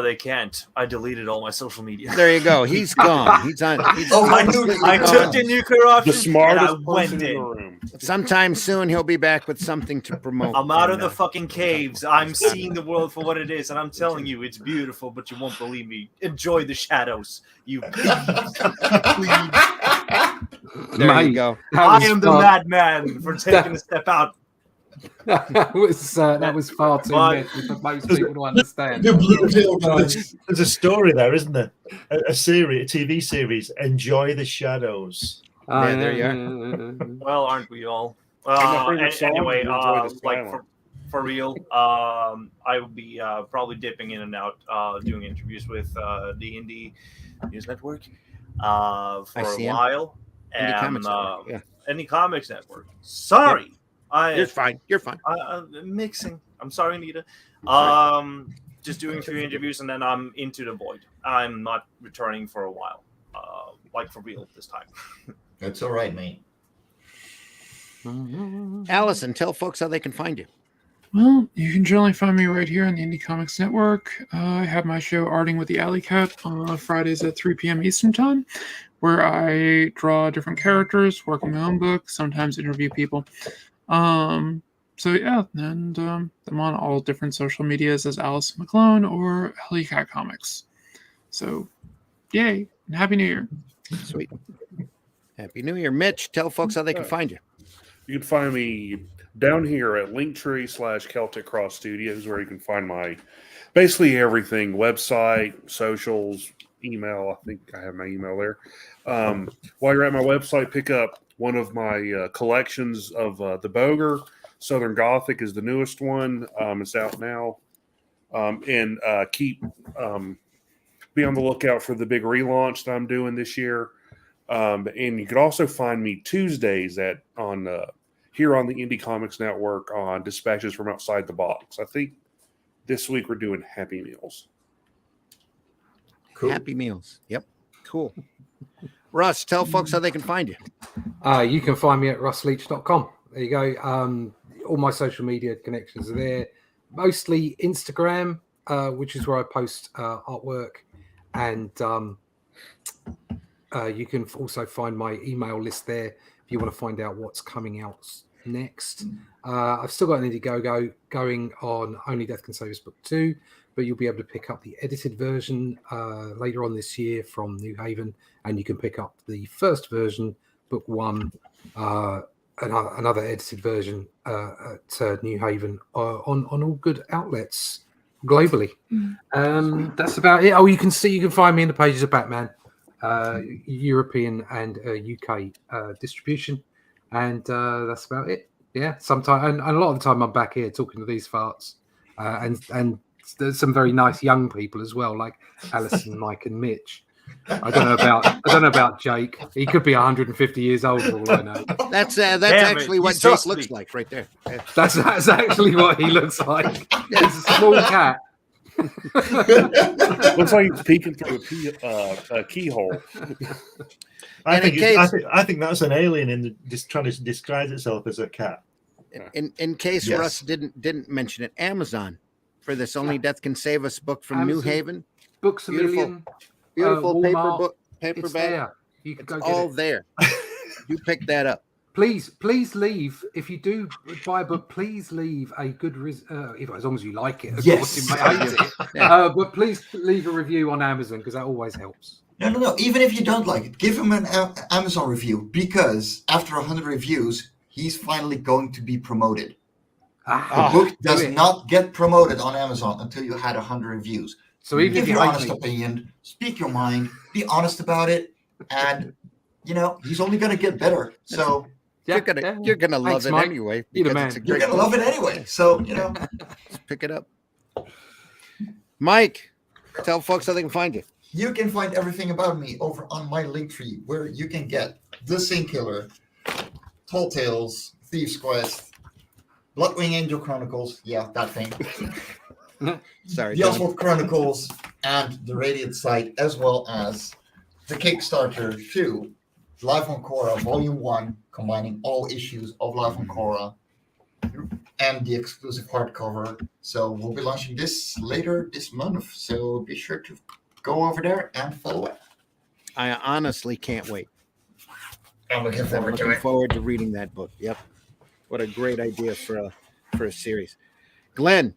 They can't. I deleted all my social media. There you go. He's gone. He's on. I took the nuclear option. The smartest and I went person in the in. room. Sometime soon he'll be back with something to promote. I'm out of the fucking caves. I'm seeing the world for what it is, and I'm telling you, it's beautiful. But you won't believe me. Enjoy the shadows, you. There you go. I am the madman for taking a step out. that was far too much for most people to understand. There's a story there, isn't there? A series, a TV series. Enjoy the shadows. Yeah, there you are. Well, aren't we all? Anyway, like for real, I will be probably dipping in and out, doing interviews with the Indie News Network for a while. Indie And Comics Network, yeah. Indie Comics Network. Sorry. You're fine. You're fine. I'm mixing. I'm sorry, Anita. Just doing a few interviews and then I'm into the void. I'm not returning for a while. Like for real this time. That's all right, mate. Allison, tell folks how they can find you. Well, you can generally find me right here on the Indie Comics Network. I have my show Arting with the Alley Cat on Fridays at 3 p.m. Eastern Time, where I draw different characters, work on my own book, sometimes interview people. So yeah, and I'm on all different social medias as Alice McClone or Alley Cat Comics. So, yay, and Happy New Year. Sweet. Happy New Year. Mitch, tell folks how they can find you. You can find me down here at Linktree/Celtic Cross Studios, where you can find my basically everything: website, socials, email. I think I have my email there. While you're at my website, pick up one of my collections of the Boger. Southern Gothic is the newest one. It's out now. And keep be on the lookout for the big relaunch that I'm doing this year. And you can also find me Tuesdays here on the Indie Comics Network on Dispatches from Outside the Box. I think this week we're doing Happy Meals. Cool. Happy Meals. Yep. Cool. Russ, tell folks how they can find you. You can find me at russleach.com. There you go. All my social media connections are there. Mostly Instagram, which is where I post artwork. And you can also find my email list there if you want to find out what's coming out next. I've still got an Indiegogo going on Only Death Can Save Us Book 2, but you'll be able to pick up the edited version later on this year from New Haven, and you can pick up the first version, Book 1, another edited version at New Haven on all good outlets globally. That's about it. Oh, you can find me in the pages of Batman, European and UK distribution, and that's about it. Yeah, sometime and a lot of the time I'm back here talking to these farts, and there's some very nice young people as well, like Alison, Mike, and Mitch. I don't know about Jake. He could be 150 years old for all I know. That's actually what Jake looks like right there. Yeah. That's actually what he looks like. He's a small cat. Looks like he's peeking through a keyhole. I think that's an alien just trying to disguise itself as a cat. In case Russ didn't mention it, Amazon for this Only Death Can Save Us book from Amazon, New Haven. Books a million. Beautiful Walmart, paperback. You can It's go get all it. there. You pick that up. Please leave, if you do buy a book, please leave a good as long as you like it. Of course, you may hate it. But please leave a review on Amazon, because that always helps. No. Even if you don't like it, give him an Amazon review, because after 100 reviews, he's finally going to be promoted. The book does not get promoted on Amazon until you had 100 reviews. So even give if you your hate honest me, opinion, speak your mind, be honest about it, and he's only going to get better. So you're gonna love it Mike. anyway. You're the Because man. you're going to love it anyway. So Just pick it up. Mike, tell folks how they can find you. you can find everything about me over on my link tree, where you can get The Sin Killer, Tall Tales, Thieves Quest, Bloodwing Angel Chronicles, that thing. Sorry, The John. Oswald Chronicles, and the Radiant Site, as well as the Kickstarter 2, Live on Korra Volume 1, combining all issues of Live on Korra, and the exclusive hardcover. So we'll be launching this later this month, so be sure to go over there and follow it. I honestly can't wait. I'm looking forward to Looking it. forward to reading that book. Yep. What a great idea for a series. Glenn,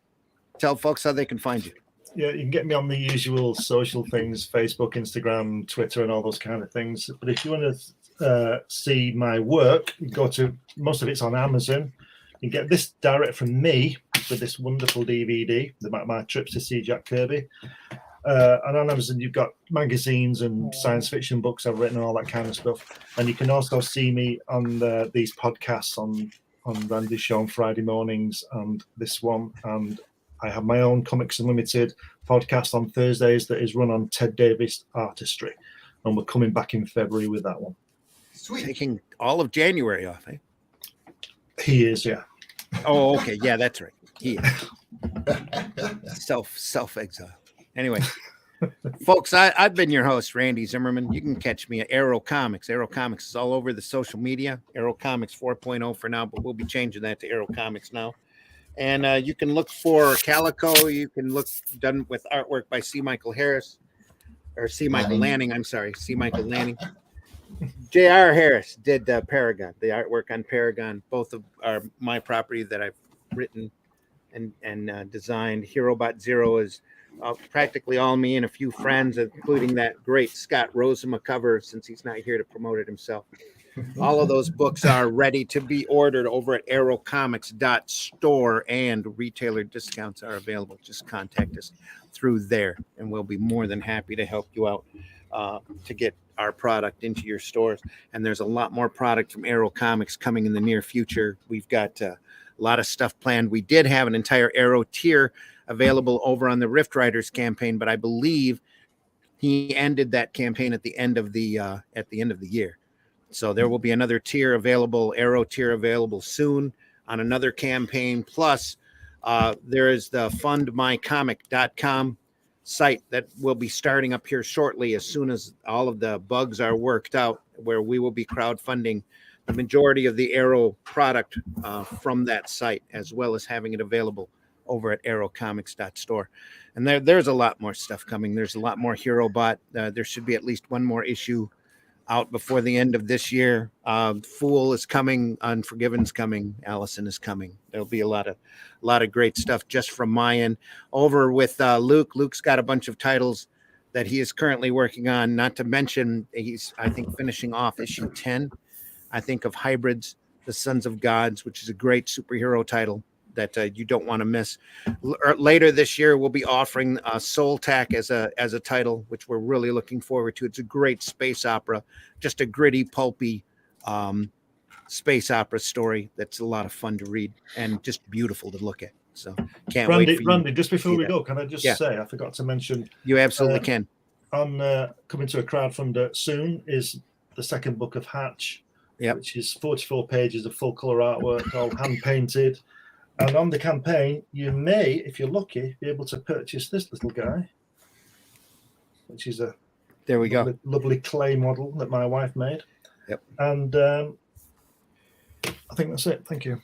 tell folks how they can find you. Yeah, you can get me on the usual social things, Facebook, Instagram, Twitter, and all those kind of things. But if you want to see my work, you go to, most of it's on Amazon. You get this direct from me with this wonderful DVD, my trips to see Jack Kirby. And on Amazon, you've got magazines and science fiction books I've written and all that kind of stuff. And you can also see me on these podcasts on Randy's show on Friday mornings and this one. And I have my own Comics Unlimited podcast on Thursdays that is run on Ted Davis Artistry. And we're coming back in February with that one. Sweet. Taking all of January off, eh? He is, yeah. Oh, okay. Yeah, that's right. He is. Self exile. Anyway, folks, I've been your host, Randy Zimmerman. You can catch me at Arrow Comics. Arrow Comics is all over the social media. Arrow Comics 4.0 for now, but we'll be changing that to Arrow Comics now. And you can look for Calico. You can look done with artwork by C. Michael Harris, or C. Michael Lanning. I'm sorry, C. Michael Lanning. J.R. Harris did Paragon, the artwork on Paragon. Both are my property that I've written and designed. HeroBot Zero is practically all me and a few friends, including that great Scott Rosema cover, since he's not here to promote it himself. All of those books are ready to be ordered over at aerocomics.store, and retailer discounts are available. Just contact us through there, and we'll be more than happy to help you out to get our product into your stores. And there's a lot more product from Aero Comics coming in the near future. We've got a lot of stuff planned. We did have an entire Aero tier available over on the Rift Riders campaign, but I believe he ended that campaign at the end of the year. So there will be another tier available, Aero tier available soon on another campaign. Plus, there is the fundmycomic.com site that will be starting up here shortly as soon as all of the bugs are worked out, where we will be crowdfunding the majority of the Aero product from that site, as well as having it available over at aerocomics.store. And there's a lot more stuff coming. There's a lot more Hero Bot. There should be at least one more issue out before the end of this year. Fool is coming, Unforgiven's coming, Allison is coming. There'll be a lot of great stuff just from my end. Over with Luke. Luke's got a bunch of titles that he is currently working on, not to mention he's, I think, finishing off issue 10, I think, of Hybrids, The Sons of Gods, which is a great superhero title that you don't want to miss. Later this year, we'll be offering Soul Tack as a title, which we're really looking forward to. It's a great space opera, just a gritty, pulpy space opera story that's a lot of fun to read and just beautiful to look at. So can't wait for you. Randy, just before we go, can I just say, I forgot to mention. You absolutely can. On coming to a crowdfunder soon is the second book of Hatch, which is 44 pages of full color artwork, all hand painted. And on the campaign, you may, if you're lucky, be able to purchase this little guy, which is a lovely clay model that my wife made. Yep. And I think that's it. Thank you.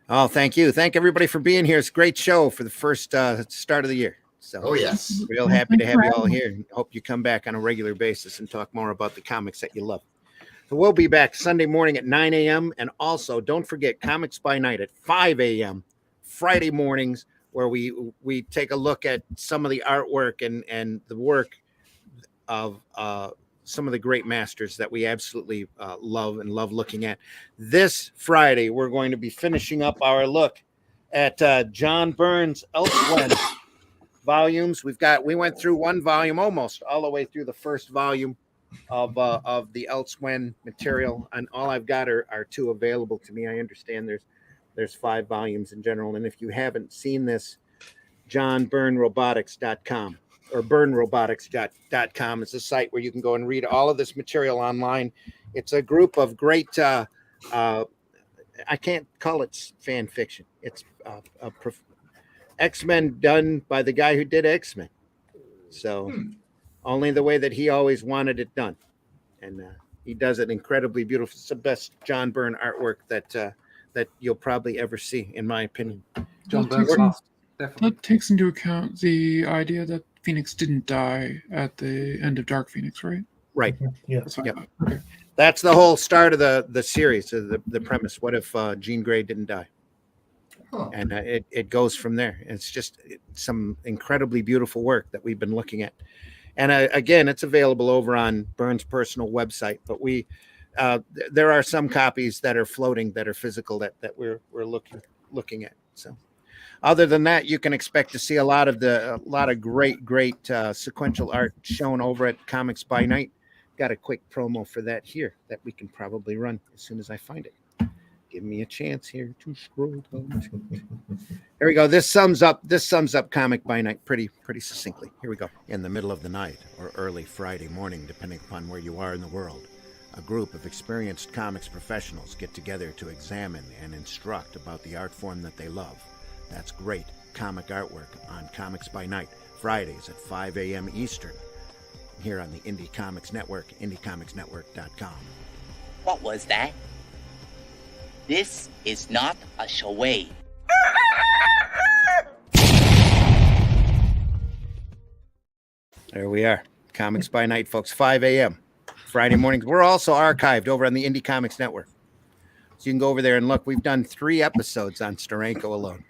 Oh, thank you. Thank everybody for being here. It's a great show for the first start of the year. So, yes, real happy to have you all here. Hope you come back on a regular basis and talk more about the comics that you love. So we'll be back Sunday morning at 9 a.m. And also, don't forget Comics by Night at 5 a.m. Friday mornings, where we take a look at some of the artwork and the work of some of the great masters that we absolutely love looking at. This Friday, we're going to be finishing up our look at John Byrne's Elsewhere volumes. We went through one volume almost all the way through the first volume of the Elsewhere material, and all I've got are two available to me. I understand there's 5 volumes in general, and if you haven't seen this, johnbyrnerobotics.com or byrnerobotics.com is a site where you can go and read all of this material online. It's a group of great I can't call it fan fiction. It's X-Men done by the guy who did X-Men. So only the way that he always wanted it done. And he does it incredibly beautiful. It's the best John Byrne artwork that you'll probably ever see, in my opinion. John Byrne's last, definitely. That takes into account the idea that Phoenix didn't die at the end of Dark Phoenix, right? Right. Yeah. Yep. Okay. That's the whole start of the series, the premise. What if Jean Grey didn't die? Huh. And it goes from there. It's just some incredibly beautiful work that we've been looking at. And again, it's available over on Byrne's personal website. But there are some copies that are floating, that are physical, that we're looking at. So, other than that, you can expect to see a lot of great sequential art shown over at Comics by Night. Got a quick promo for that here that we can probably run as soon as I find it. Give me a chance here to scroll down. There we go. This sums up Comic by Night pretty succinctly. Here we go. In the middle of the night or early Friday morning, depending upon where you are in the world, a group of experienced comics professionals get together to examine and instruct about the art form that they love. That's great comic artwork on Comics by Night, Fridays at 5 a.m. Eastern, here on the Indie Comics Network, indiecomicsnetwork.com. What was that? This is not a charade. There we are. Comics by Night, folks, 5 a.m. Friday mornings. We're also archived over on the Indie Comics Network. So you can go over there and look. We've done 3 episodes on Steranko alone,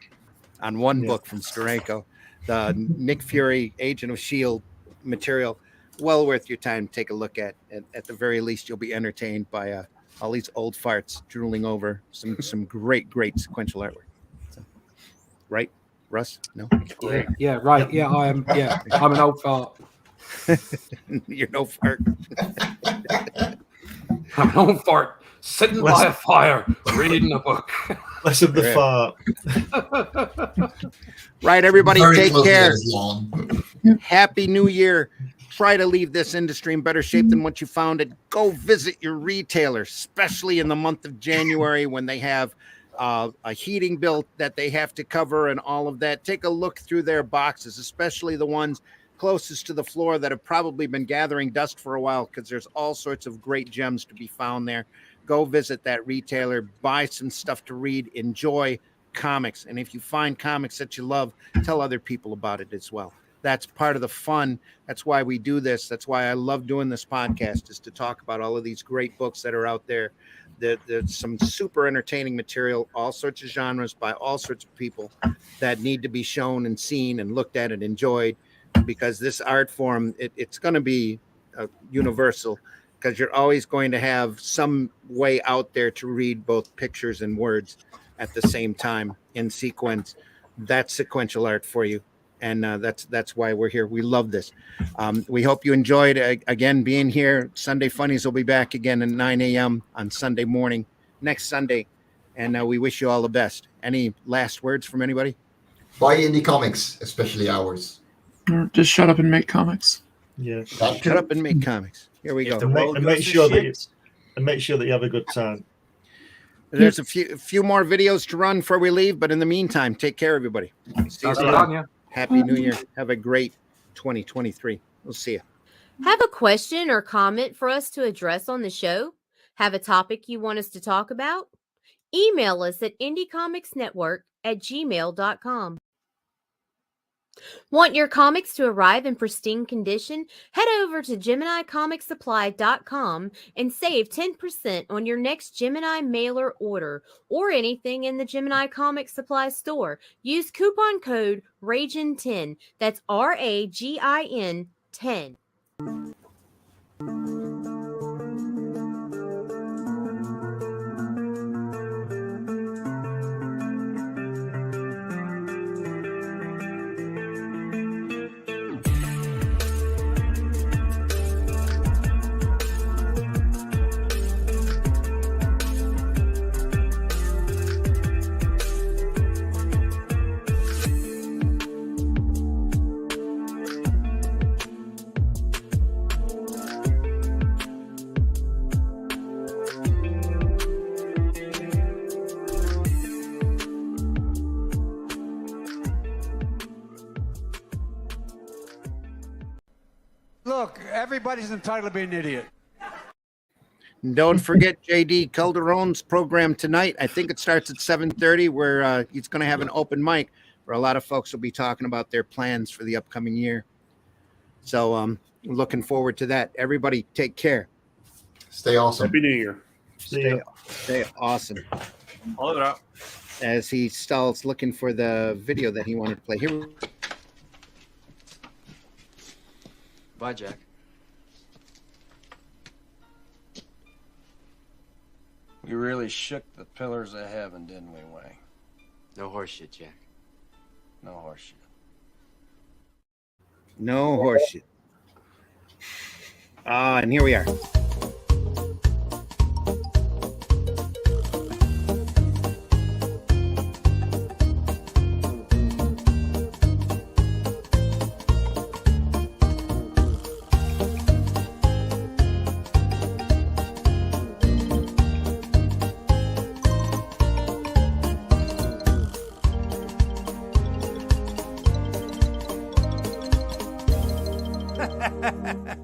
on one book from Steranko, the Nick Fury, Agent of S.H.I.E.L.D. material. well worth your time to take a look at. At the very least, you'll be entertained by all these old farts drooling over some great sequential artwork. So, right, Russ? No, Great. Yeah, right. Yeah, I am. Yeah, I'm an old fart. you're no fart. I'm an old fart sitting by a fire reading a book. Less of the Correct. fart. Right, everybody, Very take close to care. his lawn. Happy New Year. Try to leave this industry in better shape than what you found it. Go visit your retailer, especially in the month of January when they have a heating bill that they have to cover and all of that. Take a look through their boxes, especially the ones closest to the floor that have probably been gathering dust for a while, because there's all sorts of great gems to be found there. Go visit that retailer, buy some stuff to read, enjoy comics. And if you find comics that you love, tell other people about it as well. That's part of the fun. That's why we do this. That's why I love doing this podcast, is to talk about all of these great books that are out there. There's some super entertaining material, all sorts of genres by all sorts of people that need to be shown and seen and looked at and enjoyed, because this art form, it's going to be universal, because you're always going to have some way out there to read both pictures and words at the same time in sequence. That's sequential art for you. And that's why we're here. We love this. We hope you enjoyed, again, being here. Sunday Funnies will be back again at 9 a.m. on Sunday morning, next Sunday. And we wish you all the best. Any last words from anybody? Buy indie comics, especially ours. Or just shut up and make comics. Yeah. Shut up and make comics. Here we If go. the world And goes make to sure that shit, make sure that you have a good time. There's a few more videos to run before we leave, but in the meantime, take care, everybody. See you soon. Happy New Year. Have a great 2023. We'll see you. Have a question or comment for us to address on the show? Have a topic you want us to talk about? Email us at indiecomicsnetwork@gmail.com. Want your comics to arrive in pristine condition? Head over to GeminiComicSupply.com and save 10% on your next Gemini mailer order or anything in the Gemini Comics Supply store. Use coupon code RAGIN10. That's RAGIN 10. Look, everybody's entitled to be an idiot. Don't forget JD Calderon's program tonight. I think it starts at 7:30, where he's going to have an open mic where a lot of folks will be talking about their plans for the upcoming year. So looking forward to that. Everybody take care. Stay awesome. Happy New Year. Stay awesome. all it out. As he stalls looking for the video that he wanted to play. Here. Bye, Jack. We really shook the pillars of heaven, didn't we, Wayne? No horseshit, Jack. No horseshit. No horseshit. And here we are. Ha ha ha ha!